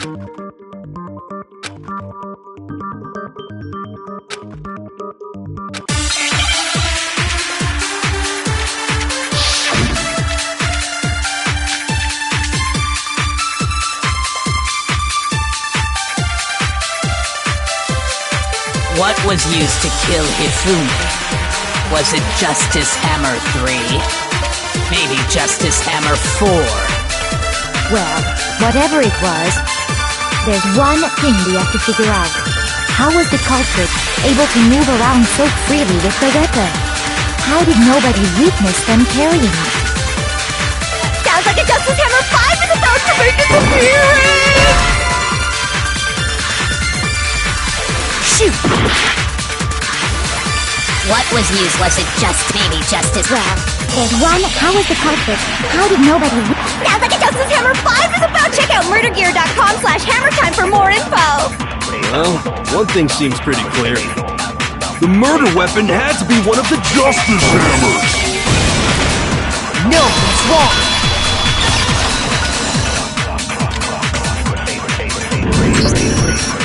What was used to kill Hifumi? Was it Justice Hammer 3? Maybe Justice Hammer 4? Well, whatever it was, there's one thing we have to figure out. How was the culprit able to move around so freely with the weapon? How did nobody witness them carrying it? Sounds like a Justice Hammer 5 is about to make its appearance! Shoot! What was used? Was it maybe Justice? Well, there's one. How was the culprit? How did nobody... Sounds like a Justice Hammer 5 is about. Check out murdergear.com/hammertime for more info. Well, one thing seems pretty clear. The murder weapon had to be one of the Justice Hammers! No, it's wrong!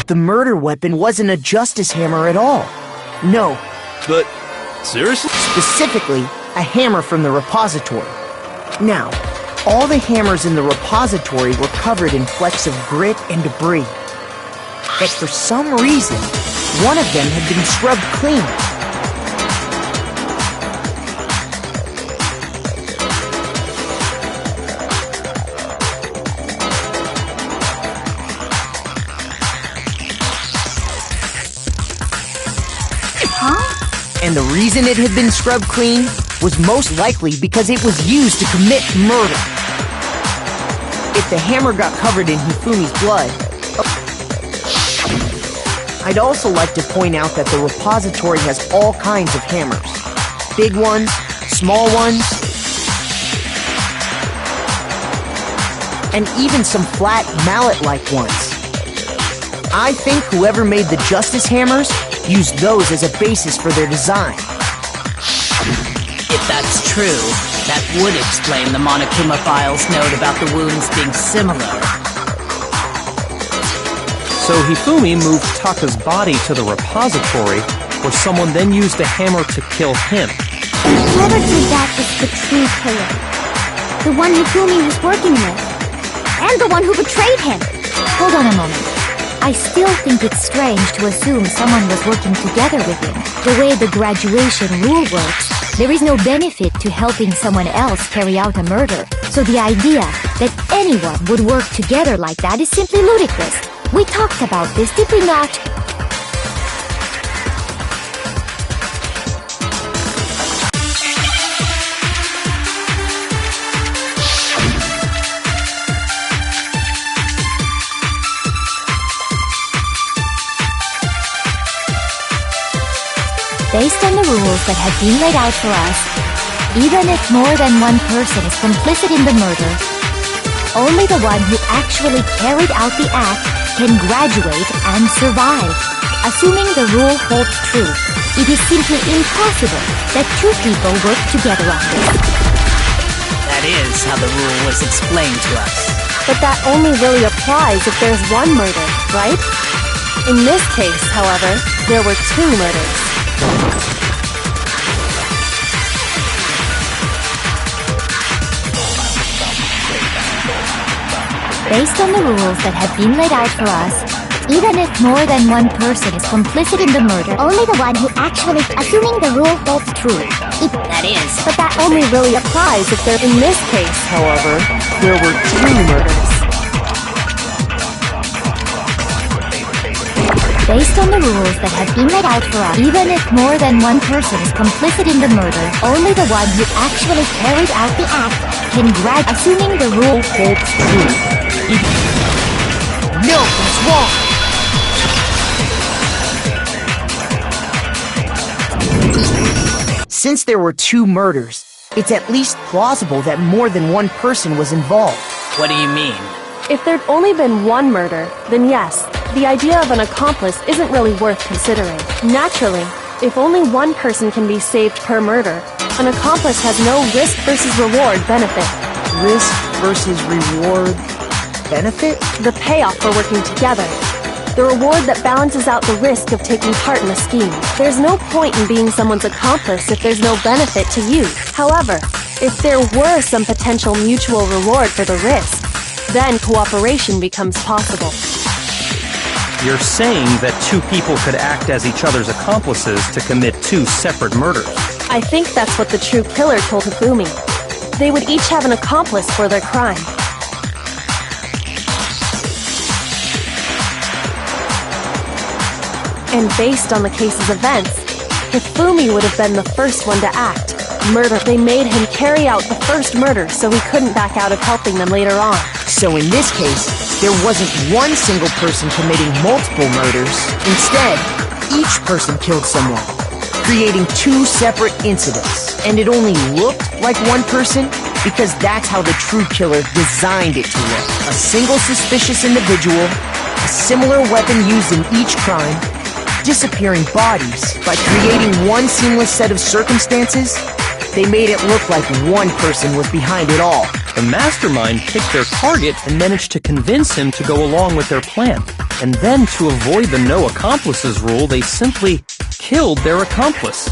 The murder weapon wasn't a Justice Hammer at all. No. But, seriously? Specifically, a hammer from the repository. Now, all the hammers in the repository were covered in flecks of grit and debris. But for some reason, one of them had been scrubbed clean. And the reason it had been scrubbed clean was most likely because it was used to commit murder. If the hammer got covered in Hifumi's blood... I'd also like to point out that the repository has all kinds of hammers. Big ones, small ones, and even some flat mallet-like ones. I think whoever made the Justice Hammers used those as a basis for their design. If that's true, that would explain the Monokuma file's note about the wounds being similar. So Hifumi moved Taka's body to the repository, where someone then used a hammer to kill him. Whoever did that was the true killer. The one Hifumi was working with. And the one who betrayed him. Hold on a moment. I still think it's strange to assume someone was working together with him. The way the graduation rule works, there is no benefit to helping someone else carry out a murder. So the idea that anyone would work together like that is simply ludicrous. We talked about this, did we not? Based on the rules that have been laid out for us, even if more than one person is complicit in the murder, only the one who actually carried out the act can graduate and survive. Assuming the rule holds true, it is simply impossible that two people work together on this. That is how the rule was explained to us. But that only really applies if there's one murder, right? In this case, however, there were 2 murders. Based on the rules that have been laid out for us, even if more than one person is complicit in the murder, Only the one who actually, assuming the rule holds true. That is. But that only really applies if they're in this case, however, there were 2 murders. based on the rules that have been laid out for us, even if more than one person is complicit in the murder, only the one who actually carried out the act can grant, assuming the rule holds true. No, that's wrong! Since there were 2 murders, it's at least plausible that more than one person was involved. What do you mean? If there'd only been one murder, then yes, the idea of an accomplice isn't really worth considering. Naturally, if only one person can be saved per murder, an accomplice has no risk versus reward benefit. Risk versus reward benefit? The payoff for working together. The reward that balances out the risk of taking part in a scheme. There's no point in being someone's accomplice if there's no benefit to you. However, if there were some potential mutual reward for the risk, then cooperation becomes possible. You're saying that 2 people could act as each other's accomplices to commit 2 separate murders. I think that's what the true killer told Hifumi. They would each have an accomplice for their crime. And based on the case's events, Hifumi would have been the first one to act. Murder. They made him carry out the first murder so he couldn't back out of helping them later on. So in this case, there wasn't one single person committing multiple murders. Instead, each person killed someone, creating 2 separate incidents. And it only looked like one person because that's how the true killer designed it to look. A single suspicious individual, a similar weapon used in each crime, disappearing bodies. By creating one seamless set of circumstances, they made it look like one person was behind it all. The mastermind picked their target and managed to convince him to go along with their plan. And then, to avoid the no accomplices rule, they simply killed their accomplice.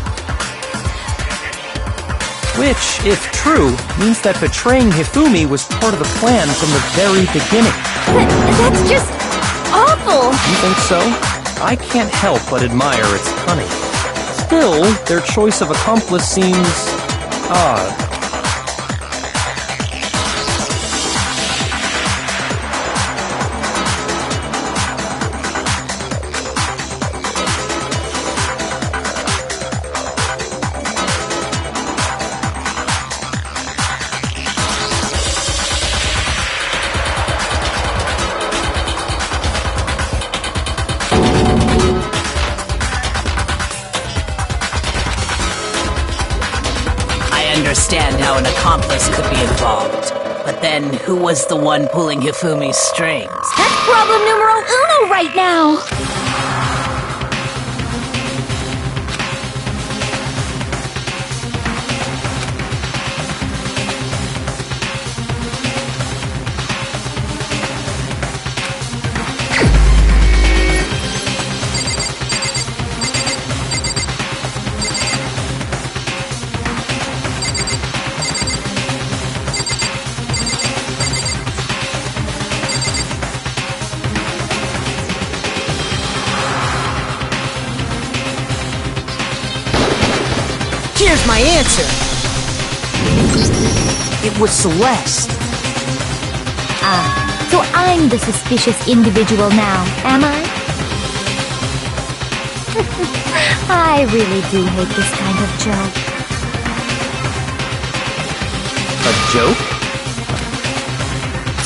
Which, if true, means that betraying Hifumi was part of the plan from the very beginning. That's just awful! You think so? I can't help but admire its cunning. Still, their choice of accomplice seems odd. Understand how an accomplice could be involved. But then, who was the one pulling Hifumi's strings? That's problem numero uno right now! Here's my answer! It was Celeste. Ah, so I'm the suspicious individual now, am I? I really do hate this kind of joke. A joke?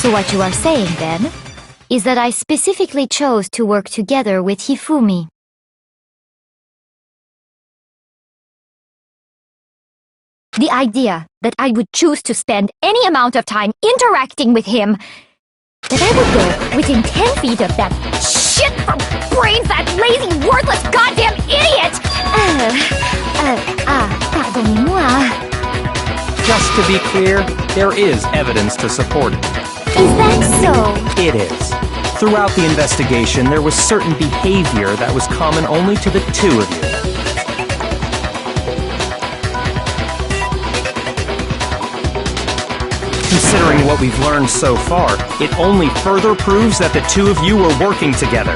So what you are saying, then, is that I specifically chose to work together with Hifumi. The idea that I would choose to spend any amount of time interacting with him, that I would go within 10 feet of that shit for brains, that lazy, worthless, goddamn idiot! Pardonnez-moi. Just to be clear, there is evidence to support it. Is that so? It is. Throughout the investigation, there was certain behavior that was common only to the two of you. Considering what we've learned so far, it only further proves that the two of you were working together.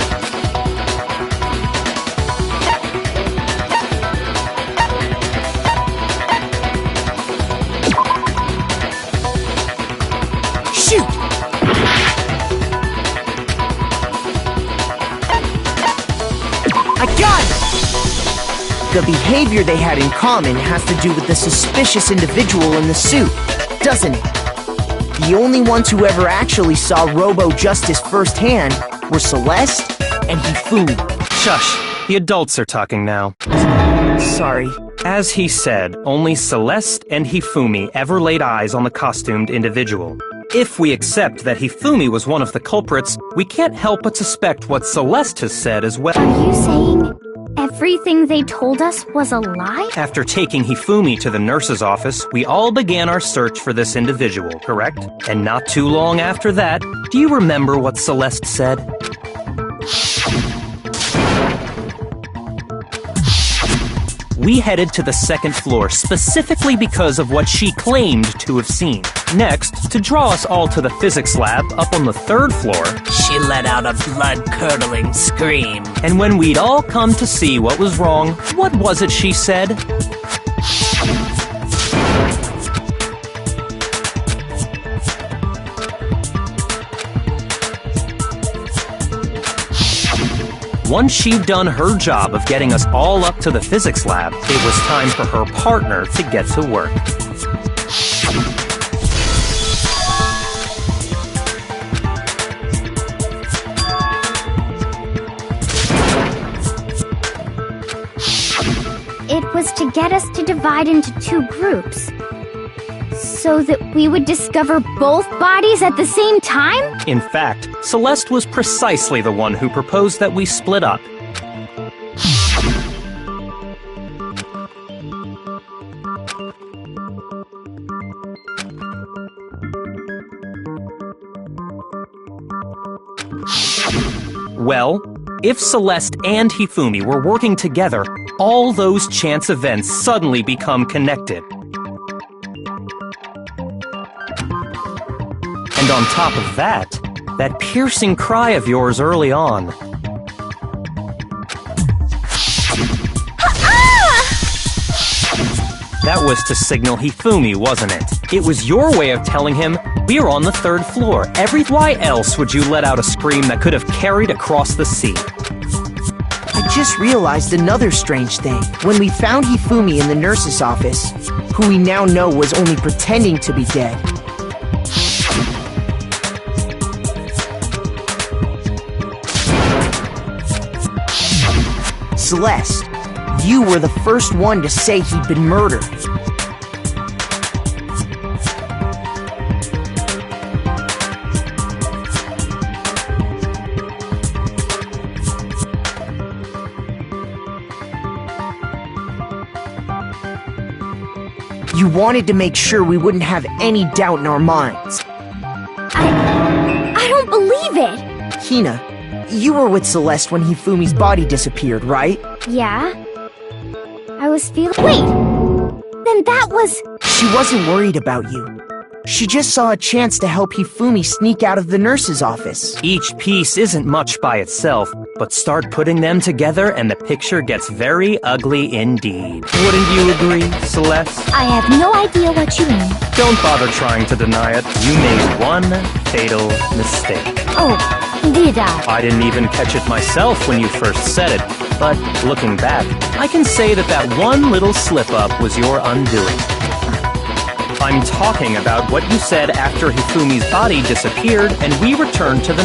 Shoot! I got it! The behavior they had in common has to do with the suspicious individual in the suit, doesn't it? The only ones who ever actually saw Robo-Justice firsthand were Celeste and Hifumi. Shush, the adults are talking now. Sorry. As he said, only Celeste and Hifumi ever laid eyes on the costumed individual. If we accept that Hifumi was one of the culprits, we can't help but suspect what Celeste has said as well. Are you saying everything they told us was a lie? After taking Hifumi to the nurse's office, we all began our search for this individual, correct? And not too long after that, do you remember what Celeste said? We headed to the second floor specifically because of what she claimed to have seen. Next, to draw us all to the physics lab up on the third floor, She let out a blood-curdling scream. and when we'd all come to see what was wrong, what was it she said? Once she'd done her job of getting us all up to the physics lab, it was time for her partner to get to work. It was to get us to divide into two groups, so that we would discover both bodies at the same time? In fact, Celeste was precisely the one who proposed that we split up. Well, if Celeste and Hifumi were working together, all those chance events suddenly become connected. And on top of that, that piercing cry of yours early on. That was to signal Hifumi, wasn't it? It was your way of telling him, we're on the third floor. Why else would you let out a scream that could have carried across the sea? I just realized another strange thing. When we found Hifumi in the nurse's office, who we now know was only pretending to be dead, Celeste, you were the first one to say he'd been murdered. You wanted to make sure we wouldn't have any doubt in our minds. I don't believe it! Hina, you were with Celeste when Hifumi's body disappeared, right? Yeah? I was feeling— Wait! Then that was— She wasn't worried about you. She just saw a chance to help Hifumi sneak out of the nurse's office. Each piece isn't much by itself, but start putting them together and the picture gets very ugly indeed. Wouldn't you agree, Celeste? I have no idea what you mean. Don't bother trying to deny it. You made one fatal mistake. Oh, did I? I didn't even catch it myself when you first said it, but looking back, I can say that that one little slip-up was your undoing. I'm talking about what you said after Hifumi's body disappeared and we returned to the...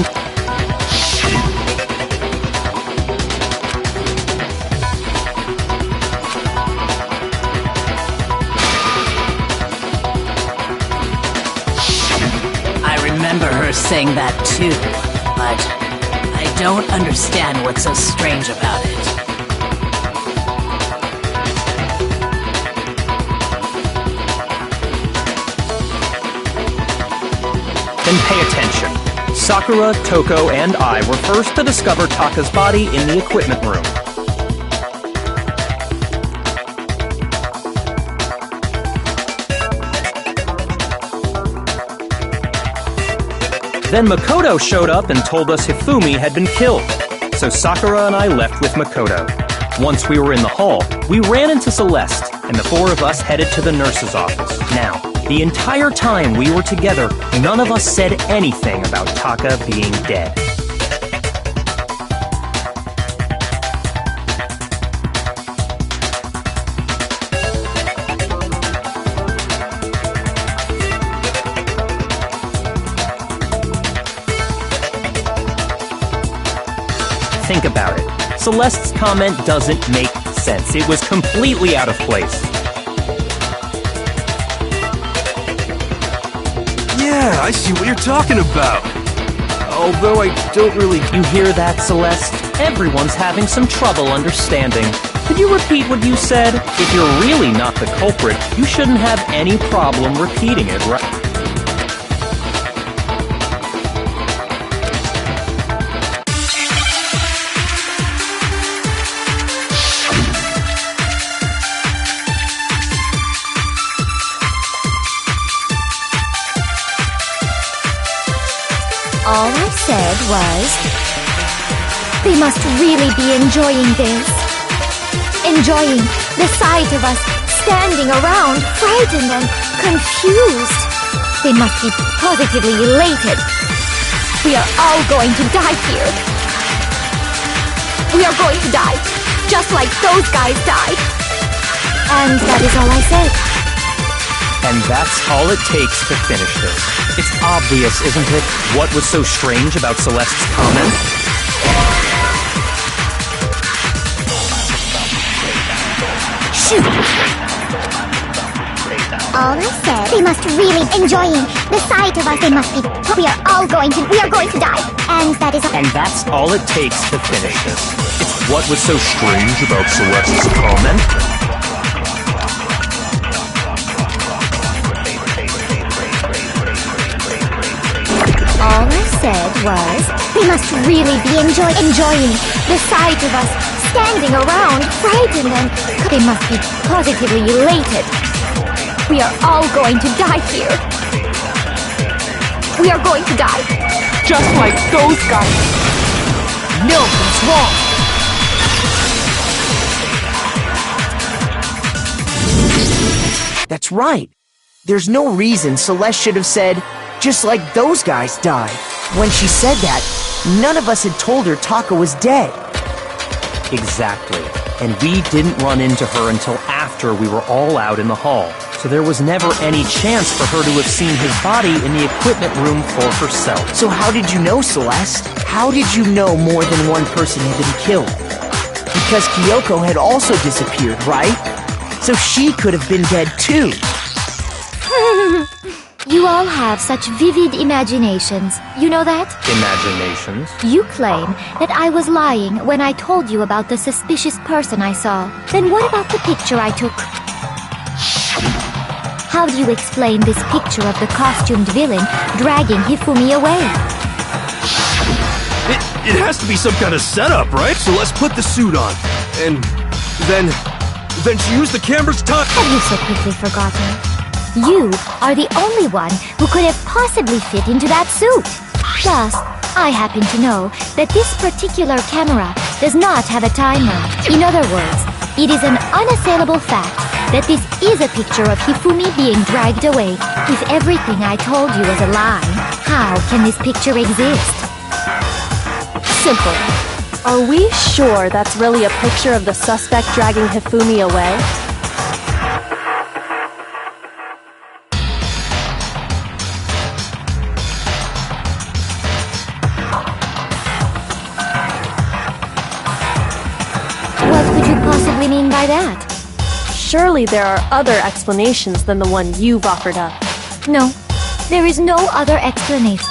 I remember her saying that too, but I don't understand what's so strange about it. Then pay attention. Sakura, Toko, and I were first to discover Taka's body in the equipment room. Then Makoto showed up and told us Hifumi had been killed. So Sakura and I left with Makoto. Once we were in the hall, we ran into Celeste, and the four of us headed to the nurse's office. Now, the entire time we were together, none of us said anything about Taka being dead. Think about it. Celeste's comment doesn't make sense. It was completely out of place. Yeah, I see what you're talking about. Although I don't really... You hear that, Celeste? Everyone's having some trouble understanding. Could you repeat what you said? If you're really not the culprit, you shouldn't have any problem repeating it, right? All I said was, they must really be enjoying this. Enjoying the sight of us standing around, frightened and confused. They must be positively elated. We are all going to die here. We are going to die, just like those guys died. And that is all I said. And that's all it takes to finish this. It's obvious, isn't it, what was so strange about Celeste's comment? Shoot! All I said, they must really enjoying the sight of us. They must be. We are going to die. And that is. And that's all it takes to finish this. It's what was so strange about Celeste's comment? All I said was, they must really be enjoying the sight of us standing around, frightened and they must be positively elated. We are all going to die here. We are going to die, just like those guys. No, he's wrong. That's right. There's no reason Celeste should have said, just like those guys died. When she said that, none of us had told her Taka was dead. Exactly. And we didn't run into her until after we were all out in the hall. So there was never any chance for her to have seen his body in the equipment room for herself. So how did you know, Celeste? How did you know more than one person had been killed? Because Kyoko had also disappeared, right? So she could have been dead too. You all have such vivid imaginations. You know that? Imaginations? You claim that I was lying when I told you about the suspicious person I saw. Then what about the picture I took? How do you explain this picture of the costumed villain dragging Hifumi away? It has to be some kind of setup, right? So let's put the suit on. And then she used the camera's time. Have you so quickly forgotten? You are the only one who could have possibly fit into that suit. Plus, I happen to know that this particular camera does not have a timer. In other words, it is an unassailable fact that this is a picture of Hifumi being dragged away. If everything I told you was a lie, how can this picture exist? Simple. Are we sure that's really a picture of the suspect dragging Hifumi away? What mean by that? Surely there are other explanations than the one you've offered up. No, there is no other explanation.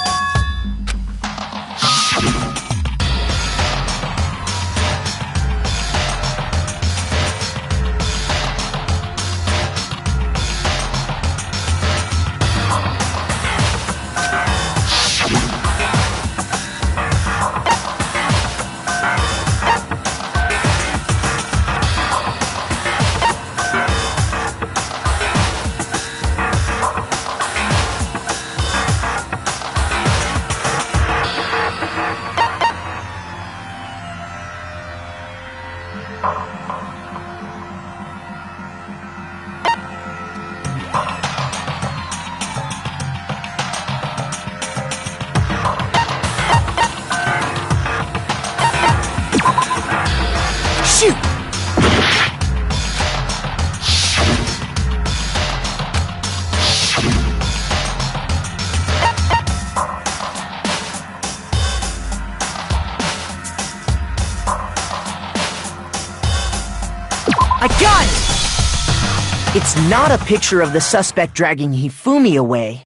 I got it! It's not a picture of the suspect dragging Hifumi away.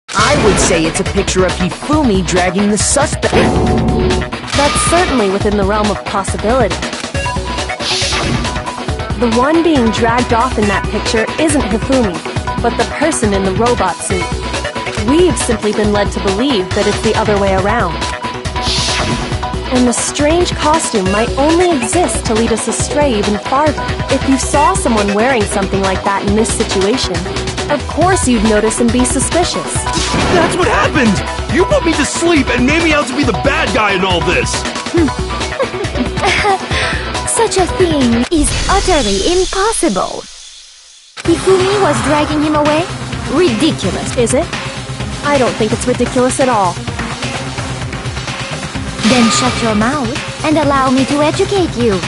I would say it's a picture of Hifumi dragging the suspect. That's certainly within the realm of possibility. The one being dragged off in that picture isn't Hifumi, but the person in the robot suit. We've simply been led to believe that it's the other way around. And the strange costume might only exist to lead us astray even farther. If you saw someone wearing something like that in this situation, of course you'd notice and be suspicious. That's what happened! You put me to sleep and made me out to be the bad guy in all this! Such a thing is utterly impossible. Hifumi was dragging him away? Ridiculous. Is it? I don't think it's ridiculous at all. Then shut your mouth and allow me to educate you.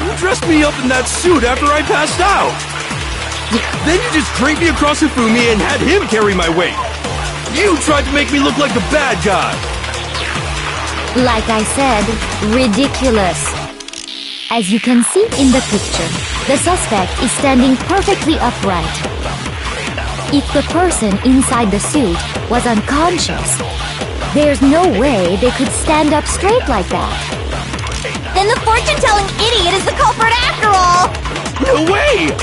You dressed me up in that suit after I passed out! Then you just draped me across Hifumi and had him carry my weight! You tried to make me look like the bad guy! Like I said, ridiculous. As you can see in the picture, the suspect is standing perfectly upright. If the person inside the suit was unconscious, there's no way they could stand up straight like that. Then the fortune-telling idiot is the culprit after all! No way!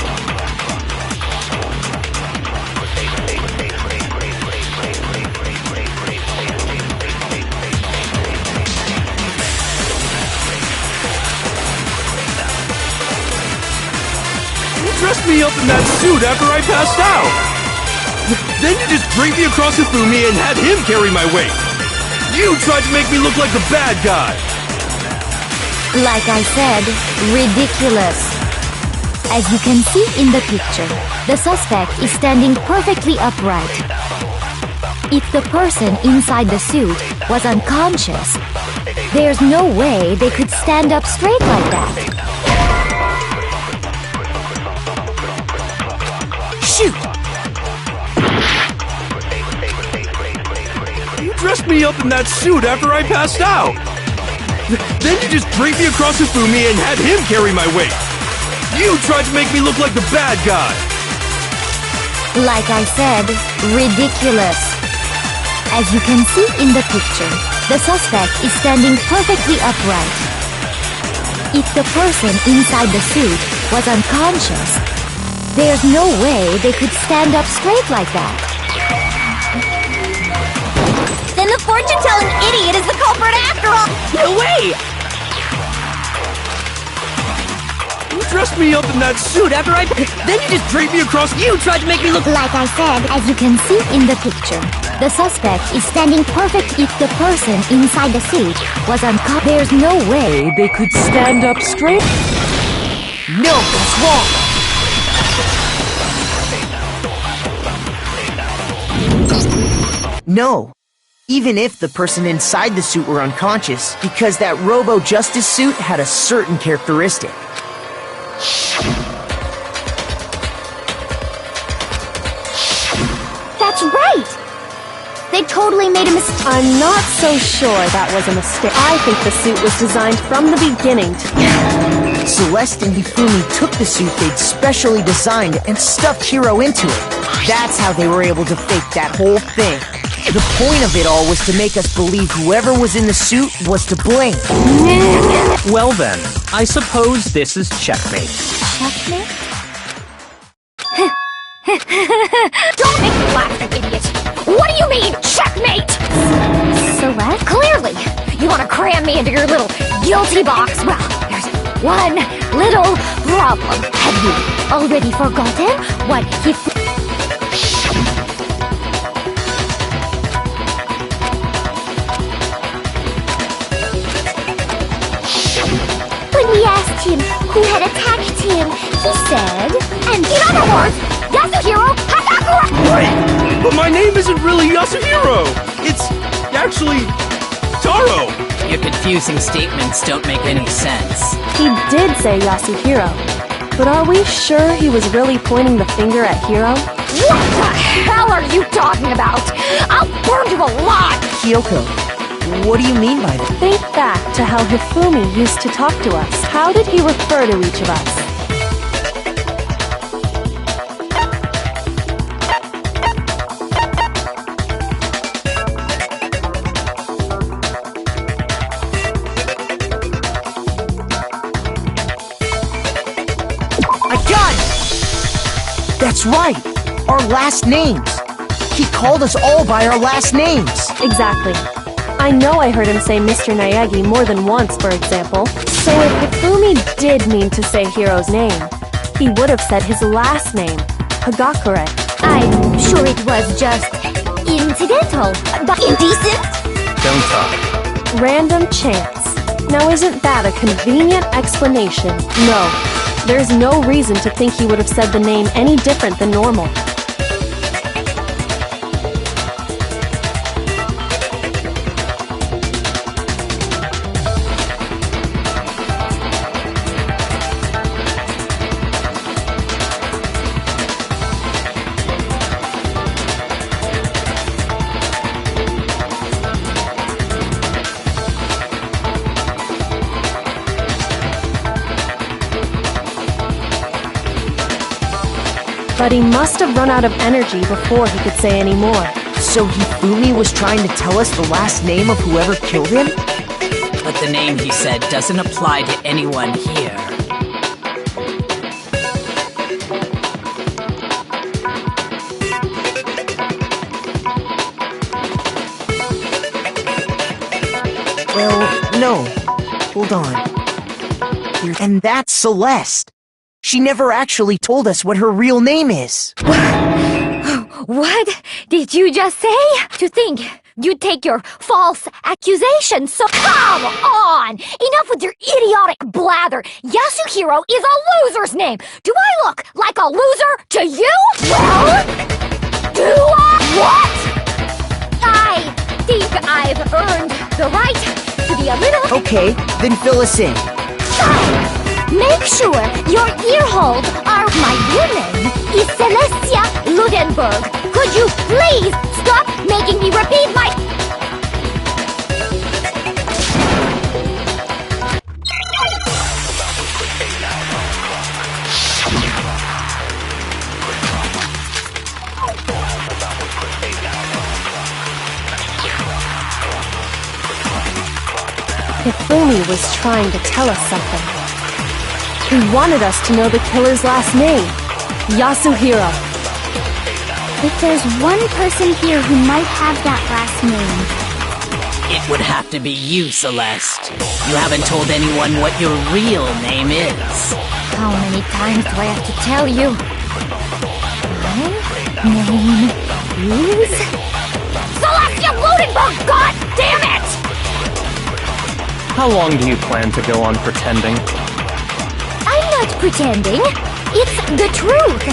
Dressed me up in that suit after I passed out! Then you just draped me across Hifumi and had him carry my weight! You tried to make me look like the bad guy! Like I said, ridiculous. As you can see in the picture, the suspect is standing perfectly upright. If the person inside the suit was unconscious, there's no way they could stand up straight like that. Shoot! You dressed me up in that suit after I passed out! Then you just draped me across Hifumi and had him carry my weight! You tried to make me look like the bad guy! Like I said, ridiculous. As you can see in the picture, the suspect is standing perfectly upright. If the person inside the suit was unconscious, there's no way they could stand up straight like that. Then the fortune-telling idiot is the culprit after all! No way! You dressed me up in that suit after I... Then you just draped me across... You tried to make me look... Like I said, as you can see in the picture, the suspect is standing perfect. If the person inside the suit was unconscious, there's no way they could stand up straight. No, that's wrong! No. Even if the person inside the suit were unconscious, because that Robo-Justice suit had a certain characteristic. That's right! They totally made a mistake. I'm not so sure that was a mistake. I think the suit was designed from the beginning to... Celeste and Hifumi took the suit they'd specially designed and stuffed Hiro into it. That's how they were able to fake that whole thing. The point of it all was to make us believe whoever was in the suit was to blame. Well then, I suppose this is checkmate. Checkmate? Don't make me laugh, you idiot! What do you mean, checkmate? Celeste? Clearly, you want to cram me into your little guilty box. Well, there's one little problem. Have you already forgotten what When we asked him who had attacked him, he said, and in other words, Yasuhiro Hatakura! Wait! But my name isn't really Yasuhiro! It's actually Taro! Your confusing statements don't make any sense. He did say Yasuhiro, but are we sure he was really pointing the finger at Hiro? What the hell are you talking about? I'll burn you alive! Kyoko, what do you mean by that? Think back to how Hifumi used to talk to us. How did he refer to each of us? That's right! Our last names! He called us all by our last names! Exactly. I know I heard him say Mr. Naegi more than once, for example. So if Hifumi did mean to say Hiro's name, he would have said his last name, Hagakure. I'm sure it was just incidental, but indecent? Don't talk. Random chance. Now isn't that a convenient explanation? No. There's no reason to think he would have said the name any different than normal. But he must have run out of energy before he could say any more. So Hifumi was trying to tell us the last name of whoever killed him? But the name he said doesn't apply to anyone here. Well, no. Hold on. And that's Celeste. She never actually told us what her real name is. What did you just say? To think you'd take your false accusations so— Come on! Enough with your idiotic blather! Yasuhiro is a loser's name! Do I look like a loser to you? Well? Do I? What? I think I've earned the right to be a little— Okay, then fill us in. Make sure your ear holes are— My real name is Celestia Ludenberg. Could you please stop making me repeat my— Hifumi was trying to tell us something. He wanted us to know the killer's last name, Yasuhiro. If there's one person here who might have that last name, It would have to be you, Celeste. You haven't told anyone what your real name is. How many times do I have to tell you? My name is— Celestia Ludenberg! God damn it! How long do you plan to go on pretending? I'm not pretending. It's the truth.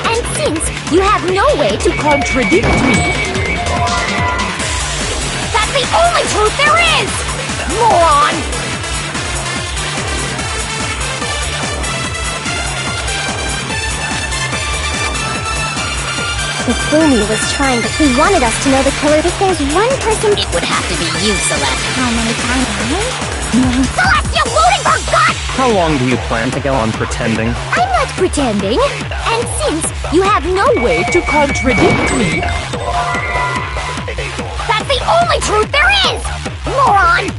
And since you have no way to contradict me, that's the only truth there is! Moron! Hifumi was trying to— He wanted us to know the killer. If there's one person— It would have to be you, Celeste. How many times? Celestia Ludenberg, God! How long do you plan to go on pretending? I'm not pretending. And since you have no way to contradict me, that's the only truth there is! Moron!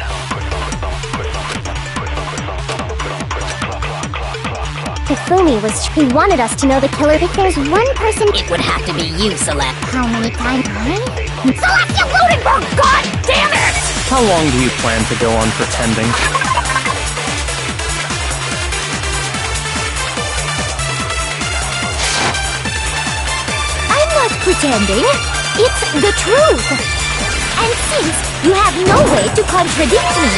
Hifumi was— He wanted us to know the killer. If there's one person— It would have to be you, Celeste. How many times? Celestia Ludenberg, God damn it! How long do you plan to go on pretending? I'm not pretending. It's the truth. And since you have no way to contradict me,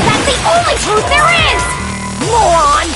that's the only truth there is! Moron!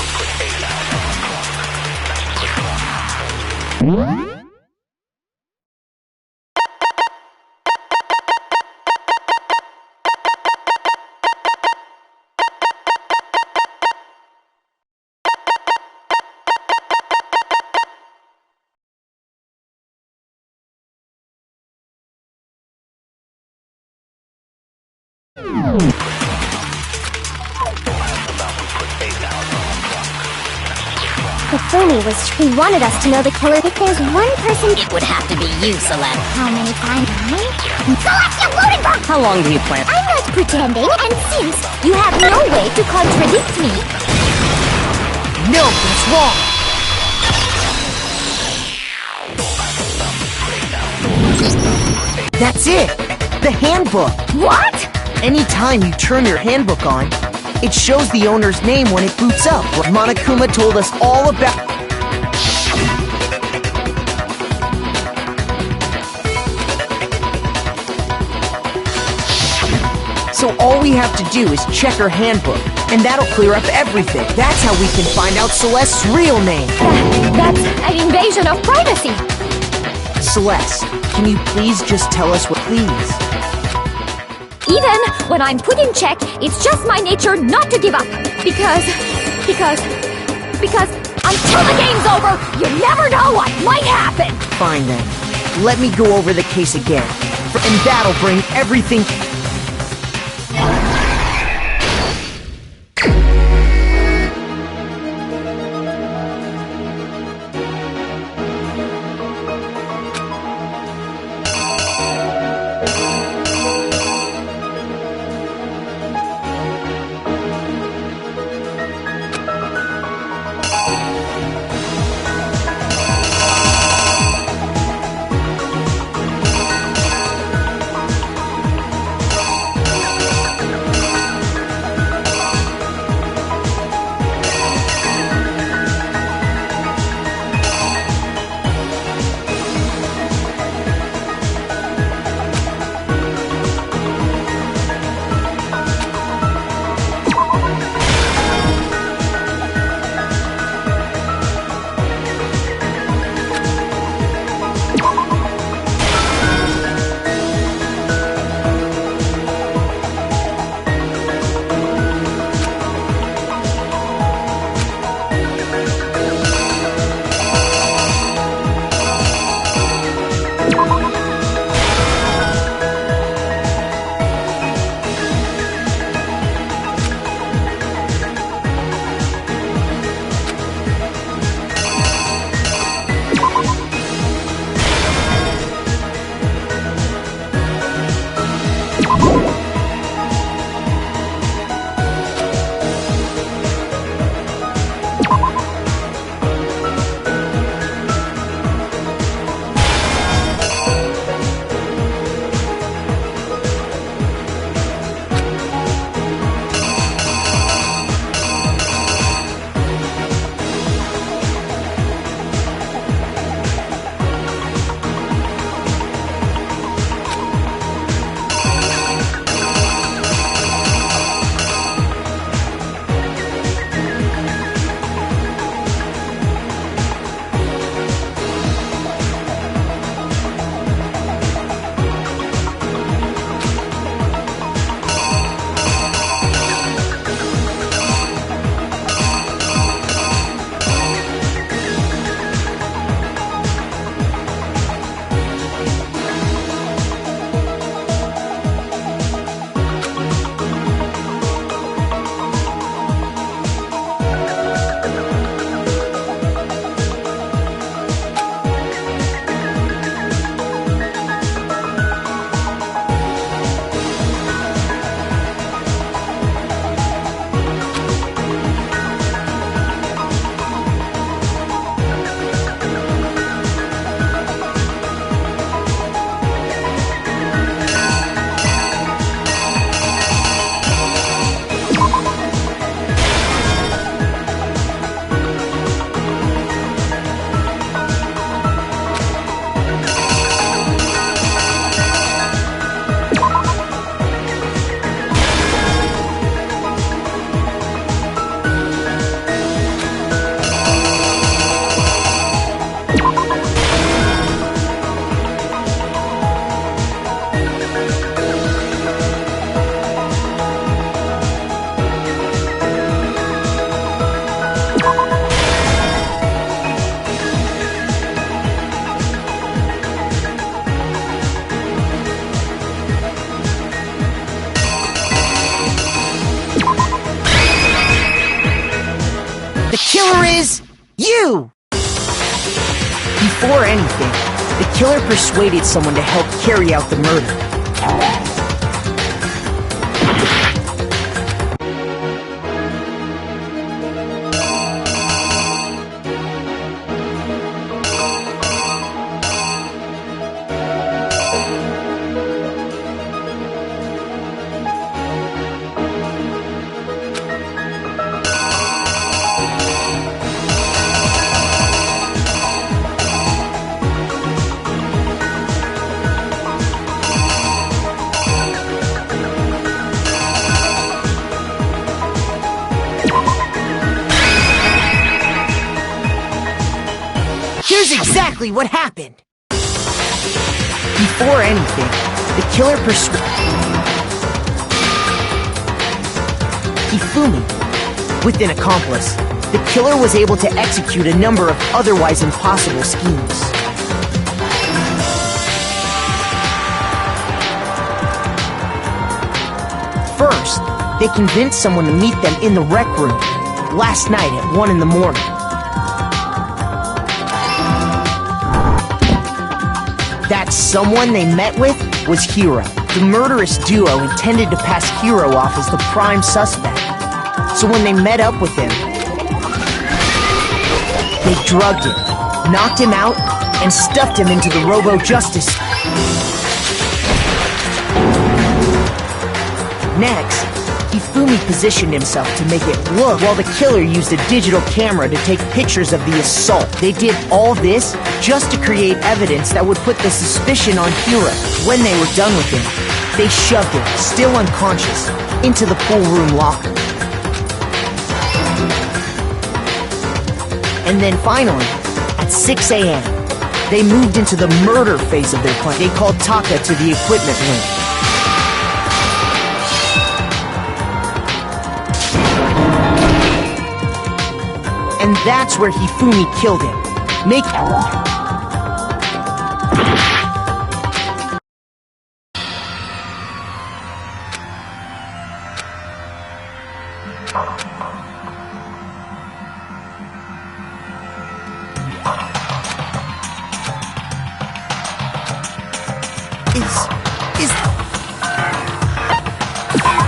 He wanted us to know the killer. If there's one person... It would have to be you, Celeste. How many times? Celestia Ludenberg! How long do you plan? I'm not pretending, and since you have no way to contradict me... No, that's wrong! That's it! The handbook! What? Anytime you turn your handbook on, it shows the owner's name when it boots up. Monokuma told us all about... So all we have to do is check her handbook, and that'll clear up everything. That's how we can find out Celeste's real name. That's an invasion of privacy. Celeste, can you please just tell us what, please? Even when I'm put in check, it's just my nature not to give up. Because until the game's over, you never know what might happen. Fine then. Let me go over the case again. And that'll bring everything... The killer is you! Before anything, the killer persuaded someone to help carry out the murder. Here's exactly what happened. Before anything, the killer Hifumi. With an accomplice, the killer was able to execute a number of otherwise impossible schemes. First, they convinced someone to meet them in the rec room last night at 1 in the morning. That someone they met with was Hiro. The murderous duo intended to pass Hiro off as the prime suspect. So when they met up with him, they drugged him, knocked him out, and stuffed him into the Robo-Justice. Next, Hifumi positioned himself to make it look while the killer used a digital camera to take pictures of the assault. They did all this just to create evidence that would put the suspicion on Hiro. When they were done with him, they shoved him, still unconscious, into the pool room locker. And then finally, at 6 a.m., they moved into the murder phase of their plan. They called Taka to the equipment room. And that's where Hifumi killed him.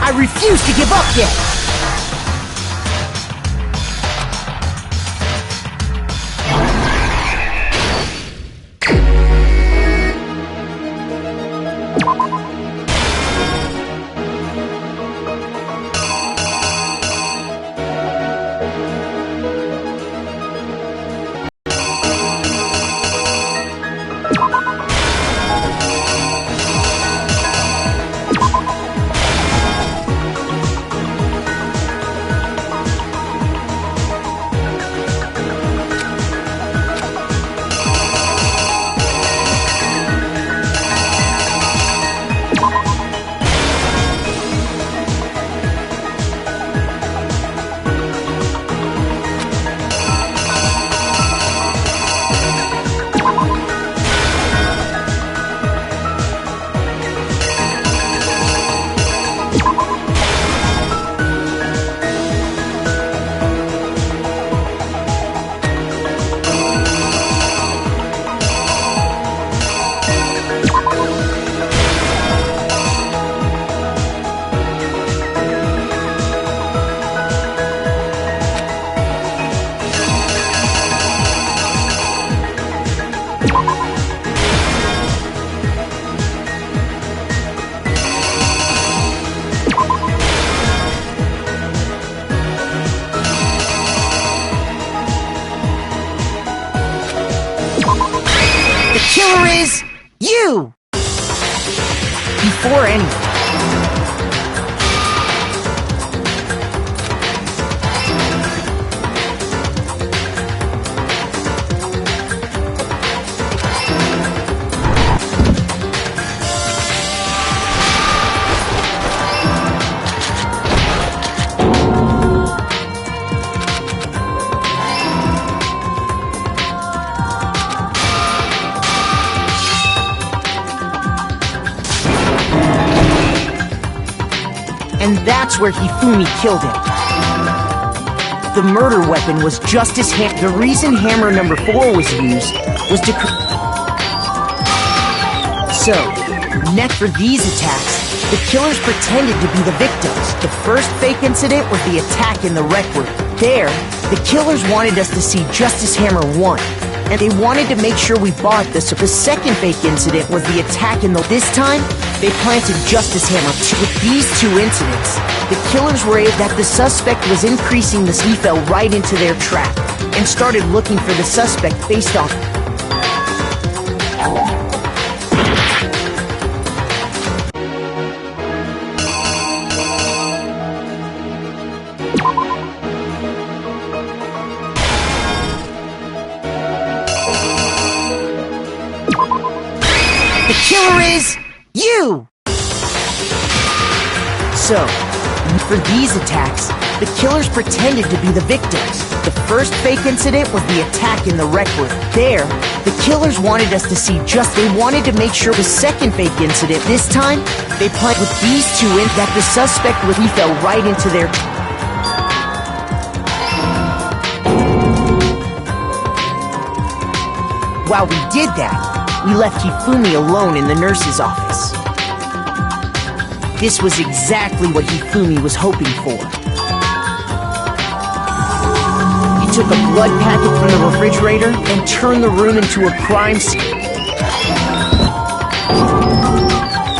I refuse to give up yet! killer is you! Before anything. And that's where Hifumi killed him. the murder weapon was Justice Hammer. The reason hammer number 4 was used was to... So, next for these attacks, the killers pretended to be the victims. The first fake incident was the attack in the rec room. There, the killers wanted us to see Justice Hammer 1, and they wanted to make sure we bought this. So the second fake incident was the attack in the... This time, they planted Justice Hammer 2. With these two incidents, the killers were able that the suspect was increasing this. He fell right into their trap and started looking for the suspect based on... The killer is you! So, for these attacks, the killers pretended to be the victims. The first fake incident was the attack in the rec room. There, the killers wanted us to see they wanted to make sure the second fake incident. This time, they planned with these two in that the suspect he fell right into their... While we did that, we left Hifumi alone in the nurse's office. This was exactly what Hifumi was hoping for. He took a blood packet from the refrigerator and turned the room into a crime scene.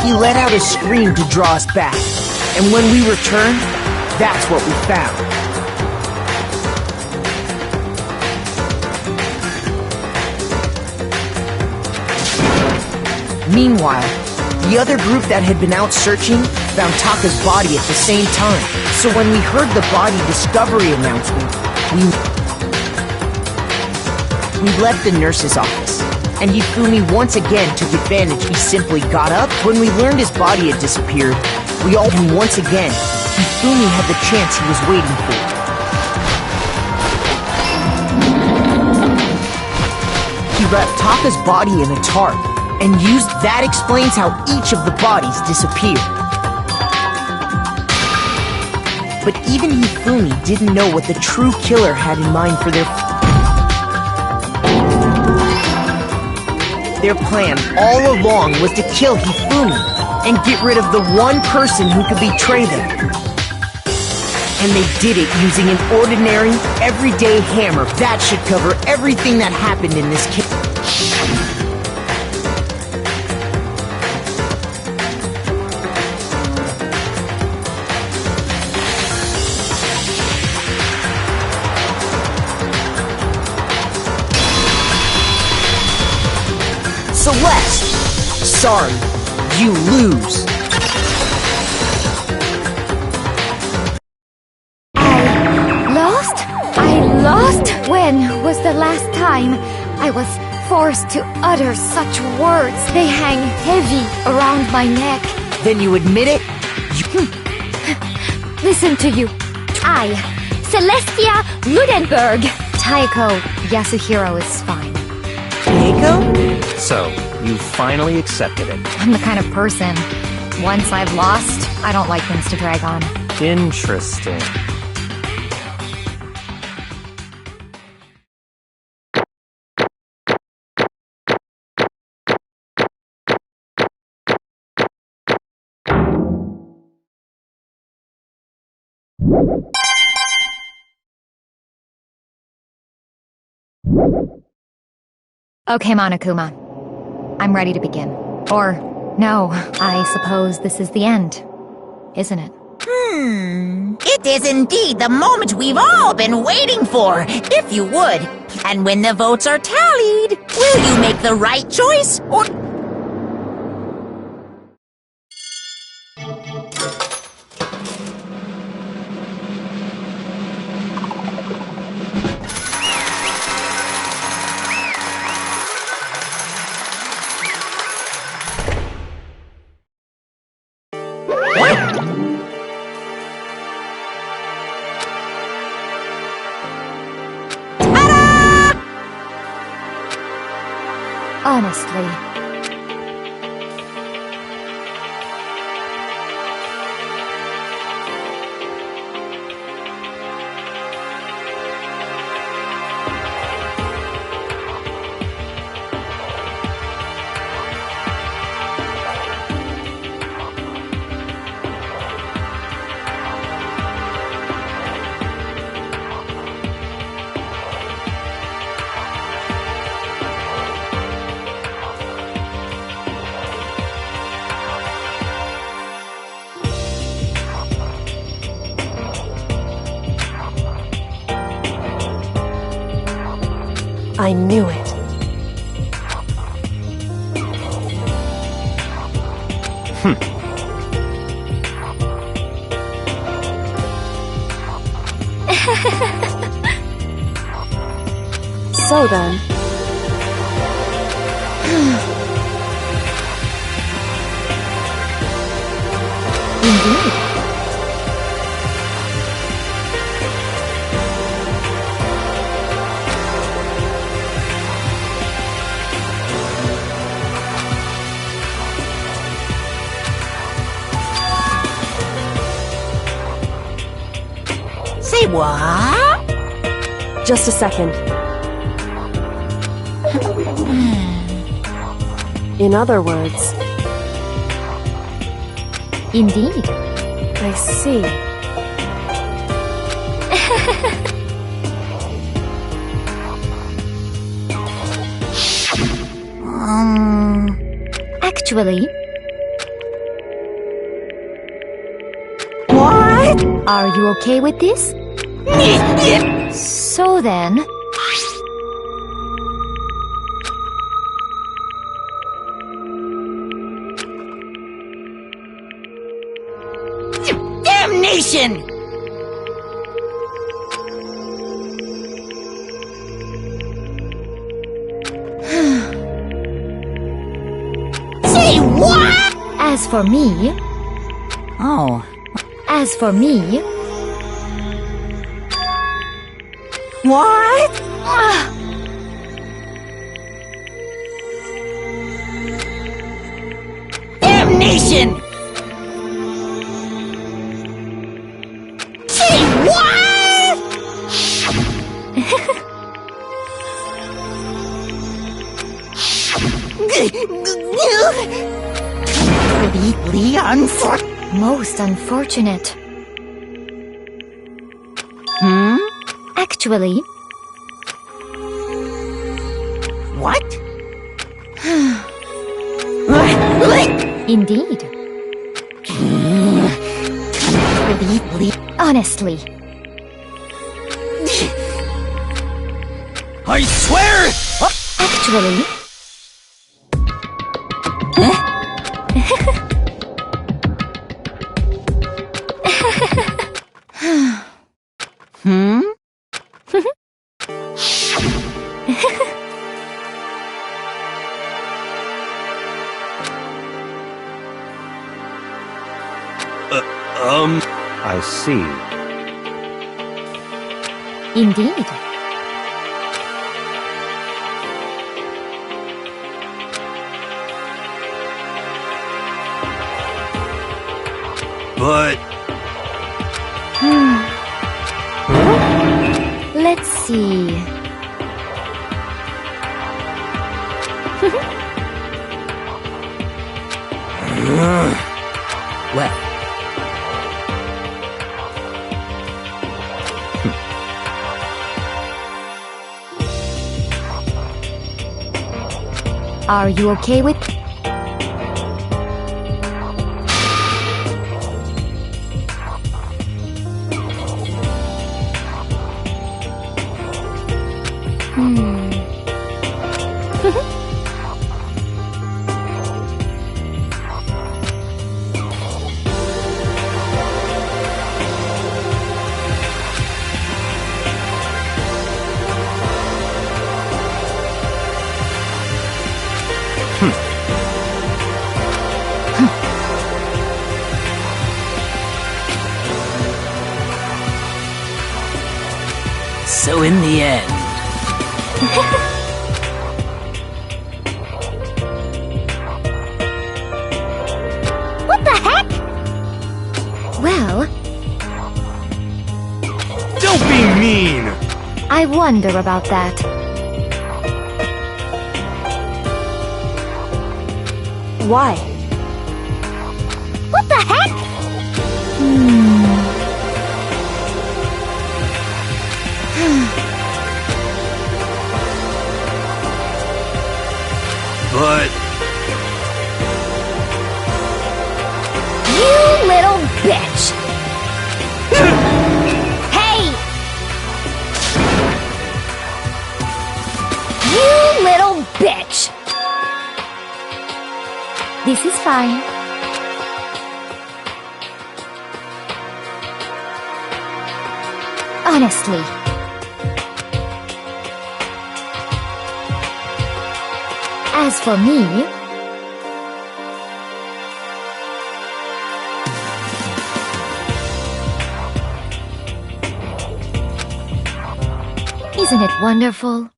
He let out a scream to draw us back, and when we returned, that's what we found. Meanwhile, the other group that had been out searching found Taka's body at the same time. So when we heard the body discovery announcement, we left the nurse's office. And Hifumi once again took advantage. He simply got up. When we learned his body had disappeared, we all knew once again Hifumi had the chance he was waiting for. He wrapped Taka's body in a tarp and used that explains how each of the bodies disappeared. But even Hifumi didn't know what the true killer had in mind for their plan all along was to kill Hifumi and get rid of the one person who could betray them. And they did it using an ordinary, everyday hammer. That should cover everything that happened in this case. Celeste! Sorry, you lose. I lost? When was the last time I was forced to utter such words? They hang heavy around my neck. Then you admit it? Listen to you. I, Celestia Ludenberg. Taiko Yasuhiro is fine. Taiko? So, you finally accepted it. I'm the kind of person, once I've lost, I don't like things to drag on. Interesting. Okay, Monokuma. I'm ready to begin. Or, no, I suppose this is the end, isn't it? It is indeed the moment we've all been waiting for, if you would. And when the votes are tallied, will you make the right choice, or... Honestly. I knew it. So then... Indeed. Say what? Just a second. In other words... Indeed. I see. Actually, What? are you okay with this? So then... Damnation! Say what? As for me... Oh. As for me... What? Damnation! Say what? Completely unfortunate. Most unfortunate. Actually, What? indeed. Completely. Honestly. I swear! Actually, I see. indeed. But... Let's see. Well, Are you okay with... so in the end, What the heck? Well, Don't be mean! I wonder about that. Why? What the heck? But... You little bitch! Hey! This is fine. Honestly. As for me... Isn't it wonderful?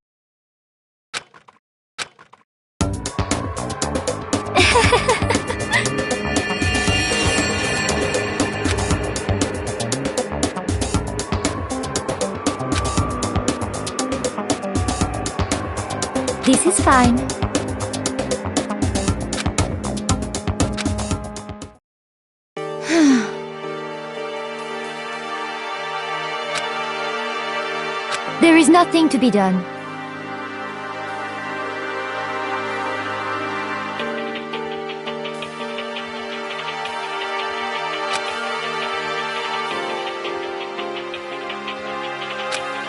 This is fine. There is nothing to be done.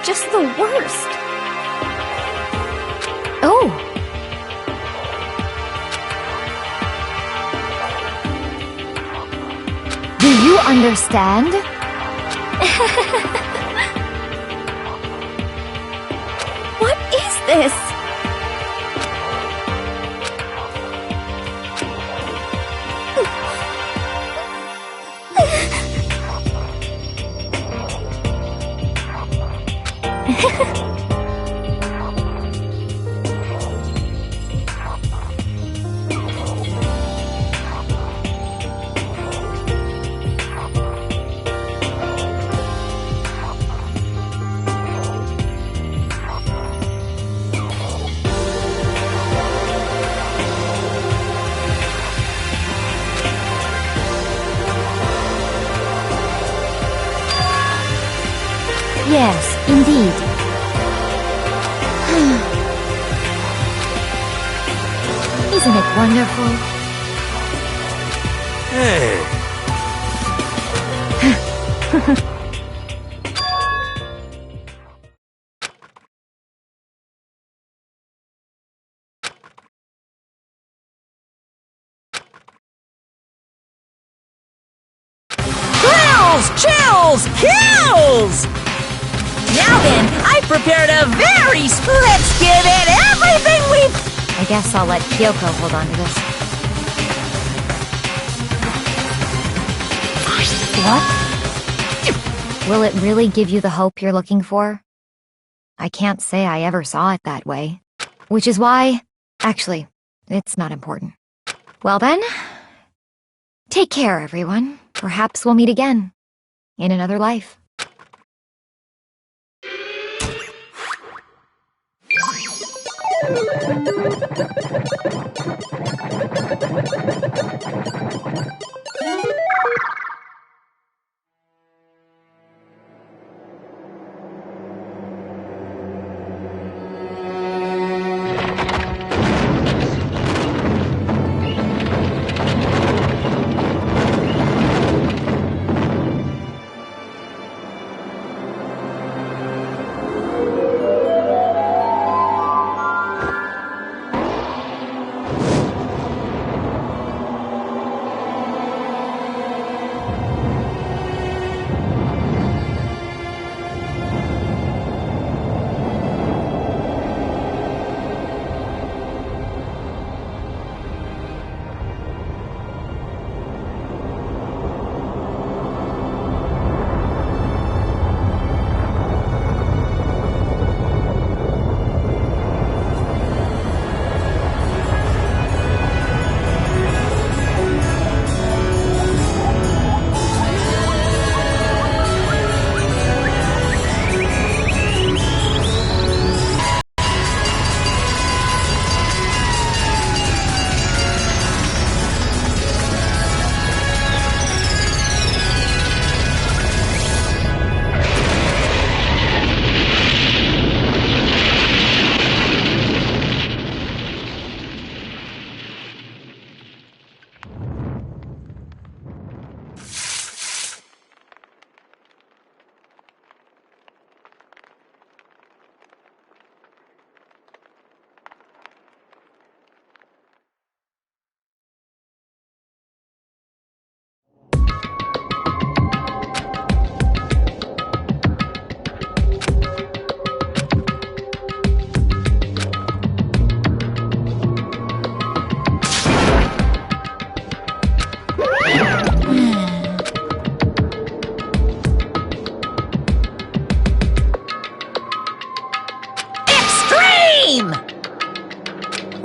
Just the worst. Oh. Do you understand? What is this? Yes, indeed. Isn't it wonderful? Hey. Chills! Kills! Now then, I prepared a very... Let's give it everything we've... I guess I'll let Kyoko hold on to this. What? Will it really give you the hope you're looking for? I can't say I ever saw it that way. Which is why... Actually, it's not important. Well then... Take care, everyone. Perhaps we'll meet again. In another life.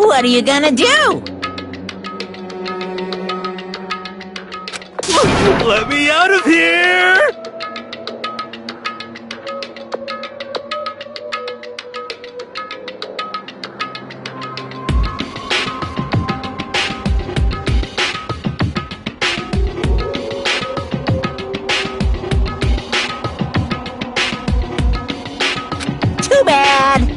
What are you gonna do? Let me out of here! Too bad.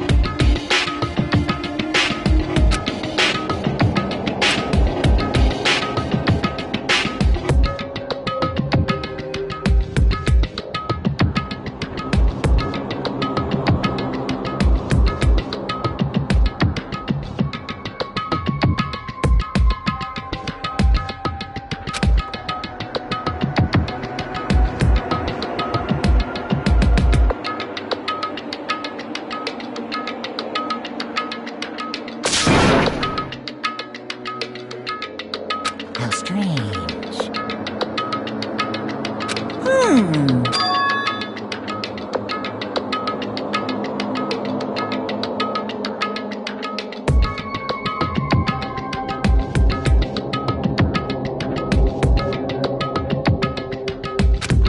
How strange.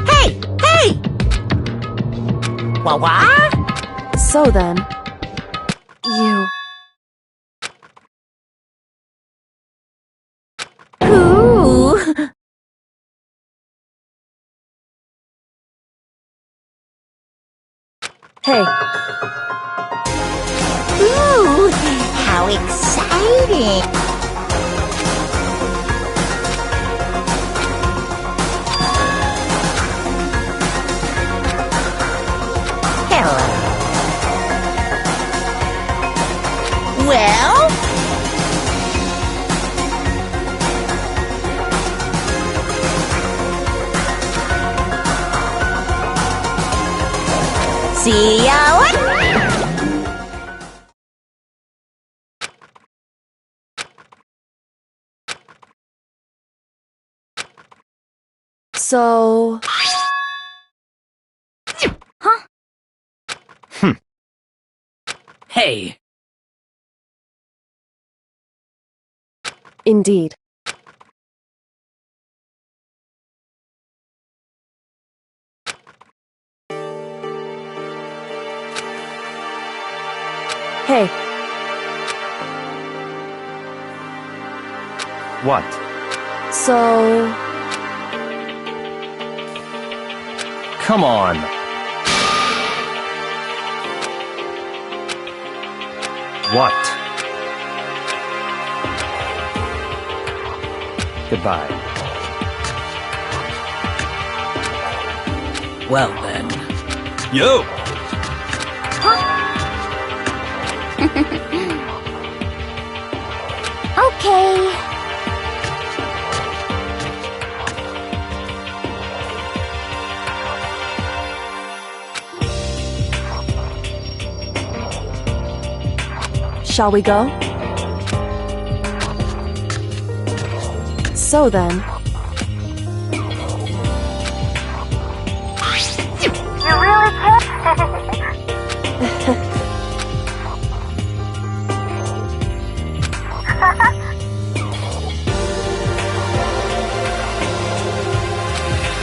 Hey! Hey! What? So then, you... Ooh! Hey, Ooh! How exciting! Hello. Well? See ya later! so... Hey, Indeed. Hey, What? so... Come on. What? Goodbye. well then. Yo! Okay. Shall we go? So then, You really can.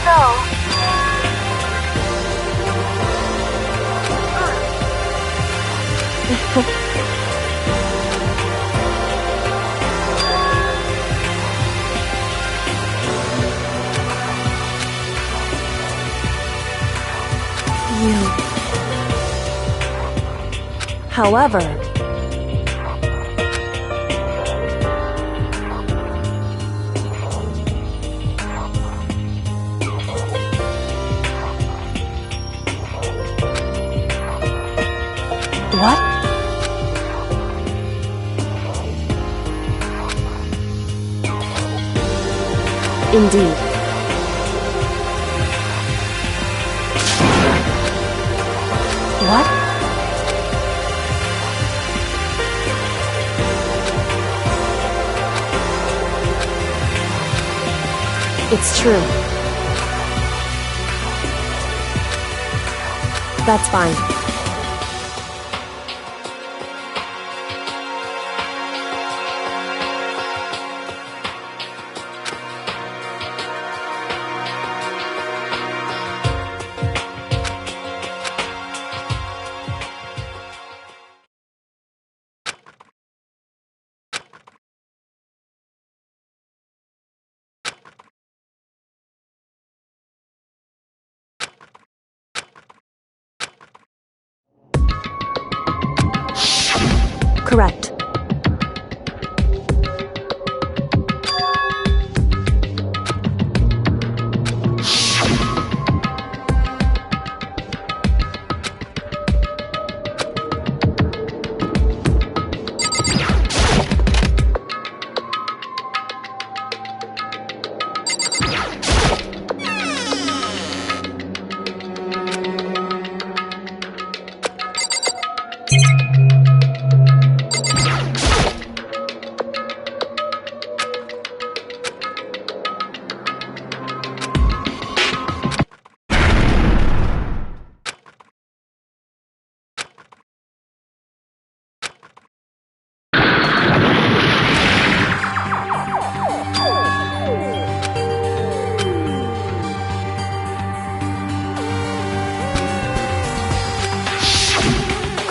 So, you... However... What? Indeed. What? It's true. That's fine. Correct.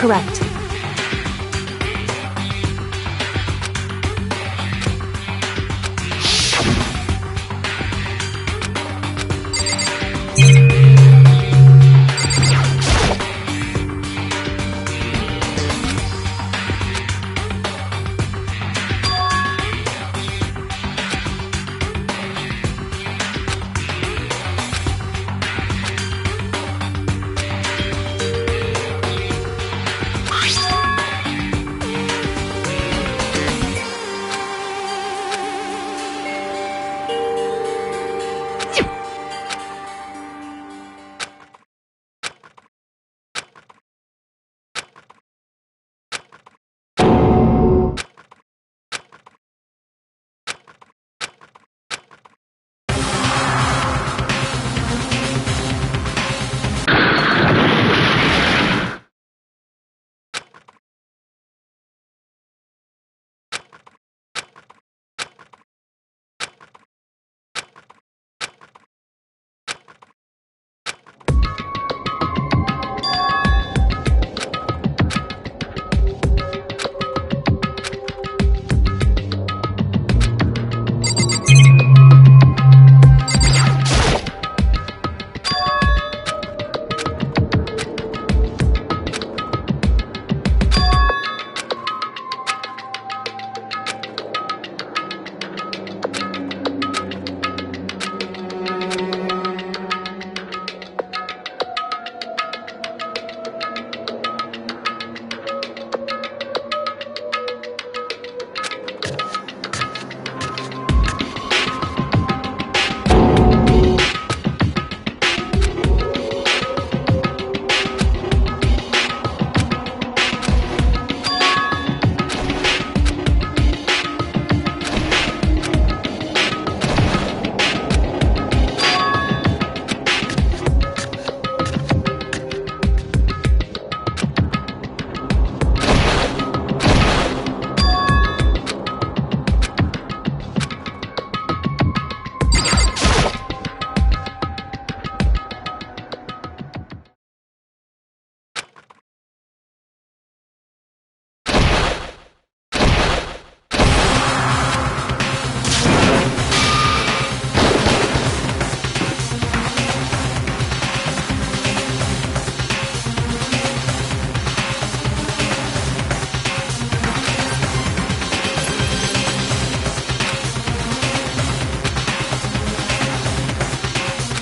Correct.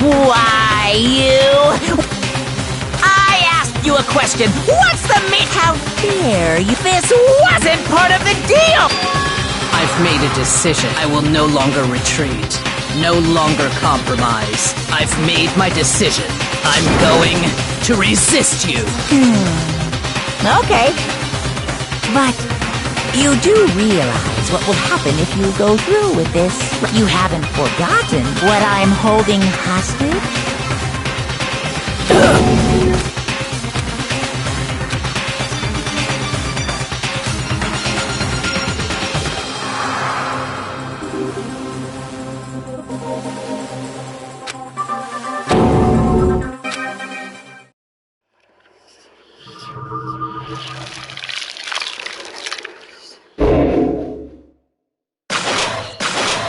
Why, you... I asked you a question. What's the meat? How dare you? This wasn't part of the deal! I've made a decision. I will no longer retreat. No longer compromise. I've made my decision. I'm going to resist you. Okay. But you do realize what will happen if you go through with this. You haven't forgotten what I'm holding hostage?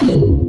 You